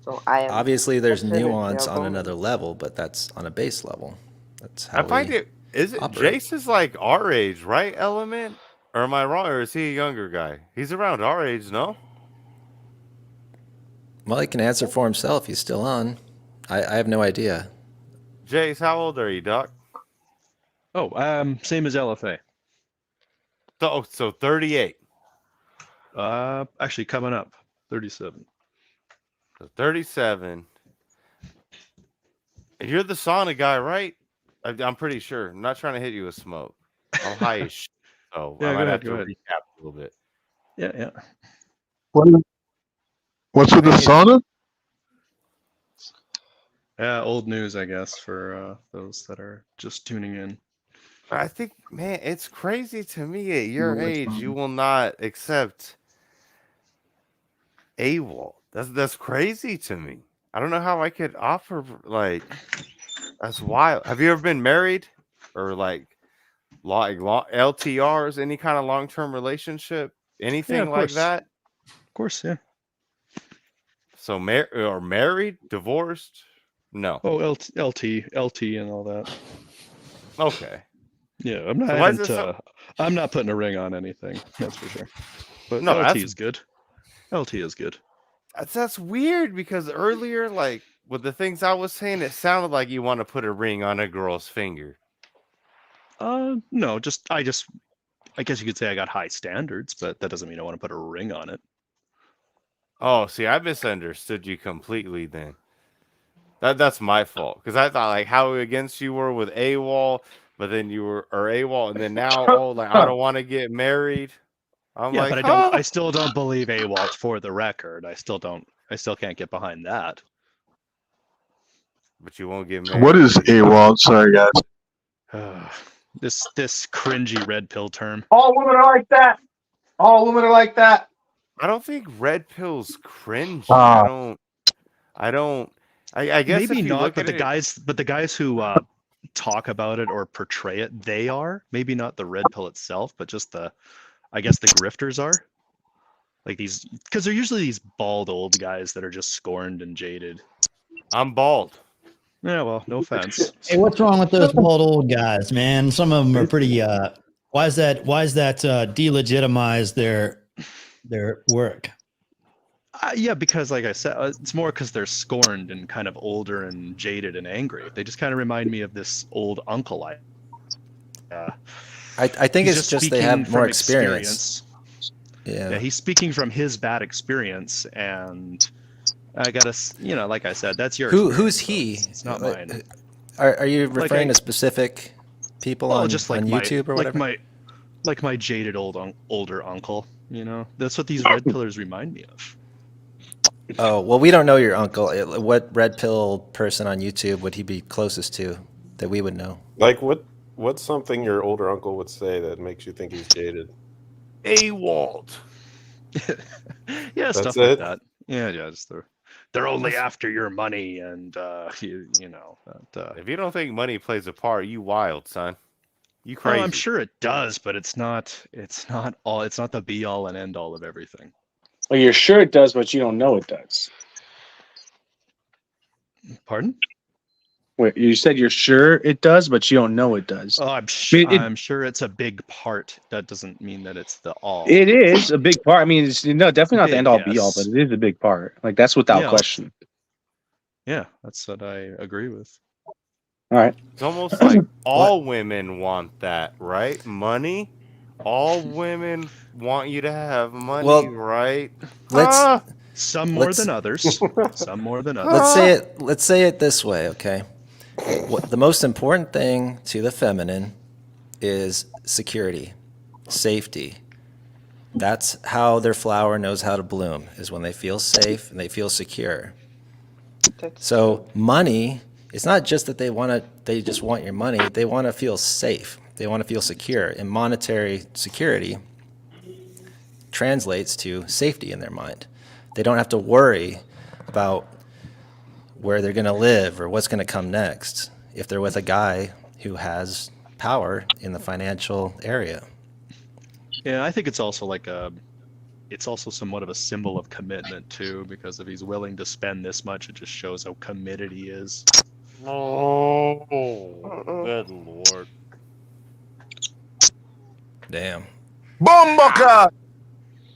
So I am Obviously, there's definitely nuance a on woman. another level, but that's on a base level. That's I how find we it, is it, operate. Jace is like our age, right, Element? Or am I wrong, or is he a younger guy? He's around our age, no? Well, he can answer for himself. He's still on. I have no idea. Jace, how old are you, Doc? Oh, same as LFA. So 38. Actually coming up, 37. So 37. And you're the sauna guy, right? I'm pretty sure. I'm not trying to hit you with smoke. I'm high as shit. So Yeah, I go might ahead, have to go ahead. recap a little bit. Yeah. What's with the sauna? Yeah, old news, I guess, for those that are just tuning in. I think, man, it's crazy to me at your age, you will not accept AWOL. That's crazy to me. I don't know how I could offer, like, that's wild. Have you ever been married or like LTRs, any kind of long-term relationship, anything of like course. that? Of course, yeah. So married, divorced? No. Oh, LT, and all that. Okay. Yeah, I'm not. So why is it so- I'm not putting a ring on anything. That's for sure. But No, LT that's- is good. LT is good. That's weird because earlier, like with the things I was saying, it sounded like you want to put a ring on a girl's finger. No, I guess you could say I got high standards, but that doesn't mean I want to put a ring on it. Oh, see, I misunderstood you completely then. That's my fault because I thought like how against you were with AWOL, but then you were AWOL, and then now I don't want to get married. I'm Yeah, like, but I still don't believe AWOL for the record. I still can't get behind that. But you won't get So married. what is AWOL? Sorry, guys. This cringy red pill term. All women are like that. All women are like that. I don't think red pill's cringy. Ah. I guess Maybe if you not, look but at the guys who talk about it or portray it, they are. Maybe not the red pill itself, but just I guess the grifters are. Like these, because they're usually these bald old guys that are just scorned and jaded. I'm bald. Yeah, well, no offense. Hey, what's wrong with those bald old guys, man? Some of them are pretty. Why is that delegitimize their work? Yeah, because like I said, it's more because they're scorned and kind of older and jaded and angry. They just kind of remind me of this old uncle. I think He's it's just they speaking have more from experience. Yeah, he's speaking from his bad experience, and I gotta, like I said, that's your. Who's he? It's not mine. Are you referring to specific people on just like on YouTube or whatever? Like my jaded older uncle. That's what these red pillars remind me of. Oh, well, we don't know your uncle. What red pill person on YouTube would he be closest to that we would know? Like what's something your older uncle would say that makes you think he's jaded? AWOL. Yeah, That's stuff it? like that. Yeah, just they're only after your money, and If you don't think money plays a part, you wild, son. You crazy. Oh, I'm sure it does, but it's not the be all and end all of everything. Well, you're sure it does, but you don't know it does. Pardon? Wait, you said you're sure it does, but you don't know it does. Oh, I'm sure it's a big part. That doesn't mean that it's the all. It is a big part. I mean, it's definitely not the end all be all, yes. but it is a big part. Like that's without question. Yeah, that's what I agree with. All right. It's almost like all women want that, right? Money. All women want you to have money, right? Some more than others. Some more than others. Let's say it this way, okay? The most important thing to the feminine is security, safety. That's how their flower knows how to bloom, is when they feel safe and they feel secure. So money it's not just that they just want your money. They want to feel safe. They want to feel secure. And monetary security translates to safety in their mind. They don't have to worry about where they're going to live or what's going to come next if they're with a guy who has power in the financial area. Yeah, I think it's also it's also somewhat of a symbol of commitment too, because if he's willing to spend this much, it just shows how committed he is. Oh, good lord. Damn. Bomba!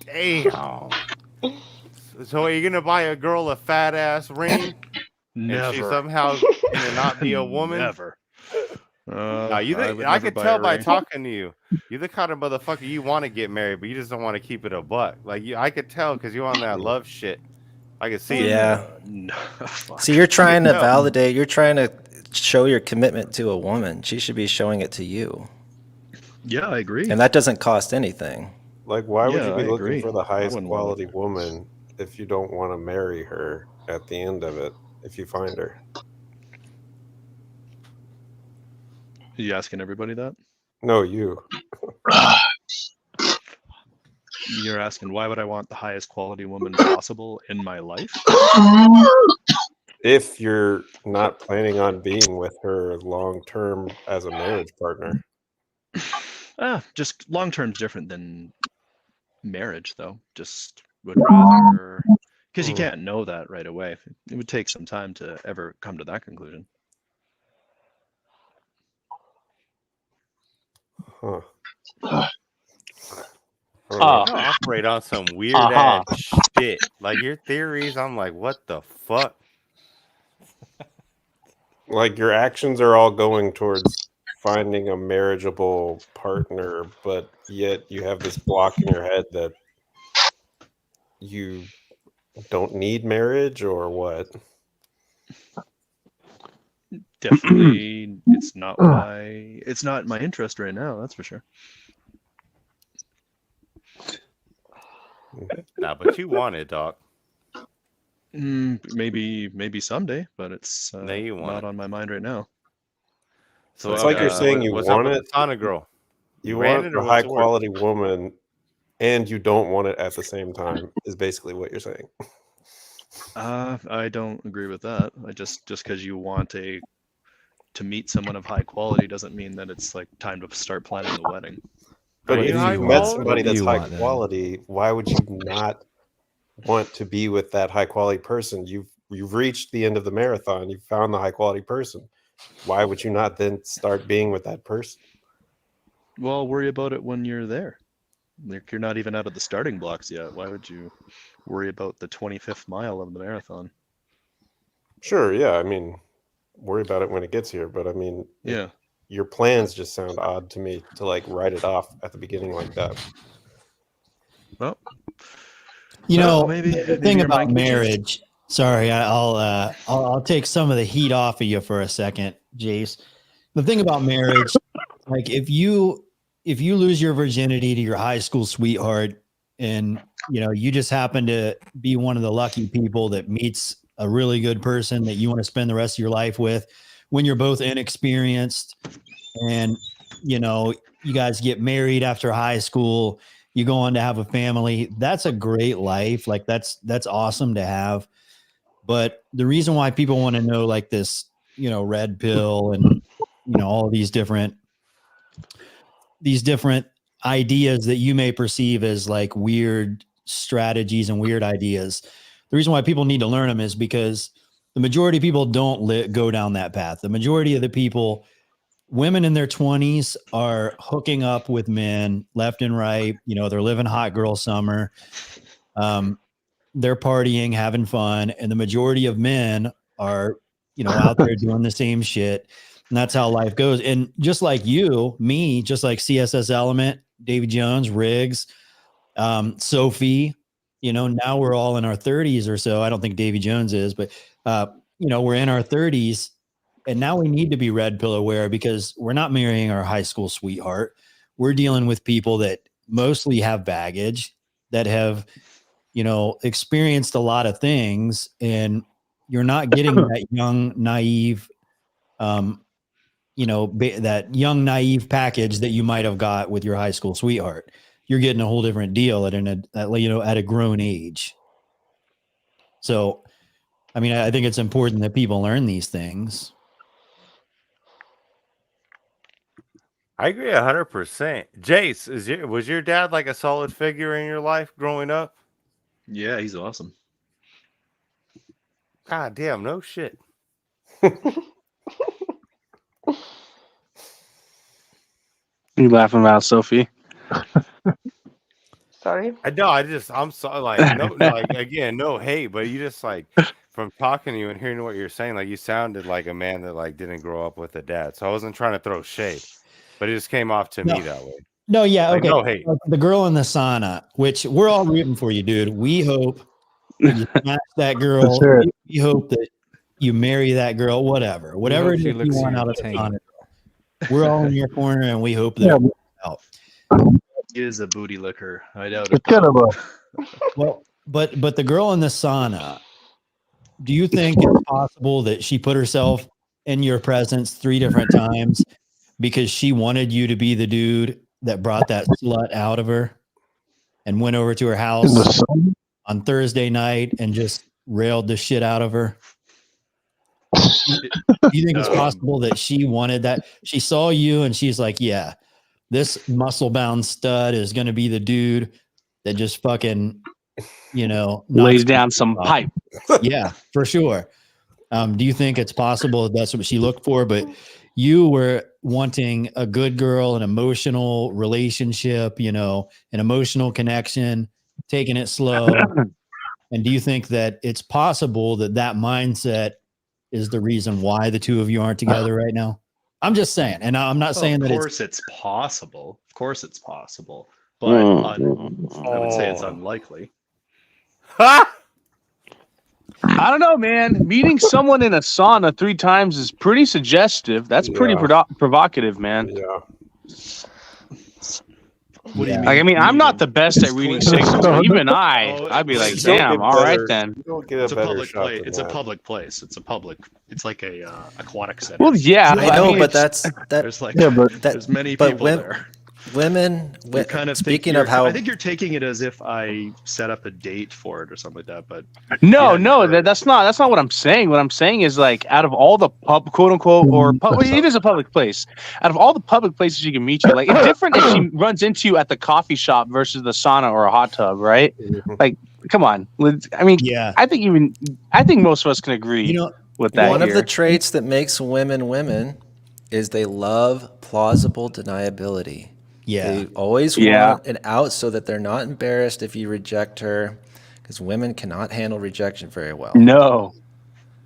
Damn. So are you gonna buy a girl a fat ass ring? Never. And she somehow gonna not be a woman? Never. No, I I could tell by talking to you. You're the kind of motherfucker you want to get married, but you just don't want to keep it a buck. Like I could tell because you're on that love shit. I could see it. Yeah. No, See, you're trying to No. validate, you're trying to show your commitment to a woman. She should be showing it to you. Yeah, I agree. And that doesn't cost anything. Like, why would you Yeah, be I looking agree. for the I highest wouldn't want quality woman if you don't want to marry her at the end of it, if you find her? Are you asking everybody that? No, you. You're asking why would I want the highest quality woman possible in my life? If you're not planning on being with her long term as a marriage partner. Just long term's different than marriage, though. Just would rather, because you can't know that right away. It would take some time to ever come to that conclusion. Huh. You operate on some weird ass shit. Like your theories, I'm like, what the fuck? Like your actions are all going towards finding a marriageable partner, but yet you have this block in your head that you don't need marriage, or what? Definitely, it's not my interest right now. That's for sure. Nah, but you want it, dog. Maybe someday, but it's No, you want not it. on my mind right now. So it's like you're saying you what's want up with it. the Sonic girl? You ran want it or a what's high the word? quality woman, and you don't want it at the same time. Is basically what you're saying. I don't agree with that. I just because you want to meet someone of high quality doesn't mean that it's like time to start planning the wedding. But Are if you high you met quality? somebody What do that's you high want then? quality, why would you not want to be with that high quality person? You've reached the end of the marathon. You've found the high quality person. Why would you not then start being with that person? Well, worry about it when you're there. Like you're not even out of the starting blocks yet. Why would you worry about the 25th mile of the marathon? Sure, yeah. I mean, worry about it when it gets here. But I mean, Yeah. your plans just sound odd to me to like write it off at the beginning like that. Well, You know, maybe the thing your about mind could be changed. marriage. Sorry, I'll take some of the heat off of you for a second, Jace. The thing about marriage, like if you lose your virginity to your high school sweetheart, and you just happen to be one of the lucky people that meets a really good person that you want to spend the rest of your life with, when you're both inexperienced, and you guys get married after high school, you go on to have a family. That's a great life. Like that's awesome to have. But the reason why people want to know like this, red pill and all these different ideas that you may perceive as like weird strategies and weird ideas. The reason why people need to learn them is because the majority of people don't go down that path. The majority of the people, women in their 20s, are hooking up with men left and right. They're living hot girl summer. They're partying, having fun. And the majority of men are, out there doing the same shit. And that's how life goes. And just like you, me, just like CSS Element, Davy Jones, Riggs, Sophie, now we're all in our 30s or so. I don't think Davy Jones is, but, we're in our 30s. And now we need to be red pill aware because we're not marrying our high school sweetheart. We're dealing with people that mostly have baggage, that have, experienced a lot of things, and you're not getting that young, naive that young naive package that you might have got with your high school sweetheart. You're getting a whole different deal at a grown age. So, I mean, I think it's important that people learn these things. I agree 100%. Jace, was your dad like a solid figure in your life growing up? Yeah, he's awesome. God damn, no shit. You laughing about Sophie? Sorry. I'm sorry. Like again, no hate, but you just like from talking to you and hearing what you're saying, like you sounded like a man that like didn't grow up with a dad. So I wasn't trying to throw shade, but it just came off to me that way. No, yeah, like, okay. No hate. The girl in the sauna, which we're all rooting for you, dude. We hope that you smash that girl. We hope that you marry that girl. Whatever it is you want out of the sauna. We're all in your corner, and we hope that it works out. He is a booty licker. I doubt It's it. kind of a Well, but the girl in the sauna, do you think it's possible that she put herself in your presence 3 different times because she wanted you to be the dude that brought that slut out of her and went over to her house on Thursday night and just railed the shit out of her? Do you think it's possible that she wanted that? She saw you and she's like, yeah, this muscle-bound stud is going to be the dude that just fucking, lays down some pipe. Yeah, for sure. Do you think it's possible that's what she looked for, but you were wanting a good girl, an emotional relationship, an emotional connection, taking it slow? And do you think that it's possible that mindset is the reason why the two of you aren't together right now? I'm just saying, and I'm not saying that Of course it's possible. Of course it's possible. But I would say it's unlikely. I don't know, man. Meeting someone in a sauna 3 times is pretty suggestive. That's pretty provocative, man. Yeah. What do you mean? Like, I mean, I'm not the best at reading signals, but even I'd be like, damn, all right then. It's a public place. It's a public place. It's like a aquatic center. Well, yeah, I know, but there's many people there. Women, You kind of speaking of how I think you're taking it as if I set up a date for it or something like that. But no, that's not what I'm saying. What I'm saying is, like, out of all the quote unquote it is a public place. Out of all the public places you can meet you, like, it's different if she runs into you at the coffee shop versus the sauna or a hot tub, right? Like, come on. I mean, yeah. I think most of us can agree with that. One of the traits that makes women women is they love plausible deniability. Yeah. They always want an out so that they're not embarrassed if you reject her, because women cannot handle rejection very well. No.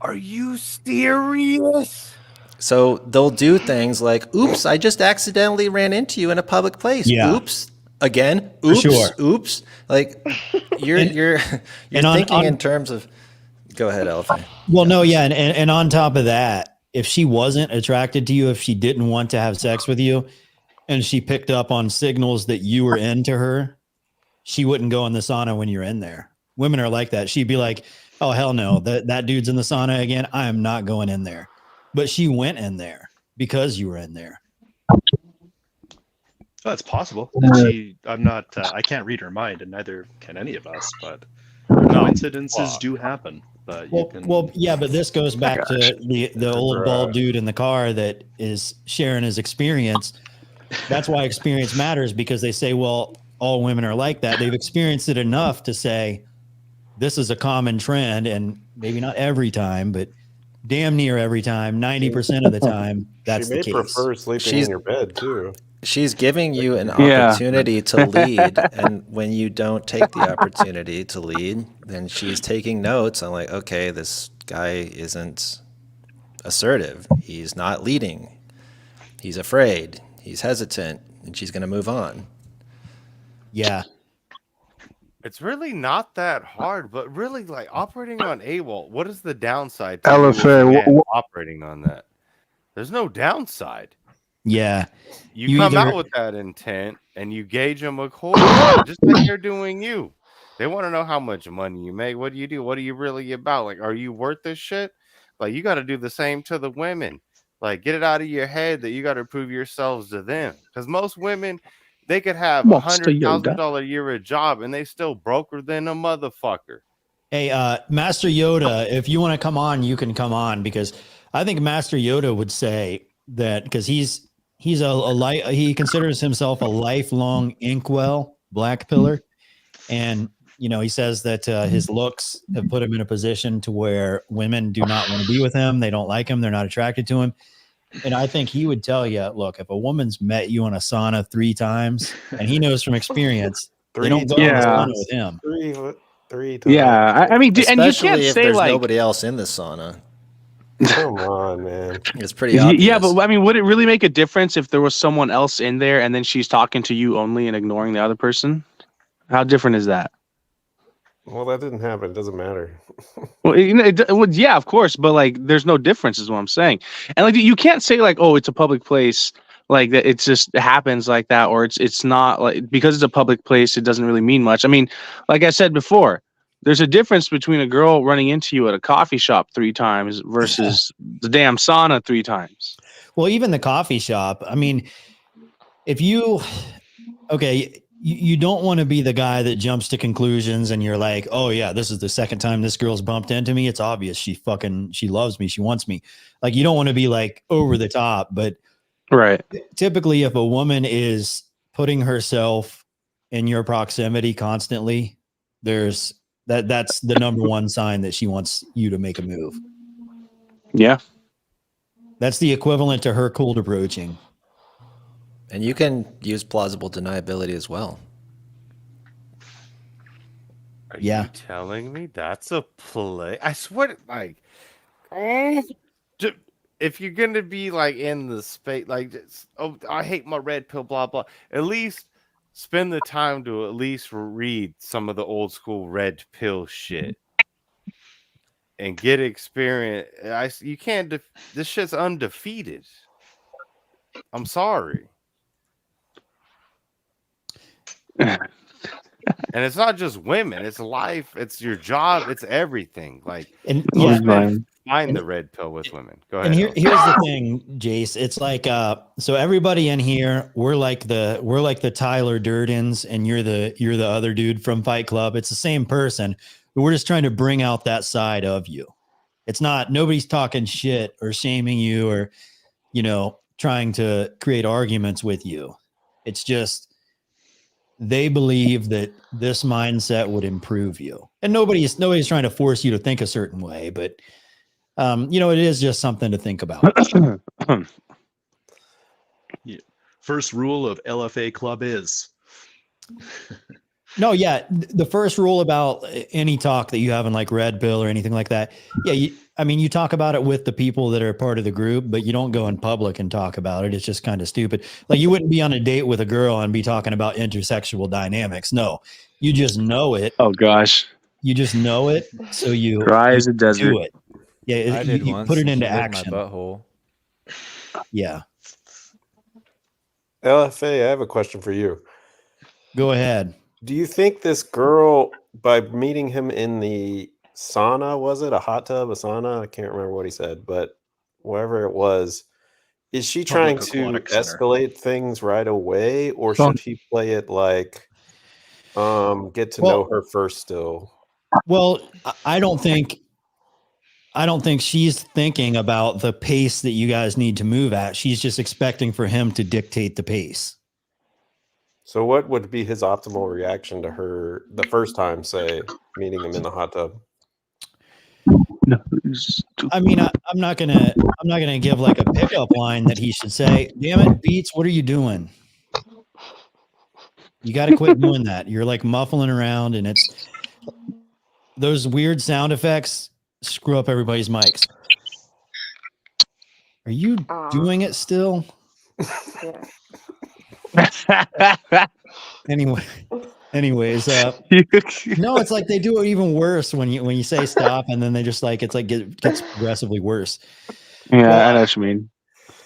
Are you serious? So they'll do things like, oops, I just accidentally ran into you in a public place. Yeah. Oops. Again. Oops. Sure. Oops. Like you're thinking in terms of, go ahead, Elephant. Well, no, yeah. And on top of that, if she wasn't attracted to you, if she didn't want to have sex with you, and she picked up on signals that you were into her, she wouldn't go in the sauna when you're in there. Women are like that. She'd be like, oh, hell no, that dude's in the sauna again. I am not going in there. But she went in there because you were in there. Oh, it's possible. I can't read her mind, and neither can any of us, but coincidences do happen. But yeah, but this goes back to the old bald dude in the car that is sharing his experience. That's why experience matters, because they say, well, all women are like that. They've experienced it enough to say this is a common trend, and maybe not every time, but damn near every time, 90% of the time, that's the case. She may prefer sleeping in your bed too. She's giving you an opportunity to lead, and when you don't take the opportunity to lead, then she's taking notes on, like, okay, this guy isn't assertive. He's not leading. He's afraid. He's hesitant, and she's going to move on. Yeah. It's really not that hard, but really, like, operating on AWOL, what is the downside to you as a man operating on that? There's no downside. Yeah. You come out with that intent and you gauge them accordingly, just like they're doing you. They want to know how much money you make. What do you do? What are you really about? Like, are you worth this shit? Like, you got to do the same to the women. Like, get it out of your head that you got to prove yourselves to them. Because most women, they could have Monster Yoda. $100,000 a year a job and they still broker than a motherfucker. Hey, Master Yoda, if you want to come on, you can come on, because I think Master Yoda would say that, because he's he considers himself a lifelong inkwell black pillar, and he says that his looks have put him in a position to where women do not want to be with him. They don't like him. They're not attracted to him. And I think he would tell you, look, if a woman's met you in a sauna 3 times, and he knows from experience, they don't go in the sauna with him. Three times. Yeah, I mean, and you Especially can't if say there's like nobody else in the sauna. Come on, man. It's pretty obvious. Yeah, but I mean, would it really make a difference if there was someone else in there and then she's talking to you only and ignoring the other person? How different is that? Well, that didn't happen. It doesn't matter. Well, yeah, of course, but like, there's no difference, is what I'm saying. And like, you can't say like, oh, it's a public place, like that. It just happens like that, or it's not like, because it's a public place, it doesn't really mean much. I mean, like I said before, there's a difference between a girl running into you at a coffee shop 3 times versus the damn sauna 3 times. Well, even the coffee shop. I mean, if you don't want to be the guy that jumps to conclusions and you're like, oh yeah, this is the second time this girl's bumped into me. It's obvious she loves me. She wants me. Like, you don't want to be like over the top, but right. Typically if a woman is putting herself in your proximity constantly, that's the number one sign that she wants you to make a move. Yeah. That's the equivalent to her cold approaching. And you can use plausible deniability as well. Are you telling me that's a play? I swear, like, if you're gonna be like in the space, like, oh, I hate my red pill, blah blah. At least spend the time to at least read some of the old school red pill shit and get experience. You can't. This shit's undefeated. I'm sorry. And it's not just women, it's life, it's your job, it's everything. Like, and find the red pill with women. Go ahead. And here's the thing, Jace. It's like so everybody in here, we're like the Tyler Durdens, and you're the other dude from Fight Club. It's the same person, but we're just trying to bring out that side of you. It's not, nobody's talking shit or shaming you or trying to create arguments with you. It's just they believe that this mindset would improve you, and nobody's trying to force you to think a certain way, but it is just something to think about. Yeah. First rule of LFA Club is no, yeah. The first rule about any talk that you have in like Red Pill or anything like that. Yeah. You talk about it with the people that are part of the group, but you don't go in public and talk about it. It's just kind of stupid. Like, you wouldn't be on a date with a girl and be talking about intersexual dynamics. No, you just know it. Oh gosh. You just know it. So you dry as a desert. do it. Yeah. I did you once. put it She into licked action. my butthole. Yeah. LFA, I have a question for you. Go ahead. Do you think this girl, by meeting him in the sauna, was it a hot tub, a sauna? I can't remember what he said, but wherever it was, is she trying Public to aquatic center. escalate things right away, or should he play it like get to know her first still? Well, I don't think she's thinking about the pace that you guys need to move at. She's just expecting for him to dictate the pace. So what would be his optimal reaction to her the first time, say, meeting him in the hot tub? I mean, I'm not gonna give like a pickup line that he should say, "Damn it, Beats, what are you doing? You got to quit doing that. You're like muffling around, and it's those weird sound effects screw up everybody's mics." Are you doing it still? Yeah. Anyways, no, it's like they do it even worse when you say stop, and then they just like, it's like gets progressively worse. Yeah, I know what you mean.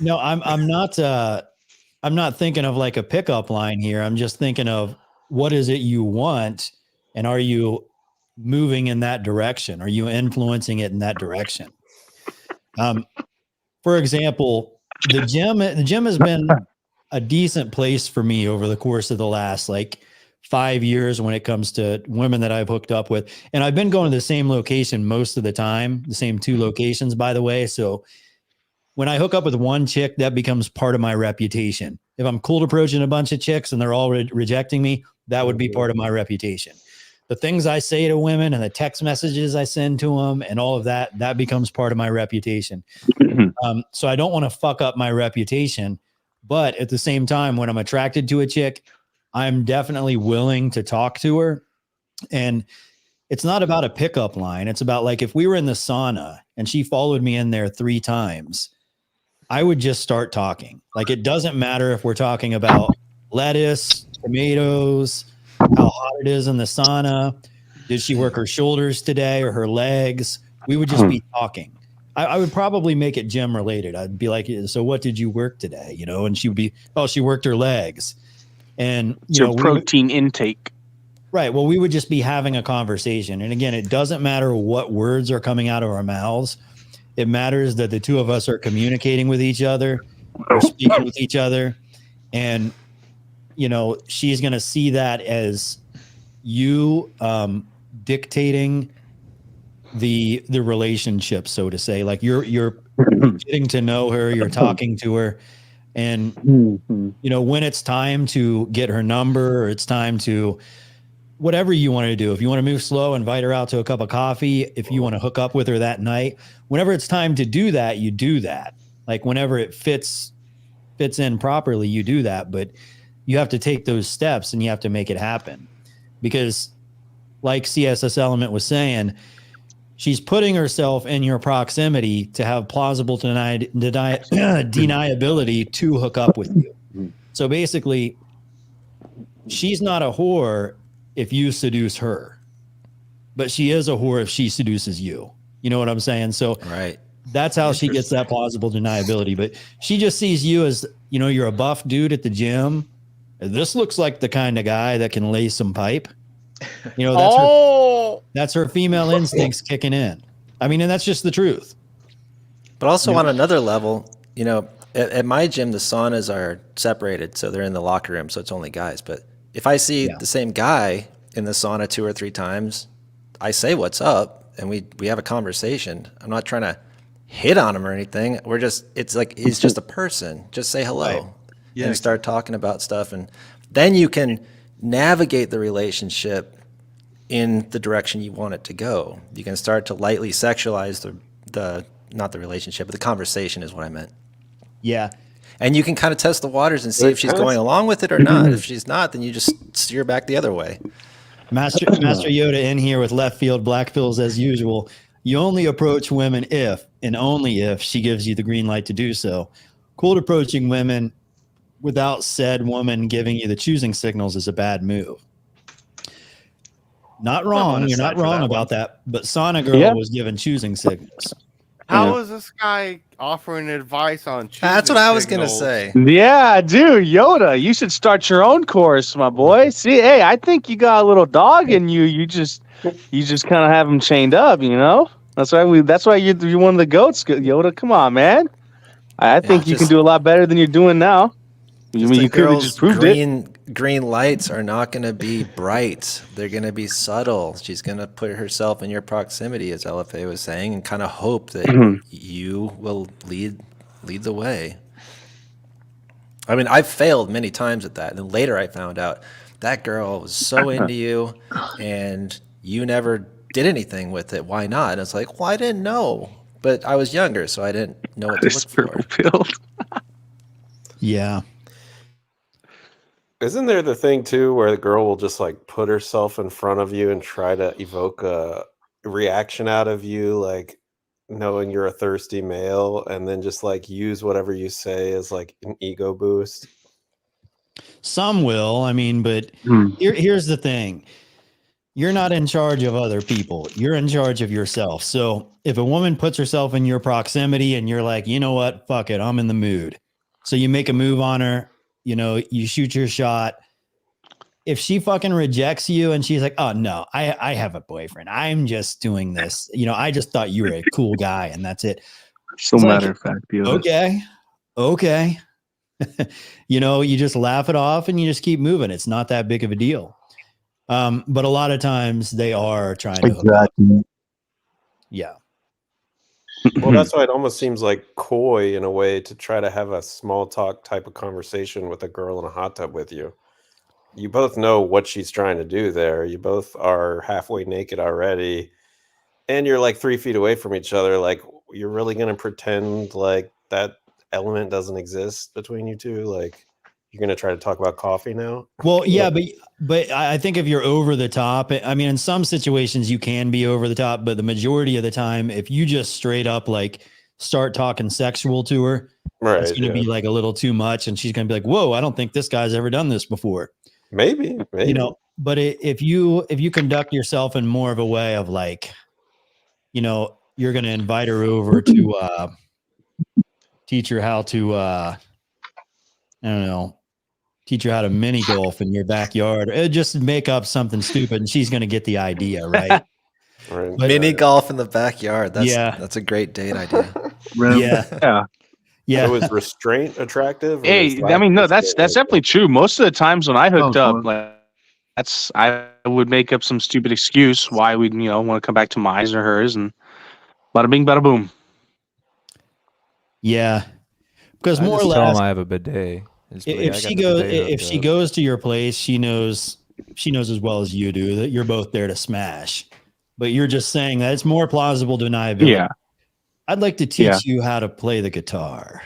No, I'm not thinking of like a pickup line here. I'm just thinking of what is it you want, and are you moving in that direction? Are you influencing it in that direction? for example, the gym has been a decent place for me over the course of the last like 5 years when it comes to women that I've hooked up with. And I've been going to the same location most of the time, the same 2 locations, by the way. So when I hook up with one chick, that becomes part of my reputation. If I'm cold approaching a bunch of chicks and they're all rejecting me, that would be part of my reputation. The things I say to women and the text messages I send to them and all of that, that becomes part of my reputation. So I don't want to fuck up my reputation. But at the same time, when I'm attracted to a chick, I'm definitely willing to talk to her. And it's not about a pickup line. It's about like if we were in the sauna and she followed me in there 3 times, I would just start talking. Like it doesn't matter if we're talking about lettuce, tomatoes, how hot it is in the sauna. Did she work her shoulders today or her legs? We would just be talking. I would probably make it gym related. I'd be like, so what did you work today? You know, and she would be, oh, she worked her legs. And you know, protein intake. Right. Well, we would just be having a conversation. And again, it doesn't matter what words are coming out of our mouths. It matters that the 2 of us are communicating with each other, we're speaking with each other. And, you know, she's going to see that as you dictating the relationship, so to say. Like you're getting to know her, you're talking to her. And, you know, when it's time to get her number or it's time to whatever you want to do, if you want to move slow, invite her out to a cup of coffee. If you want to hook up with her that night, whenever it's time to do that, you do that. Like whenever it fits in properly, you do that. But you have to take those steps and you have to make it happen. Because like CSS Element was saying, she's putting herself in your proximity to have plausible deniability to hook up with you. So basically, she's not a whore if you seduce her, but she is a whore if she seduces you. You know what I'm saying? So right. That's how she gets that plausible deniability. But she just sees you as, you know, you're a buff dude at the gym. This looks like the kind of guy that can lay some pipe. You know, that's her female instincts kicking in. I mean, and that's just the truth. But also on another level, you know, at my gym, the saunas are separated. So they're in the locker room. So it's only guys. But if I see the same guy in the sauna 2 or 3 times, I say, what's up? And we have a conversation. I'm not trying to hit on him or anything. We're just, it's like, he's just a person. Just say hello and start talking about stuff. And then you can navigate the relationship in the direction you want it to go. You can start to lightly sexualize the not the relationship, but the conversation is what I meant. Yeah. And you can kind of test the waters and see if she's going along with it or not. If she's not, then you just steer back the other way. Master Yoda in here with left field black pills as usual. You only approach women if and only if she gives you the green light to do so. Cold approaching women without said woman giving you the choosing signals is a bad move. Not wrong. You're not wrong about that. But Sauna Girl was given choosing signals. How is this guy offering advice on choosing That's what I was going to signals? say. Yeah, dude, Yoda, you should start your own course, my boy. See, hey, I think you got a little dog in you. You just kind of have him chained up, you know? That's why you're one of the goats, Yoda. Come on, man. I think you can do a lot better than you're doing now. I mean, you could have just proved it. Green lights are not going to be bright. They're going to be subtle. She's going to put herself in your proximity, as LFA was saying, and kind of hope that you will lead the way. I mean, I've failed many times at that. And then later I found out that girl was so into you and you never did anything with it. Why not? And it's like, well, I didn't know. But I was younger, so I didn't know what to look for. Yeah. Isn't there the thing too where the girl will just like put herself in front of you and try to evoke a reaction out of you, like knowing you're a thirsty male, and then just like use whatever you say as like an ego boost? Some will, I mean, but here's the thing. You're not in charge of other people. You're in charge of yourself. So if a woman puts herself in your proximity and you're like, you know what, fuck it, I'm in the mood. So you make a move on her, you know, you shoot your shot. If she fucking rejects you and she's like, oh no, I have a boyfriend. I'm just doing this. You know, I just thought you were a cool guy and that's it. So It's like, matter of fact, Beavis. okay. You know, you just laugh it off and you just keep moving. It's not that big of a deal. But a lot of times they are trying to hook up. Exactly. Yeah. Well, that's why it almost seems like coy in a way to try to have a small talk type of conversation with a girl in a hot tub with you. You both know what she's trying to do there. You both are halfway naked already, and you're like 3 feet away from each other. Like, you're really going to pretend like that element doesn't exist between you two? Like, you're going to try to talk about coffee now? Well, yeah, but I think if you're over the top, I mean, in some situations you can be over the top, but the majority of the time, if you just straight up like start talking sexual to her, it's going to be like a little too much, and she's going to be like, "Whoa, I don't think this guy's ever done this before." Maybe. You know. But if you conduct yourself in more of a way of like, you know, you're going to invite her over to teach her how to, I don't know, teach her how to mini golf in your backyard, or just make up something stupid, and she's going to get the idea, right? Right. Mini golf in the backyard. Yeah. That's a great date idea. Yeah. So is restraint attractive? Hey, I mean, no, that's definitely true. Most of the times when I hooked up, like I would make up some stupid excuse why we'd want to come back to mine or hers, and bada bing, bada boom. Yeah, because I more or just tell less, them I have a bidet. if she goes to your place, she knows as well as you do that you're both there to smash. But you're just saying that it's more plausible deniability. Yeah. I'd like to teach you how to play the guitar.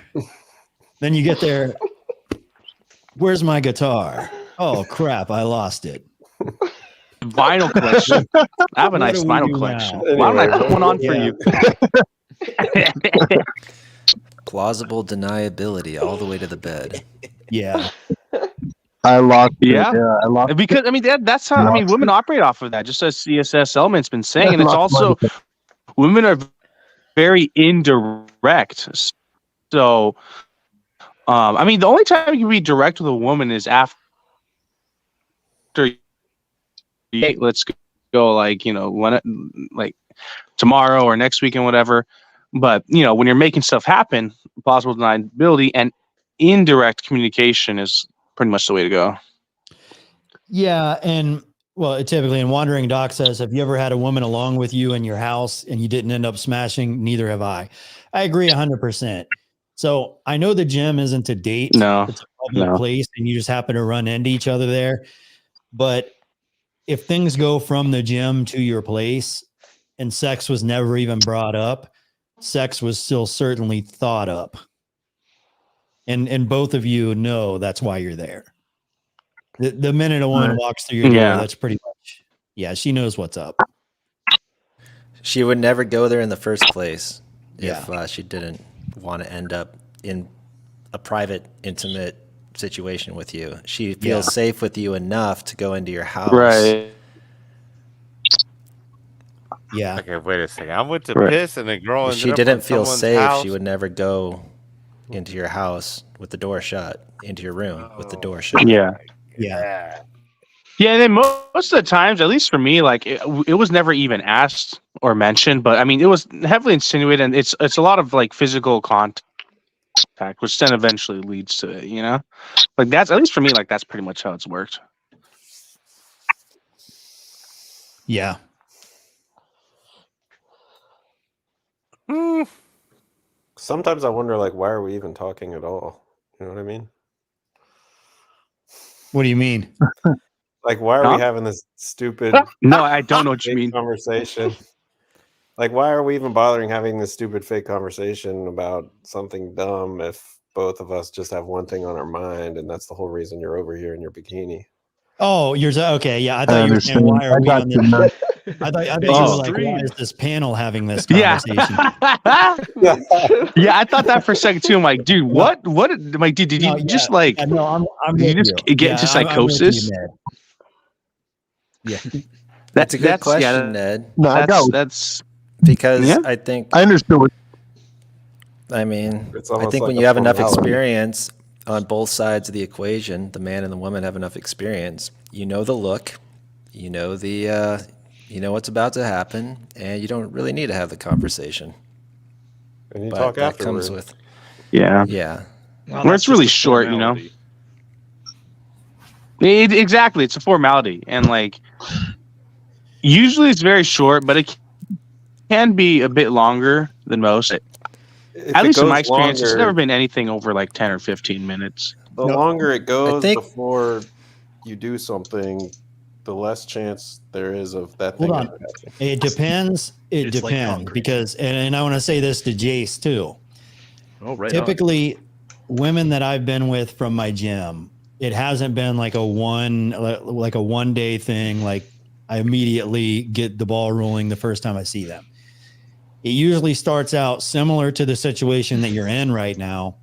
Then you get there. Where's my guitar? Oh crap! I lost it. Vinyl collection. I have a nice vinyl collection. Why don't I put one on for you? Plausible deniability all the way to the bed. Yeah. I lost it. Yeah. Yeah, I lost Because it. I mean that's how women operate off of that, just as CSS Element's been saying, and it's also women are very indirect. So, I mean, the only time you can be direct with a woman is after let's go, like like tomorrow or next week and whatever. But when you're making stuff happen, plausible deniability and indirect communication is pretty much the way to go. Yeah, and well, typically, and Wandering Doc says, "Have you ever had a woman along with you in your house and you didn't end up smashing?" Neither have I. I agree 100%. So I know the gym isn't a date; it's a public place, and you just happen to run into each other there. But if things go from the gym to your place, and sex was never even brought up, sex was still certainly thought up, and both of you know that's why you're there. The minute a woman walks through your door, that's pretty much, she knows what's up. She would never go there in the first place if she didn't want to end up in a private, intimate situation with you. She feels safe with you enough to go into your house. Right. Yeah. Okay, wait a second. I went to piss and the girl If ended she up didn't in feel someone's safe, house. she would never go into your house with the door shut, into your room with the door shut. Yeah. Yeah, and then most of the times, at least for me, like it was never even asked or mentioned, but I mean, it was heavily insinuated, and it's a lot of like physical contact, which then eventually leads to it, like that's, at least for me, like that's pretty much how it's worked. Yeah. Sometimes I wonder, like, why are we even talking at all? You know what I mean? What do you mean? Like, why are we having this stupid? No, I don't know what you mean. Conversation. Like, why are we even bothering having this stupid fake conversation about something dumb if both of us just have one thing on our mind, and that's the whole reason you're over here in your bikini? Oh, you're okay. Yeah, I thought you were saying, why are we on this? I thought you were like, why is this panel having this conversation? Yeah, I thought that for a second too. I'm like, dude, what? I'm like, dude, did you just like? No, I'm did you just get into psychosis? Yeah, that's a good question, Ned. No, I got that's because I think I understood. I mean, It's I almost think like when a you have enough formality. experience on both sides of the equation, the man and the woman have enough experience. You know the look, you know what's about to happen, and you don't really need to have the conversation. And you but talk that comes afterward. with Yeah. yeah. Well, Where that's it's really just a short, you know. formality. Exactly, it's a formality, and like usually it's very short, but it can be a bit longer than most. If At it least in my goes experience, it's never longer, been anything over like 10 or 15 minutes. the longer it goes think- before you do something, the less chance there is of that Hold thing on. ever happening. It depends. It It's like depends concrete. because, and I want to say this to Jace too. Oh, right. Typically, women that I've been with from my gym, it hasn't been like a one day thing. Like I immediately get the ball rolling the first time I see them. It usually starts out similar to the situation that you're in right now.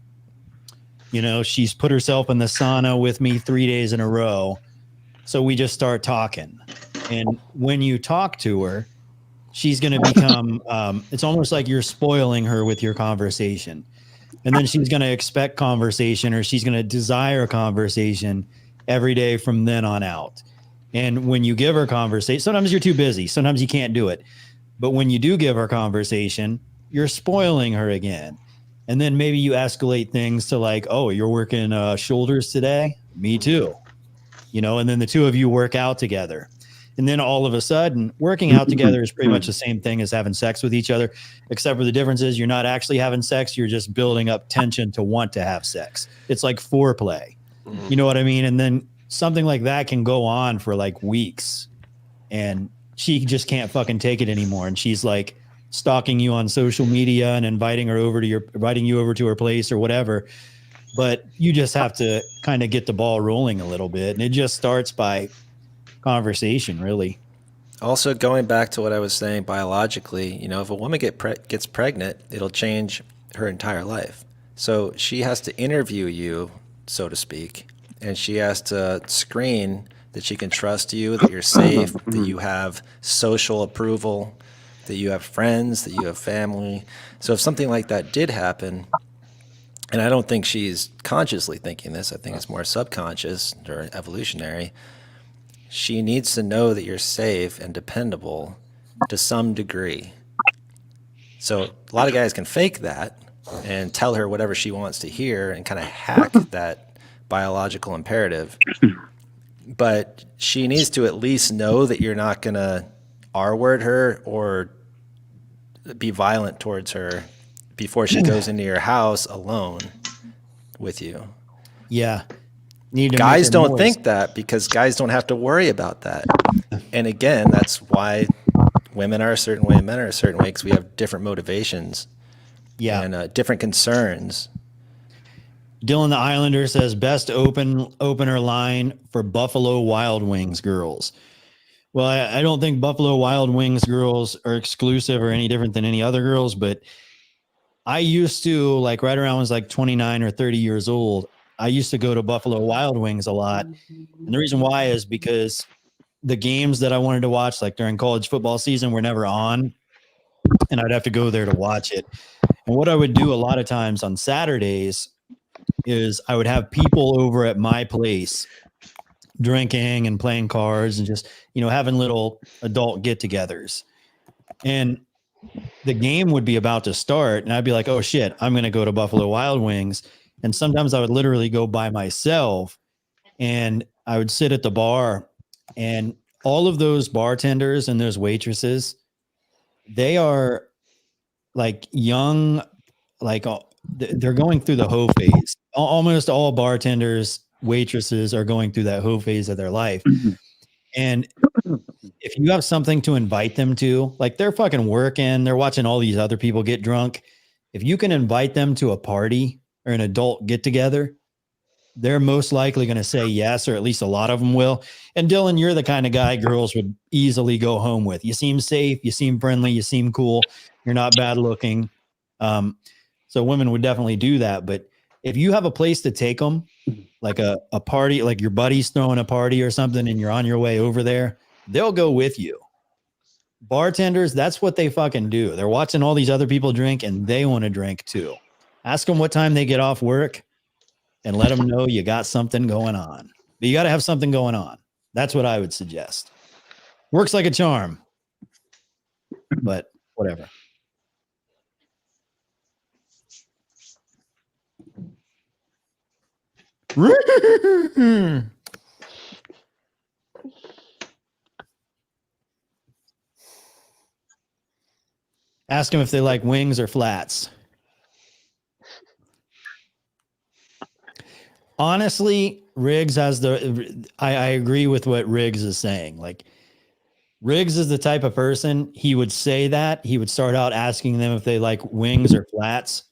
You know, she's put herself in the sauna with me 3 days in a row. So we just start talking. And when you talk to her, she's going to become, it's almost like you're spoiling her with your conversation. And then she's going to expect conversation, or she's going to desire conversation every day from then on out. And when you give her conversation, sometimes you're too busy. Sometimes you can't do it. But when you do give her conversation, you're spoiling her again. And then maybe you escalate things to like, oh, you're working shoulders today? Me too. You know, and then the two of you work out together. And then all of a sudden, working out together is pretty much the same thing as having sex with each other, except for the difference is you're not actually having sex. You're just building up tension to want to have sex. It's like foreplay. You know what I mean? And then something like that can go on for like weeks. And she just can't fucking take it anymore. And she's like stalking you on social media and inviting you over to her place or whatever. But you just have to kind of get the ball rolling a little bit. And it just starts by conversation, really. Also, going back to what I was saying biologically, you know, if a woman gets pregnant, it'll change her entire life. So she has to interview you, so to speak, and she has to screen that she can trust you, that you're safe, that you have social approval, that you have friends, that you have family. So if something like that did happen, and I don't think she's consciously thinking this, I think it's more subconscious or evolutionary, she needs to know that you're safe and dependable to some degree. So a lot of guys can fake that and tell her whatever she wants to hear and kind of hack that biological imperative. But she needs to at least know that you're not going to R-word her or be violent towards her before she goes into your house alone with you. Yeah. Guys don't think that because guys don't have to worry about that. And again, that's why women are a certain way and men are a certain way, because we have different motivations and different concerns. Dylan the Islander says best opener line for Buffalo Wild Wings girls. Well, I don't think Buffalo Wild Wings girls are exclusive or any different than any other girls, but I used to, like right around when I was like 29 or 30 years old, I used to go to Buffalo Wild Wings a lot. And the reason why is because the games that I wanted to watch, like during college football season, were never on. And I'd have to go there to watch it. And what I would do a lot of times on Saturdays is I would have people over at my place drinking and playing cards and just, you know, having little adult get-togethers. And the game would be about to start and I'd be like, oh shit, I'm going to go to Buffalo Wild Wings. And sometimes I would literally go by myself and I would sit at the bar, and all of those bartenders and those waitresses, they are like young, like they're going through the hoe phase. Almost all bartenders, waitresses are going through that hoe phase of their life. And if you have something to invite them to, like they're fucking working, they're watching all these other people get drunk. If you can invite them to a party or an adult get together, they're most likely going to say yes, or at least a lot of them will. And Dylan, you're the kind of guy girls would easily go home with. You seem safe, you seem friendly, you seem cool, you're not bad looking. So women would definitely do that. But if you have a place to take them, like a party, like your buddy's throwing a party or something, and you're on your way over there, they'll go with you. Bartenders, that's what they fucking do. They're watching all these other people drink and they want to drink too. Ask them what time they get off work and let them know you got something going on. But you got to have something going on. That's what I would suggest. Works like a charm, but whatever. Ask them if they like wings or flats. Honestly, Riggs has I agree with what Riggs is saying. Like, Riggs is the type of person, he would say that. He would start out asking them if they like wings or flats,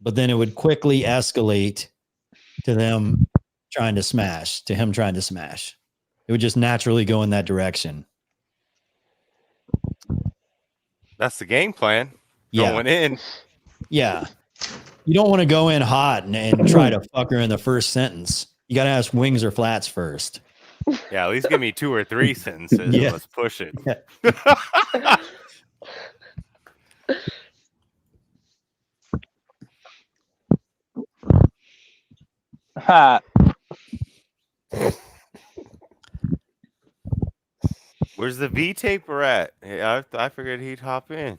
but then it would quickly escalate to him trying to smash. It would just naturally go in that direction. That's the game plan. Yeah. Going in. Yeah. You don't want to go in hot and try to fuck her in the first sentence. You got to ask wings or flats first. Yeah, at least give me 2 or 3 sentences. Yeah. Let's push it. Yeah. Ha. Where's the V taper at? I figured he'd hop in.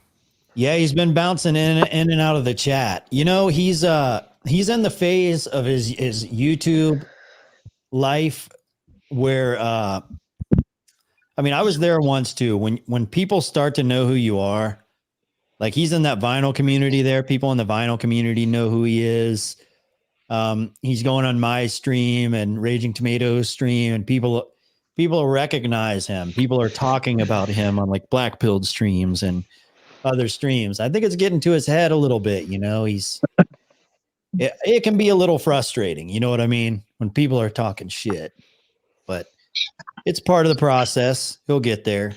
Yeah, he's been bouncing in and out of the chat. You know, he's in the phase of his YouTube life where I mean, I was there once too. When people start to know who you are, like he's in that vinyl community there. People in the vinyl community know who he is. He's going on my stream and Raging Tomatoes stream, and people recognize him. People are talking about him on like Black Pilled streams and other streams. I think it's getting to his head a little bit. You know, it can be a little frustrating. You know what I mean? When people are talking shit, but it's part of the process. He'll get there.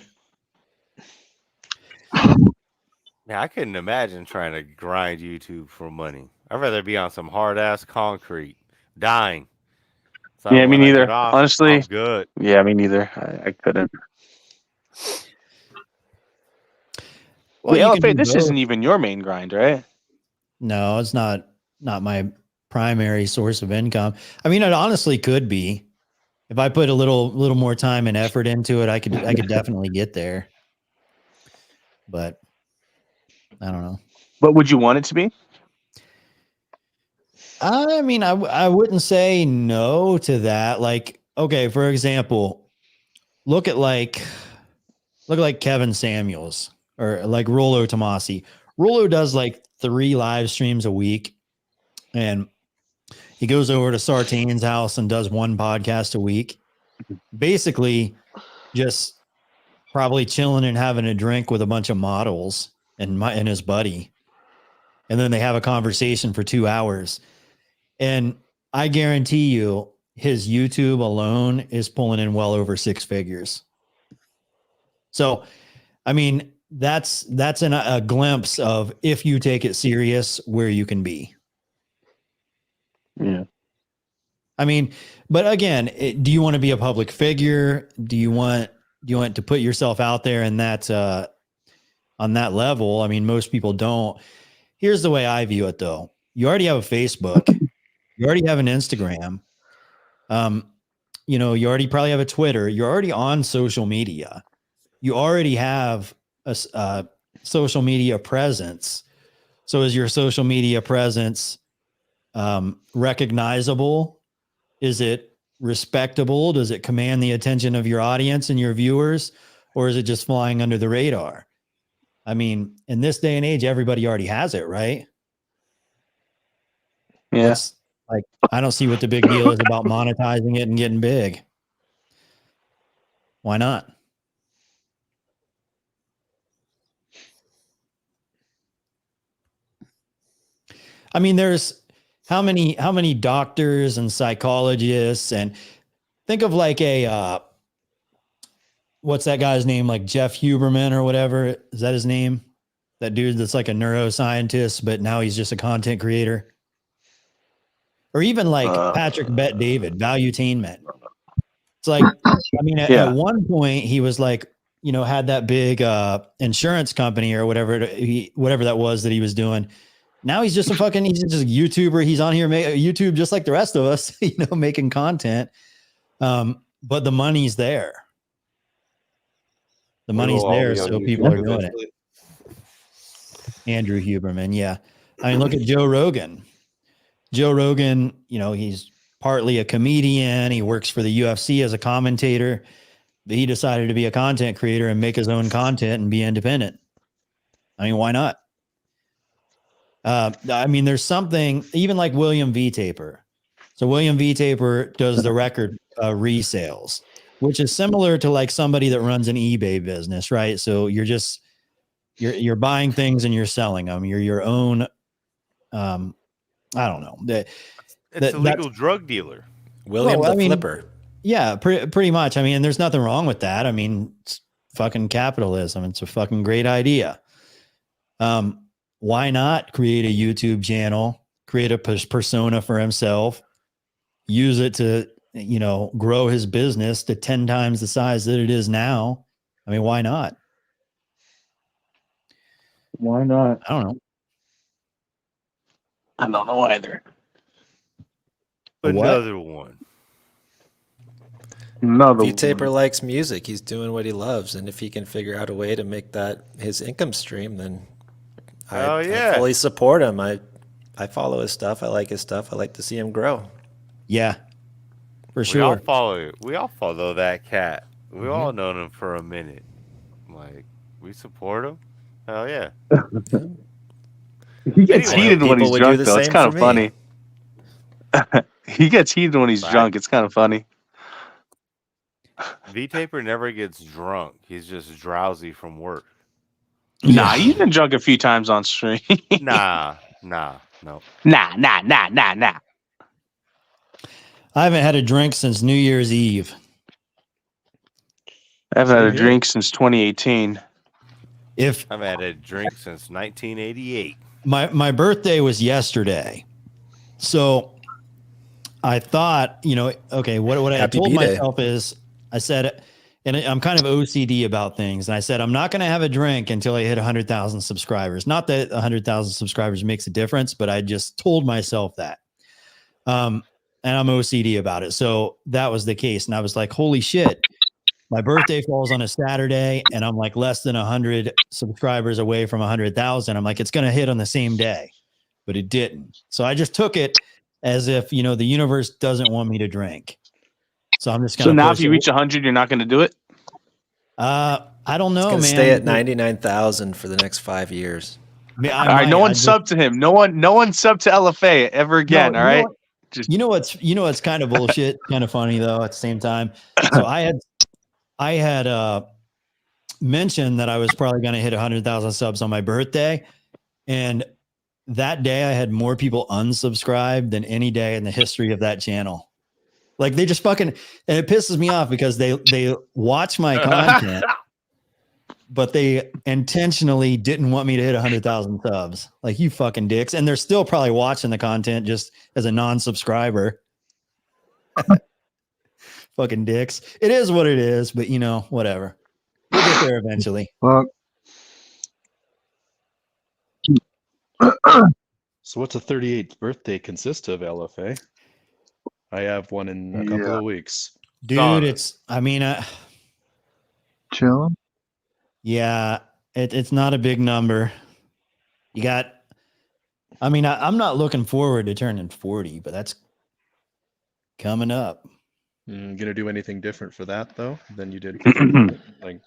Yeah, I couldn't imagine trying to grind YouTube for money. I'd rather be on some hard ass concrete, dying. So Yeah, me when I neither. get off, Honestly, I'm good. Yeah, me neither. I couldn't. Well, Well, you can LFA, do this both. isn't even your main grind, right? No, it's not my primary source of income. I mean, it honestly could be. If I put a little more time and effort into it, I could definitely get there. But I don't know. What would you want it to be? I mean, I wouldn't say no to that. Like, okay, for example, look at like Kevin Samuels or like Rollo Tomasi. Rollo does like 3 live streams a week, and he goes over to Sartain's house and does 1 podcast a week. Basically, just probably chilling and having a drink with a bunch of models and his buddy, and then they have a conversation for 2 hours. And I guarantee you, his YouTube alone is pulling in well over 6 figures. So, I mean, that's a glimpse of, if you take it serious, where you can be. Yeah. I mean, but again, do you want to be a public figure? Do you want to put yourself out there in that on that level? I mean, most people don't. Here's the way I view it, though. You already have a Facebook. You already have an Instagram. You know, you already probably have a Twitter. You're already on social media. You already have a social media presence. So is your social media presence recognizable? Is it respectable? Does it command the attention of your audience and your viewers? Or is it just flying under the radar? I mean, in this day and age, everybody already has it, right? Yeah. Like, I don't see what the big deal is about monetizing it and getting big. Why not? I mean, there's how many doctors and psychologists, and think of like what's that guy's name? Like Jeff Huberman or whatever. Is that his name? That dude that's like a neuroscientist, but now he's just a content creator. Or even like Patrick Bet David, Valuetainment. It's like, I mean, at one point he was like, you know, had that big insurance company or whatever that was that he was doing. Now he's just a YouTuber. He's on here, YouTube just like the rest of us, you know, making content. But the money's there. The money's there, so people are doing it. Andrew Huberman, yeah. I mean, look at Joe Rogan. Joe Rogan, you know, he's partly a comedian. He works for the UFC as a commentator. But he decided to be a content creator and make his own content and be independent. I mean, why not? I mean, there's something even like William V. Taper. So William V. Taper does the record resales, which is similar to like somebody that runs an eBay business, right? So you're buying things and you're selling them. You're your own. I don't know. It's a legal drug dealer. William the Flipper. Yeah, pretty much. I mean, and there's nothing wrong with that. I mean, it's fucking capitalism. It's a fucking great idea. Why not create a YouTube channel, create a persona for himself, use it to, grow his business to 10 times the size that it is now? I mean, why not? Why not? I don't know. I don't know either. Another one. V-Taper likes music. He's doing what he loves. And if he can figure out a way to make that his income stream, then I fully support him. I follow his stuff. I like his stuff. I like to see him grow. Yeah, for sure. We all follow that cat. We all known him for a minute. Like, we support him. Hell yeah. He gets heated when he's drunk, though. It's kind of funny. He gets heated when he's drunk. It's kind of funny. V-Taper never gets drunk. He's just drowsy from work. Nah, you've been drunk a few times on stream. no. Nah. I haven't had a drink since New Year's Eve. I haven't had a drink since 2018. I've had a drink since 1988. My birthday was yesterday. So I thought, okay, what I told myself is, I said, and I'm kind of OCD about things. And I said, I'm not going to have a drink until I hit 100,000 subscribers. Not that 100,000 subscribers makes a difference, but I just told myself that. And I'm OCD about it. So that was the case. And I was like, holy shit, my birthday falls on a Saturday and I'm like less than 100 subscribers away from 100,000. I'm like, it's going to hit on the same day, but it didn't. So I just took it as if, the universe doesn't want me to drink. So I'm just going to. So now if you reach 100, you're not going to do it? I don't know, man. Stay at 99,000 for the next 5 years. All right, no one sub to him. No one sub to LFA ever again. All right. You know what's kind of bullshit, kind of funny though at the same time. So I had mentioned that I was probably going to hit 100,000 subs on my birthday, and that day I had more people unsubscribe than any day in the history of that channel. Like they just fucking, and it pisses me off because they watch my content, but they intentionally didn't want me to hit 100,000 subs. Like, you fucking dicks. And they're still probably watching the content just as a non-subscriber. Fucking dicks. It is what it is, but whatever. We'll get there eventually. Well, so what's a 38th birthday consist of, LFA? I have one in a couple of weeks. Dude, chill. Yeah, it's not a big number. I'm not looking forward to turning 40, but that's coming up. Gonna do anything different for that though than you did? Like,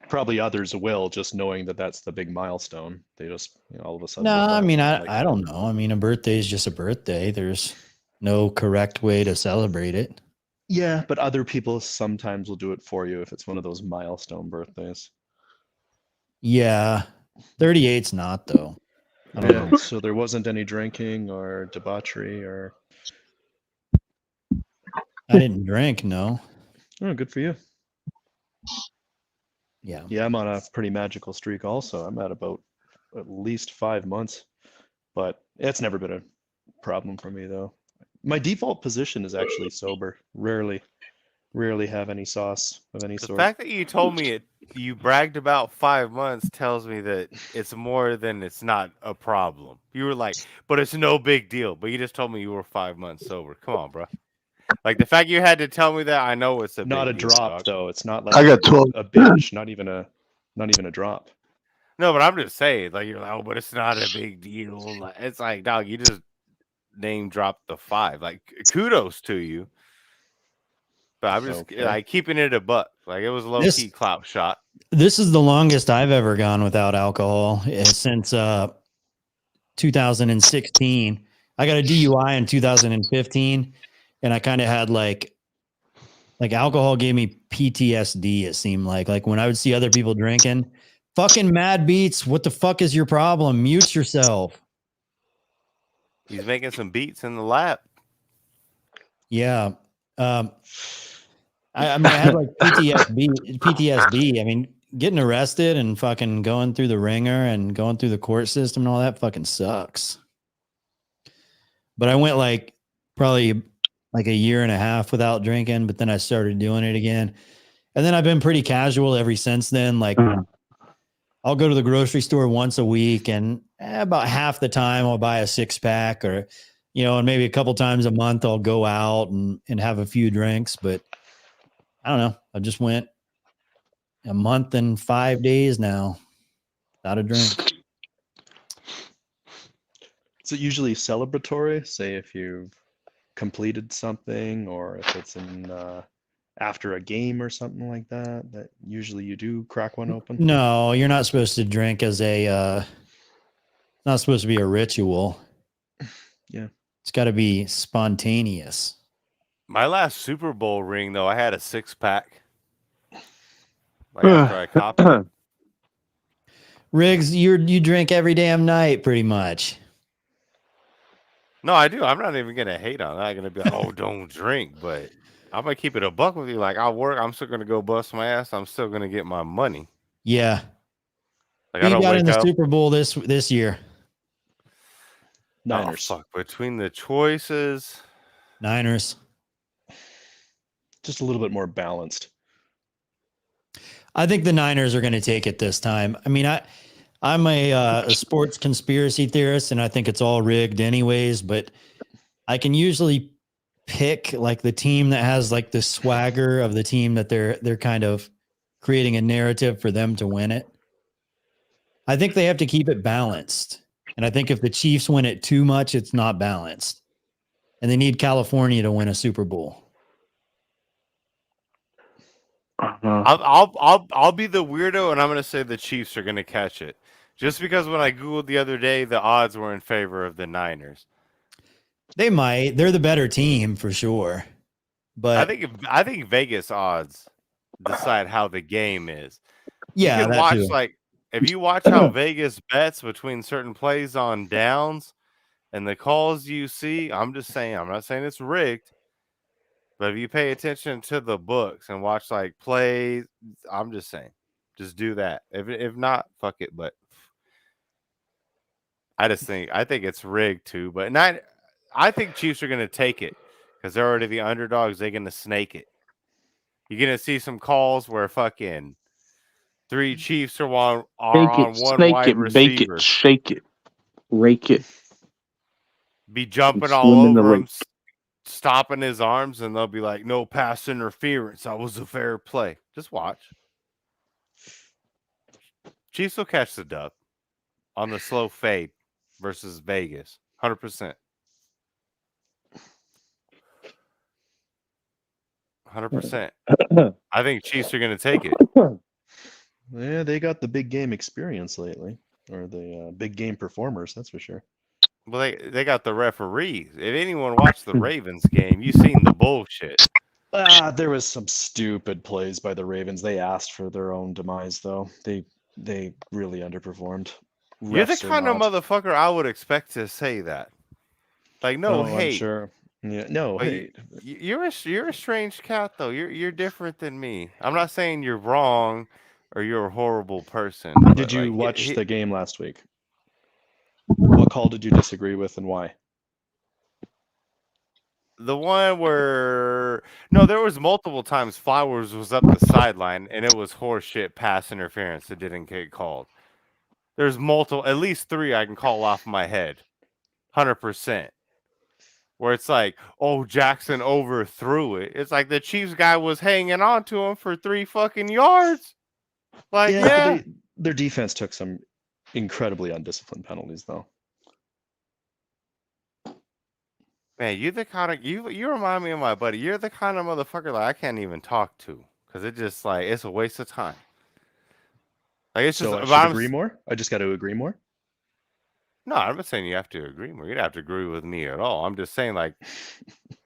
probably others will, just knowing that that's the big milestone. They just all of a sudden. No, I don't know. I mean, a birthday is just a birthday. There's no correct way to celebrate it. Yeah, but other people sometimes will do it for you if it's one of those milestone birthdays. Yeah, 38's not though. I don't know. So there wasn't any drinking or debauchery or. I didn't drink, no. Oh, good for you. Yeah. Yeah, I'm on a pretty magical streak also. I'm at about at least 5 months, but it's never been a problem for me though. My default position is actually sober. Rarely have any sauce of any sort. The fact that you told me you bragged about 5 months tells me that it's more than it's not a problem. You were like, but it's no big deal. But you just told me you were 5 months sober. Come on, bro. Like, the fact you had to tell me that, I know it's not a deal, drop dog. though. It's not like I got 12. a binge, not even a drop. No, but I'm just saying, like, you're like, oh, but it's not a big deal. Like, it's like, dog, you just name dropped the 5. Like, kudos to you. But I'm just like keeping it a buck. Like, it was a low key clout shot. This is the longest I've ever gone without alcohol since 2016. I got a DUI in 2015, and I kind of had like alcohol gave me PTSD. It seemed like when I would see other people drinking, fucking Mad Beats. What the fuck is your problem? Mute yourself. He's making some beats in the lab. Yeah. I mean, I had like PTSD. I mean, getting arrested and fucking going through the ringer and going through the court system and all that fucking sucks. But I went like probably like a year and a half without drinking, but then I started doing it again. And then I've been pretty casual ever since then. Like I'll go to the grocery store once a week, and about half the time I'll buy a 6-pack, or, and maybe a couple times a month I'll go out and have a few drinks. But I don't know. I just went a month and 5 days now without a drink. Is it usually celebratory? Say if you've completed something, or if it's in after a game or something like that, that usually you do crack one open? No, you're not supposed to drink as not supposed to be a ritual. Yeah. It's got to be spontaneous. My last Super Bowl ring, though, I had a 6-pack. Like after I copped it. Riggs, you drink every damn night, pretty much. No, I do. I'm not even gonna hate on it. I'm not gonna be like, oh, don't drink, but I'm gonna keep it a buck with you. Like, I'll work. I'm still gonna go bust my ass. I'm still gonna get my money. Yeah. Like, Who you got in the Super Bowl this year? Niners. Oh, fuck. Between the choices, Niners. Just a little bit more balanced. I think the Niners are going to take it this time. I mean, I'm a sports conspiracy theorist, and I think it's all rigged anyways, but I can usually pick like the team that has like the swagger of the team that they're kind of creating a narrative for them to win it. I think they have to keep it balanced. And I think if the Chiefs win it too much, it's not balanced. And they need California to win a Super Bowl. I'll be the weirdo, and I'm gonna say the Chiefs are gonna catch it. Just because when I Googled the other day, the odds were in favor of the Niners. They might. They're the better team for sure. But I think Vegas odds decide how the game is. Yeah, you can that watch too. if you watch how Vegas bets between certain plays on downs and the calls you see. I'm just saying. I'm not saying it's rigged. But if you pay attention to the books and watch like plays, I'm just saying, just do that. If not, fuck it. But I think it's rigged too. But I think Chiefs are going to take it because they're already the underdogs. They're going to snake it. You're going to see some calls where fucking 3 Chiefs are on one snake wide it, receiver. bake it, shake it, rake it. Be jumping and all swim in the over him, lake. stopping his arms, and they'll be like, no pass interference. That was a fair play. Just watch. Chiefs will catch the dub on the slow fade versus Vegas. 100%. 100%. I think Chiefs are going to take it. Yeah, they got the big game experience lately, or the big game performers, that's for sure. Well, they got the referees. If anyone watched the Ravens game, you seen the bullshit. There was some stupid plays by the Ravens. They asked for their own demise, though. They really underperformed. You're the Refs or kind of not. motherfucker I would expect to say that. Like, no hate. I'm sure. Yeah, no But hate. you're a strange cat, though. You're different than me. I'm not saying you're wrong or you're a horrible person. Did you watch the game last week? What call did you disagree with, and why? The one where there was multiple times Flowers was up the sideline and it was horseshit pass interference that didn't get called. There's at least 3 I can call off my head, 100%. Where it's like, oh, Jackson overthrew it. It's like the Chiefs guy was hanging on to him for 3 fucking yards. Like, yeah. But their defense took some incredibly undisciplined penalties, though. Man, you're the kind of you remind me of my buddy. You're the kind of motherfucker like I can't even talk to because it just like it's a waste of time. Like it's just. So I But should I'm agree more. I just got to agree more. no, I'm not saying you have to agree more. You don't have to agree with me at all. I'm just saying like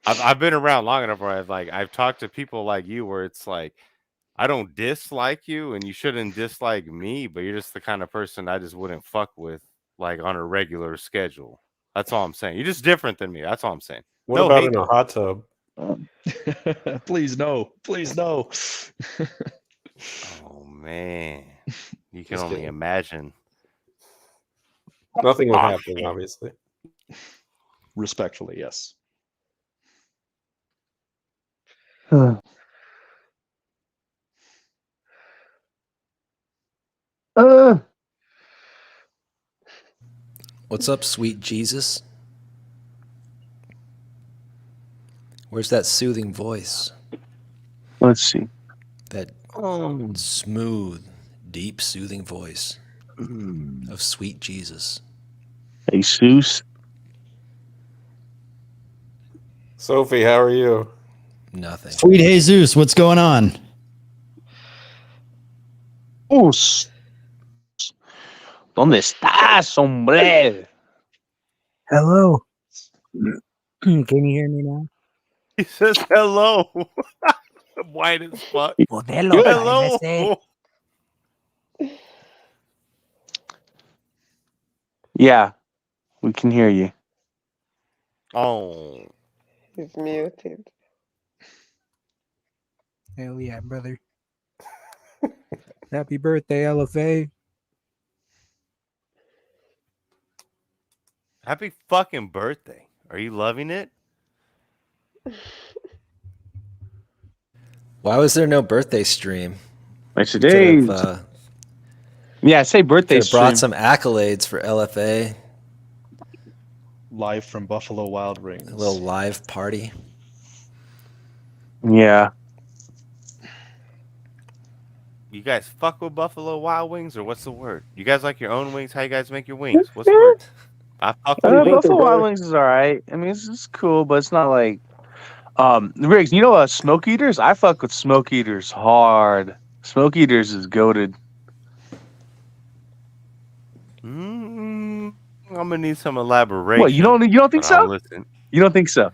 I've been around long enough where I've talked to people like you where it's like I don't dislike you and you shouldn't dislike me, but you're just the kind of person I just wouldn't fuck with like on a regular schedule. That's all I'm saying. You're just different than me. That's all I'm saying. What No about hate in a hot tub? Please no. Please no. Oh man, you can Just only kidding. imagine. Nothing would Aw, happen, man. obviously. Respectfully, yes. What's up, sweet Jesus? Where's that soothing voice? Let's see. That smooth, deep, soothing voice of sweet Jesus. Jesus. Sophie, how are you? Nothing. Sweet Jesus, what's going on? ¿Dónde estás, hombre? Hello. Can you hear me now? He says hello. White as fuck. Modelo, Hello. cállese. Yeah, we can hear you. Oh. He's muted. Hell yeah, brother. Happy birthday, LFA. Happy fucking birthday. Are you loving it? Why was there no birthday stream? Like today. Yeah, say birthday Could have brought stream. some accolades for LFA. Live from Buffalo Wild Wings. A little live party. Yeah. You guys fuck with Buffalo Wild Wings or what's the word? You guys like your own wings? How you guys make your wings? What's the word? I fuck with wings. Buffalo Wild Wings is all right. I mean, it's cool, but it's not like Riggs. You know, Smoke Eaters. I fuck with Smoke Eaters hard. Smoke Eaters is goated. I'm gonna need some elaboration. What, you don't think so? Listen. You don't think so?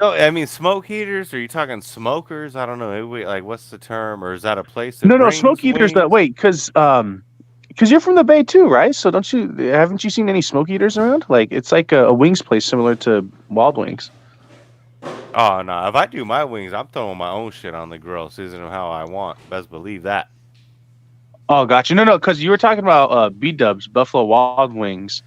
No, I mean smoke heaters. Are you talking smokers? I don't know. Like, what's the term, or is that a place? No, Smoke Eaters. That wait, because you're from the Bay too, right? So haven't you seen any Smoke Eaters around? Like, it's like a wings place similar to Wild Wings. Oh no! If I do my wings, I'm throwing my own shit on the grill, season them how I want. Best believe that. Oh, gotcha. No, because you were talking about B-Dubs, Buffalo Wild Wings,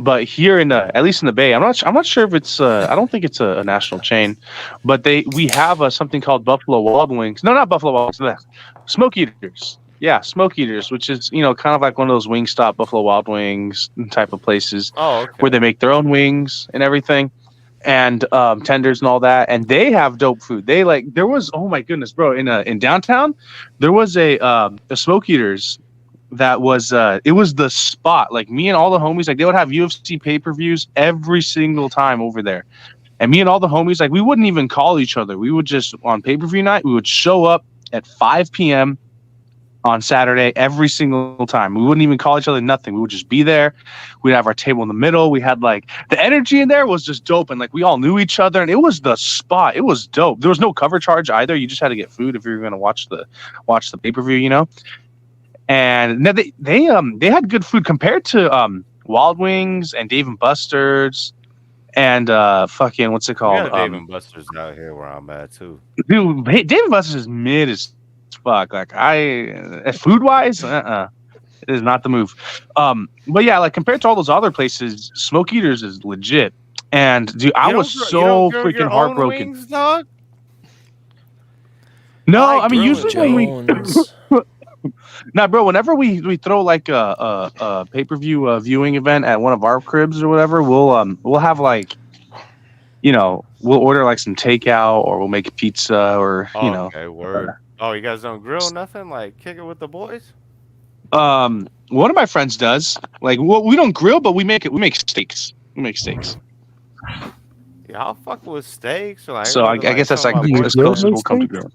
but here in at least in the Bay, I'm not sure if it's I don't think it's a national chain, but we have something called Buffalo Wild Wings. No, not Buffalo Wild Wings. Smoke Eaters. Yeah, Smoke Eaters, which is kind of like one of those Wingstop Buffalo Wild Wings type of places where they make their own wings and everything, and tenders and all that, and they have dope food. There was, oh my goodness, bro, in downtown there was a Smoke Eaters that was it was the spot. Like, me and all the homies, like, they would have UFC pay-per-views every single time over there, and me and all the homies, like, we wouldn't even call each other. We would just, on pay-per-view night, we would show up at 5 p.m. on Saturday every single time. We wouldn't even call each other, nothing. We would just be there. We'd have our table in the middle. We had, like, the energy in there was just dope, and like, we all knew each other, and it was the spot. It was dope. There was no cover charge either. You just had to get food if you were going to watch the pay-per-view, And they had good food compared to Wild Wings and Dave and Buster's and fucking, what's it called? We got Dave and Buster's out here where I'm at too. Dude, Dave and Buster's is mid as fuck. Like, food wise, it is not the move. But yeah, like, compared to all those other places, Smoke Eaters is legit. And dude, I was so freaking heartbroken. Wings, dog? No, I mean, usually when we nah, bro, whenever we throw like a pay-per-view viewing event at one of our cribs or whatever, we'll have, like, we'll order like some takeout, or we'll make pizza, or Okay, word. Oh, you guys don't grill nothing? Like, kick it with the boys? One of my friends does. Like, we don't grill, but we make steaks. We make steaks. Yeah, I'll fuck with steaks. Or like, So I guess that's like as close as we'll come to grilling.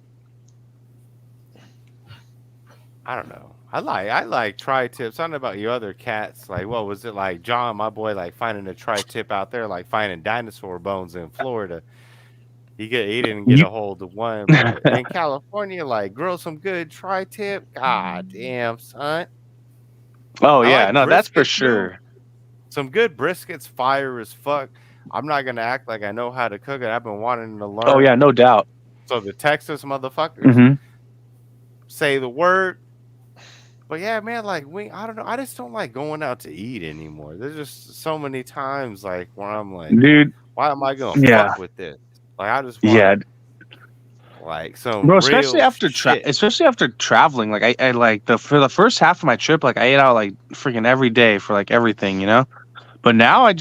I don't know. I like tri-tips. I don't know about you other cats. Like, what was it like, John, my boy, like finding a tri-tip out there, like finding dinosaur bones in Florida. He didn't get a hold of one, but in California, like grill some good tri-tip. God damn, son. Oh I yeah, like no, that's for brisket, too. sure. Some good briskets, fire as fuck. I'm not gonna act like I know how to cook it. I've been wanting to learn. Oh yeah, no doubt. So the Texas motherfuckers Mm-hmm. say the word. But yeah, man, like I don't know. I just don't like going out to eat anymore. There's just so many times like where I'm like, Dude, why am I gonna yeah. fuck with this? Like I just want like some Bro, real especially after traveling, like I like for the first half of my trip, like I ate out like freaking every day for like everything, you know. But now I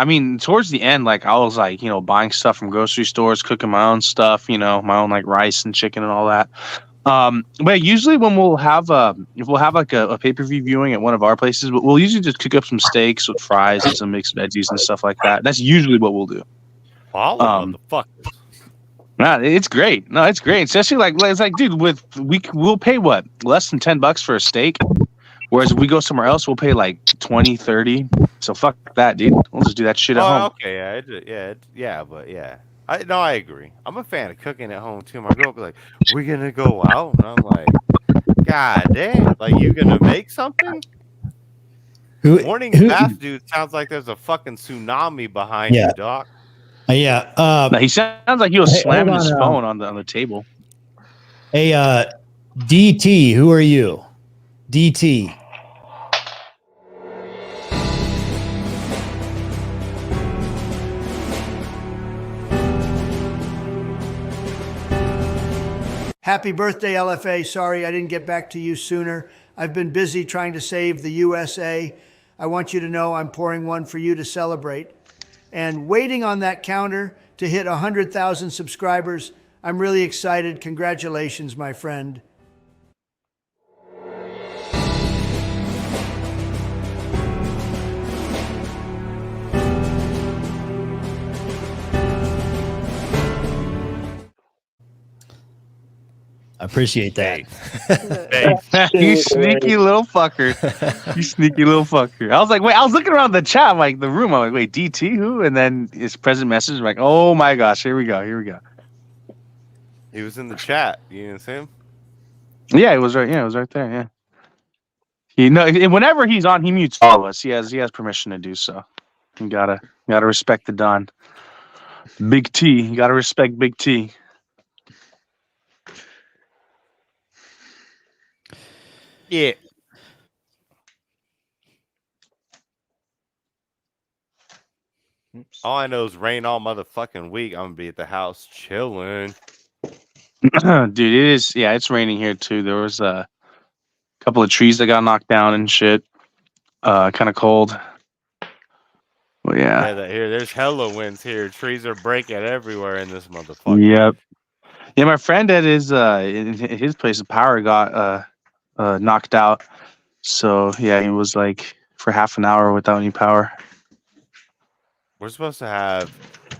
mean, towards the end, like I was like, you know, buying stuff from grocery stores, cooking my own stuff, you know, my own like rice and chicken and all that. But usually when if we'll have like a pay-per-view viewing at one of our places, we'll usually just cook up some steaks with fries and some mixed veggies and stuff like that. That's usually what we'll do. All of motherfuckers. Nah, it's great. No, it's great. Especially like it's like, dude, we'll pay what, less than $10 for a steak, whereas if we go somewhere else, we'll pay like 20, 30. So fuck that, dude. We'll just do that shit at home. Okay, yeah, but yeah. I agree. I'm a fan of cooking at home too. My girl be like, "We're gonna go out," and I'm like, "God damn! Like you gonna make something?" Morning bath, dude. Sounds like there's a fucking tsunami behind you, Doc. Yeah. He sounds like he was slamming hold his on, phone on the table. Hey, DT, who are you? DT. Happy birthday, LFA. Sorry I didn't get back to you sooner. I've been busy trying to save the USA. I want you to know I'm pouring one for you to celebrate. And waiting on that counter to hit 100,000 subscribers. I'm really excited. Congratulations, my friend. I appreciate that. You sneaky little fucker. You sneaky little fucker. I was like, wait, I was looking around the chat, like the room. I'm like, wait, DT who? And then his present message. I'm like, oh my gosh, here we go. He was in the chat. You didn't see him? Yeah, it was right. Yeah, it was right there. Yeah. You know, whenever he's on, he mutes all of us. He has permission to do so. You gotta respect the Don. Big T. You gotta respect Big T. Yeah. All I know is rain all motherfucking week. I'm gonna be at the house chilling. Dude, it is. Yeah, it's raining here too. There was a couple of trees that got knocked down and shit. Kind of cold. Well, yeah. There's hella winds here. Trees are breaking everywhere in this motherfucker. Yep. Yeah, my friend at his place, the power got knocked out. So yeah, he was like for half an hour without any power. We're supposed to have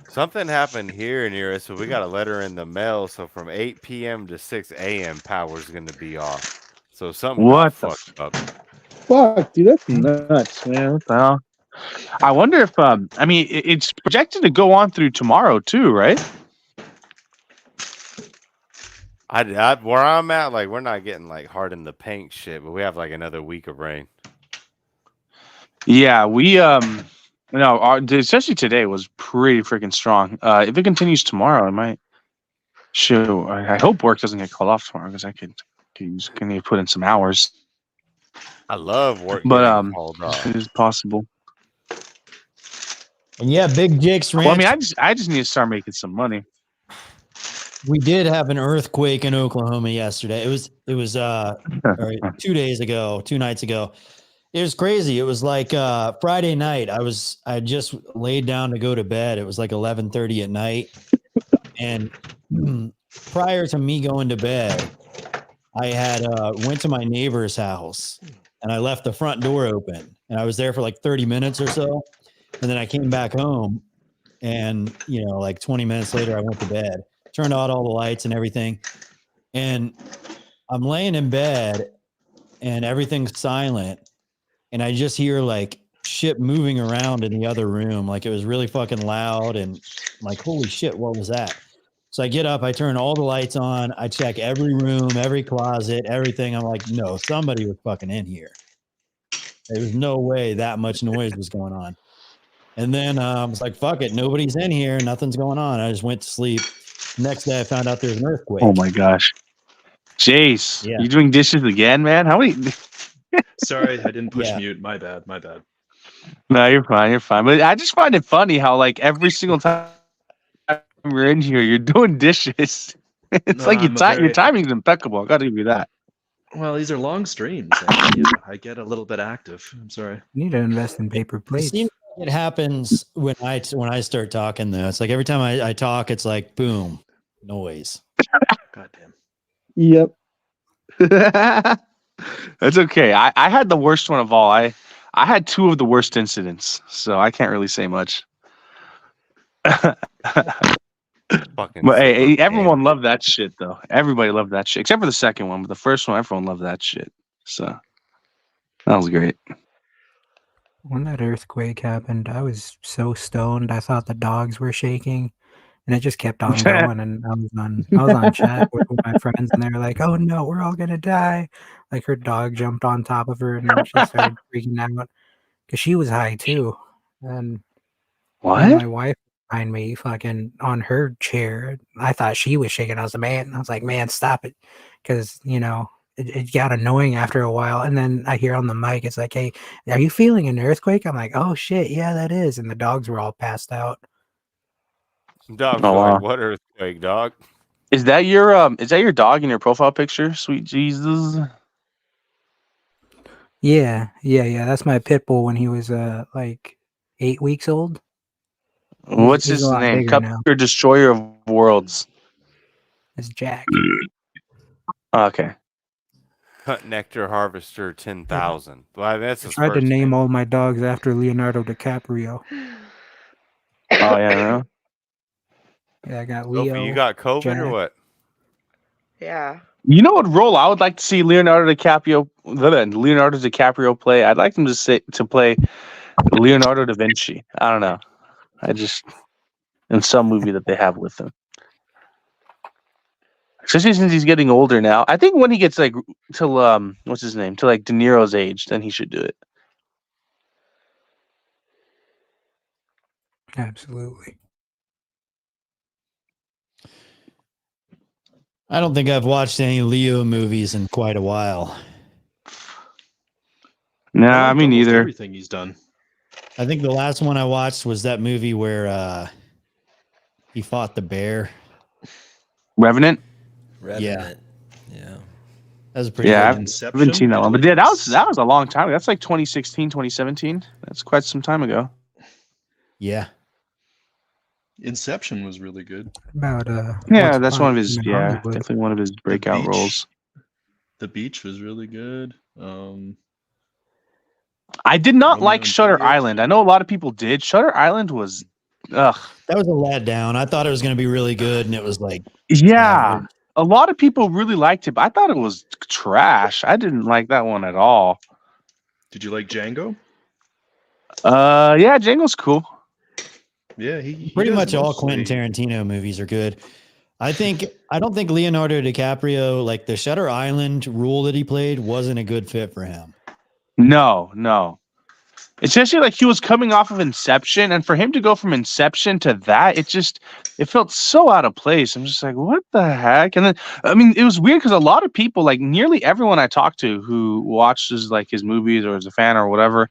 something happen here near us, so we got a letter in the mail. So from 8 p.m. to 6 a.m. power's gonna be off. So something got fucked up. Fuck, dude, that's nuts, man. What the hell? I wonder if I mean it's projected to go on through tomorrow too, right? Where I'm at, like we're not getting like hard in the paint shit, but we have like another week of rain. Yeah, we especially today was pretty freaking strong. If it continues tomorrow, it might. Shoot, I hope work doesn't get called off tomorrow because I could put in some hours. I love work, but called off. it is possible. And yeah, Big Jake's Ranch. Well, I mean, I just need to start making some money. We did have an earthquake in Oklahoma yesterday. It was 2 nights ago. It was crazy. It was like Friday night. I just laid down to go to bed. It was like 11:30 at night. And prior to me going to bed, I had went to my neighbor's house and I left the front door open and I was there for like 30 minutes or so. And then I came back home And, like 20 minutes later, I went to bed, turned out all the lights and everything. And I'm laying in bed and everything's silent. And I just hear like shit moving around in the other room. Like it was really fucking loud. And I'm like, holy shit, what was that? So I get up, I turn all the lights on. I check every room, every closet, everything. I'm like, no, somebody was fucking in here. There was no way that much noise was going on. And then I was like, fuck it. Nobody's in here. Nothing's going on. I just went to sleep. Next day, I found out there's an earthquake. Oh my gosh. Jace, Yeah. you doing dishes again, man? How many? Sorry, I didn't push mute. My bad. No, you're fine. You're fine. But I just find it funny how like every single time we're in here, you're doing dishes. It's No, like I'm your timing's impeccable. I got to give you that. Well, these are long streams. I get a little bit active. I'm sorry. You need to invest in paper It plates. seems like it happens when I start talking though. It's like every time I talk, it's like boom, noise. Goddamn. Yep. That's okay. I had the worst one of all. I had two of the worst incidents, so I can't really say much. Fucking But hey, silver everyone game. loved that shit though. Everybody loved that shit, except for the second one. But the first one, everyone loved that shit. So that was great. When that earthquake happened, I was so stoned. I thought the dogs were shaking, and it just kept on going. And I was on chat with my friends, and they were like, "Oh no, we're all gonna die!" Like her dog jumped on top of her, and then she started freaking out because she was high too. And What? my wife behind me, fucking on her chair. I thought she was shaking. I was like, man, stop it, because it got annoying after a while. And then I hear on the mic, it's like, hey, are you feeling an earthquake? I'm like, oh shit, yeah, that is. And the dogs were all passed out. Dogs Oh, were like, wow. what earthquake, dog? Is that your dog in your profile picture? Sweet Jesus. Yeah. That's my pit bull when he was like 8 weeks old. What's He's a his lot name? bigger now. Cupbearer Destroyer of Worlds. It's Jack. Okay. Cut Nectar Harvester 10,000. Well, that's I his tried to first name name. all my dogs after Leonardo DiCaprio. Oh yeah. Yeah, I got Sophie, Leo. you got COVID Jack. or what? Yeah. You know what role I would like to see Leonardo DiCaprio play? I'd like him to play Leonardo da Vinci. I don't know. In some movie that they have with him. Especially since he's getting older now. I think when he gets like till what's his name? To like De Niro's age, then he should do it. Absolutely. I don't think I've watched any Leo movies in quite a while. Nah, me neither. Everything he's done. I think the last one I watched was that movie where he fought the bear. Revenant? Yeah. Yeah. That was pretty Yeah, good. I haven't seen that one. But yeah, that was a long time ago. That's like 2016, 2017. That's quite some time ago. Yeah. Inception was really good. About Yeah, Once that's Upon one of a his Time in Hollywood. definitely one of his breakout Beach. roles. The Beach was really good. I did not Romeo like and Shutter Juliet. Island. I know a lot of people did. Shutter Island was ugh. That was a letdown. I thought it was going to be really good, and it was like Yeah. average. A lot of people really liked it, but I thought it was trash. I didn't like that one at all. Did you like Django? Yeah, Django's cool. Yeah, he Pretty does much all mostly- Quentin Tarantino movies are good. I don't think Leonardo DiCaprio, like the Shutter Island role that he played, wasn't a good fit for him. No. Especially like he was coming off of Inception, and for him to go from Inception to that, it felt so out of place. I'm just like, what the heck? And then I mean, it was weird because a lot of people, like nearly everyone I talked to who watches like his movies or is a fan or whatever,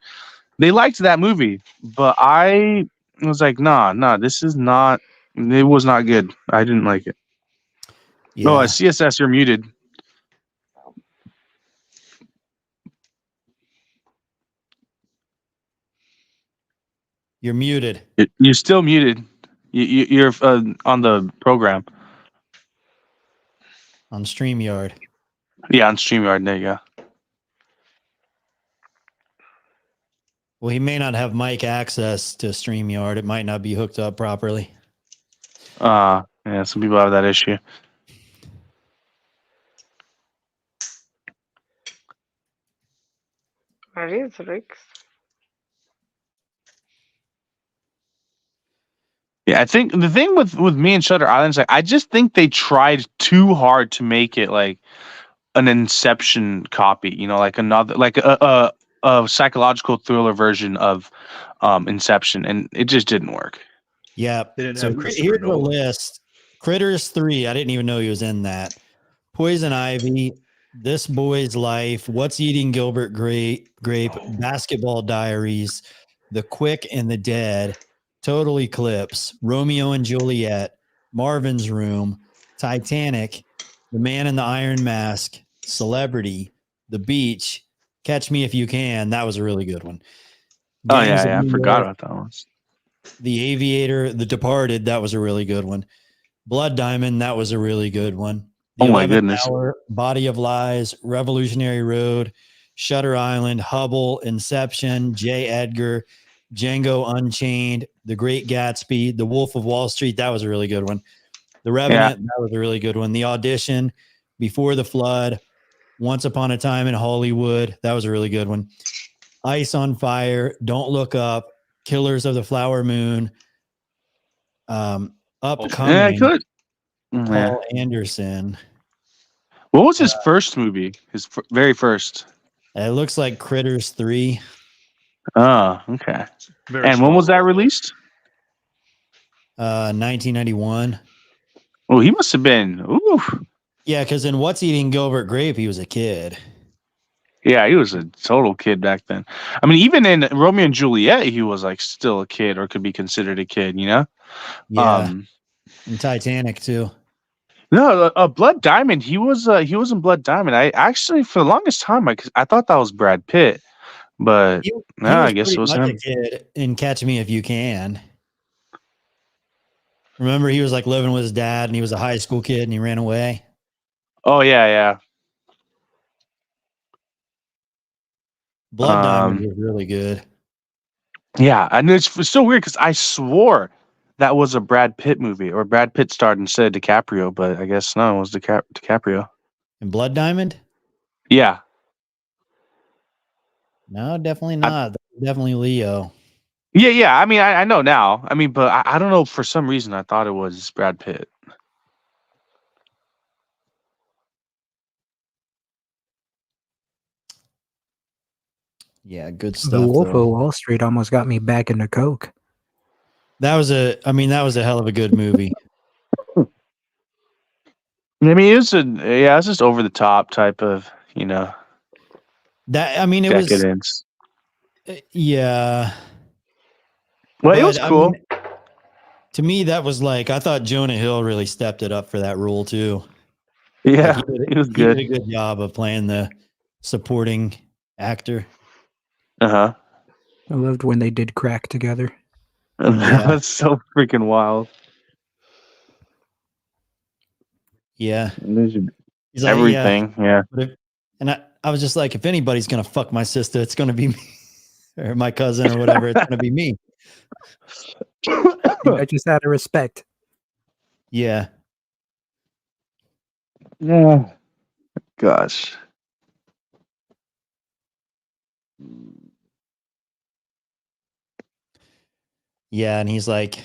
they liked that movie. But I was like, nah, this is not. It was not good. I didn't like it. Yeah. No, CSS, you're muted. You're muted. You're still muted. You're on the program. On StreamYard. Yeah, on StreamYard. There you go. Well, he may not have mic access to StreamYard. It might not be hooked up properly. Yeah, some people have that issue. Where is Rix? Yeah, I think the thing with me and Shutter Island is like I just think they tried too hard to make it like an Inception copy, you know, like another like a psychological thriller version of Inception, and it just didn't work. Yeah. They didn't So have Christopher here's the Nolan. list. Critters 3. I didn't even know he was in that. Poison Ivy, This Boy's Life, What's Eating Gilbert Grape, Basketball Diaries, The Quick and the Dead, Total Eclipse, Romeo and Juliet, Marvin's Room, Titanic, The Man in the Iron Mask, Celebrity, The Beach, Catch Me If You Can. That was a really good one. Oh Gangs of yeah, I New forgot York, about that one. The Aviator, The Departed. That was a really good one. Blood Diamond. That was a really good one. The Oh my 11th goodness. Hour, Body of Lies, Revolutionary Road, Shutter Island, Hubble, Inception, J. Edgar, Django Unchained, The Great Gatsby, The Wolf of Wall Street. That was a really good one. The Revenant. That was a really good one. The Audition, Before the Flood, Once Upon a Time in Hollywood. That was a really good one. Ice on Fire, Don't Look Up, Killers of the Flower Moon, Yeah, I Upcoming, could. Yeah. Paul Anderson. What was his first movie? His very first. It looks like Critters 3. Oh, okay. Very And when was small that released? 1991. Oh, he must have been. Ooh. Yeah, because in What's Eating Gilbert Grape, he was a kid. Yeah, he was a total kid back then. I mean, even in Romeo and Juliet, he was like still a kid, or could be considered a kid. You know? Yeah. And Titanic too. No, Blood Diamond. He was in Blood Diamond. I actually, for the longest time, I thought that was Brad Pitt, but He no, was I guess pretty it was much a him. kid in Catch Me If You Can. Remember, he was like living with his dad, and he was a high school kid, and he ran away. Oh yeah, Blood Diamond was really good. Yeah, and it's so weird because I swore that was a Brad Pitt movie, or Brad Pitt starred instead of DiCaprio, but I guess no, it was DiCaprio. And Blood Diamond? Yeah. No, definitely not. Definitely Leo. Yeah. I mean, I know now. I mean, but I don't know. For some reason, I thought it was Brad Pitt. Yeah, good The stuff. Wolf Though. of Wall Street almost got me back into coke. That was a hell of a good movie. I mean, it's just over the top type of, you know. That it decadence. was. Yeah. Well, it was cool. To me, that was like I thought Jonah Hill really stepped it up for that role too. Yeah, like he was He good. did a good job of playing the supporting actor. Uh-huh. I loved when they did crack together. Yeah. That's so freaking wild. Yeah. He's like, Everything. Yeah. And I was just like, if anybody's gonna fuck my sister, it's gonna be me, or my cousin, or whatever. It's gonna be me. I just out of respect. Yeah. Yeah. Gosh. Yeah, and he's like, if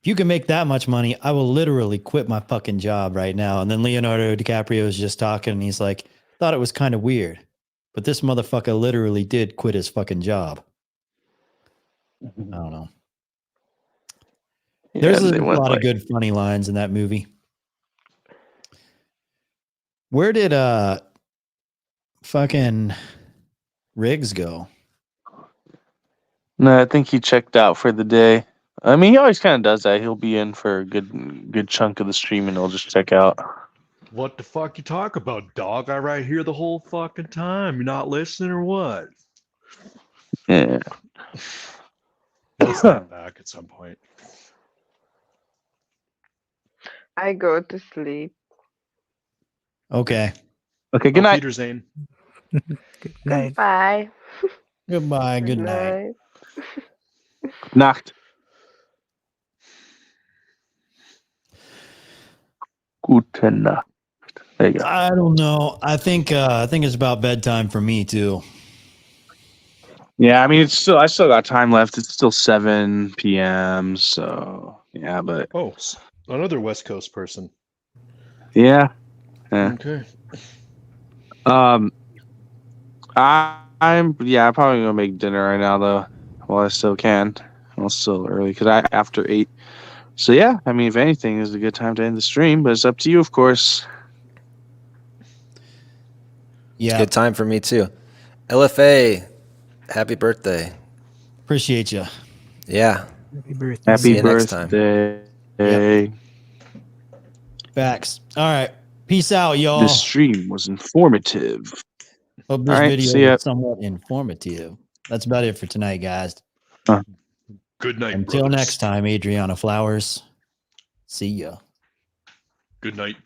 you can make that much money, I will literally quit my fucking job right now. And then Leonardo DiCaprio is just talking, and he's like, thought it was kind of weird, but this motherfucker literally did quit his fucking job. I don't know. There's a lot of good funny lines in that movie. Where did fucking Riggs go? No, I think he checked out for the day. I mean, he always kind of does that. He'll be in for a good chunk of the stream, and he'll just check out. What the fuck you talk about, dog? I right here the whole fucking time. You not listening or what? Yeah. He'll stand back at some point. I go to sleep. Okay. Okay, good night. Peter Zane. Good night. Goodbye. Goodbye. Good night. Nacht. Gute Nacht. There you go. I don't know. I think it's about bedtime for me too. Yeah, I mean, I still got time left. It's still 7 p.m. So yeah, but Another West Coast person. yeah. Okay. I'm probably gonna make dinner right now though, while I still can. Well, it's still early because after 8. So yeah, I mean, if anything, is a good time to end the stream, but it's up to you, of course. It's a good time for me too. LFA, happy birthday. Appreciate you. Yeah. Happy birthday. Happy See you next time. birthday. Yep. Facts. All right. Peace out, y'all. This stream was informative. Hope this All right, video see ya. was somewhat informative. That's about it for tonight, guys. Good night. Until brothers. next time, Adriana Flowers. See ya. Good night.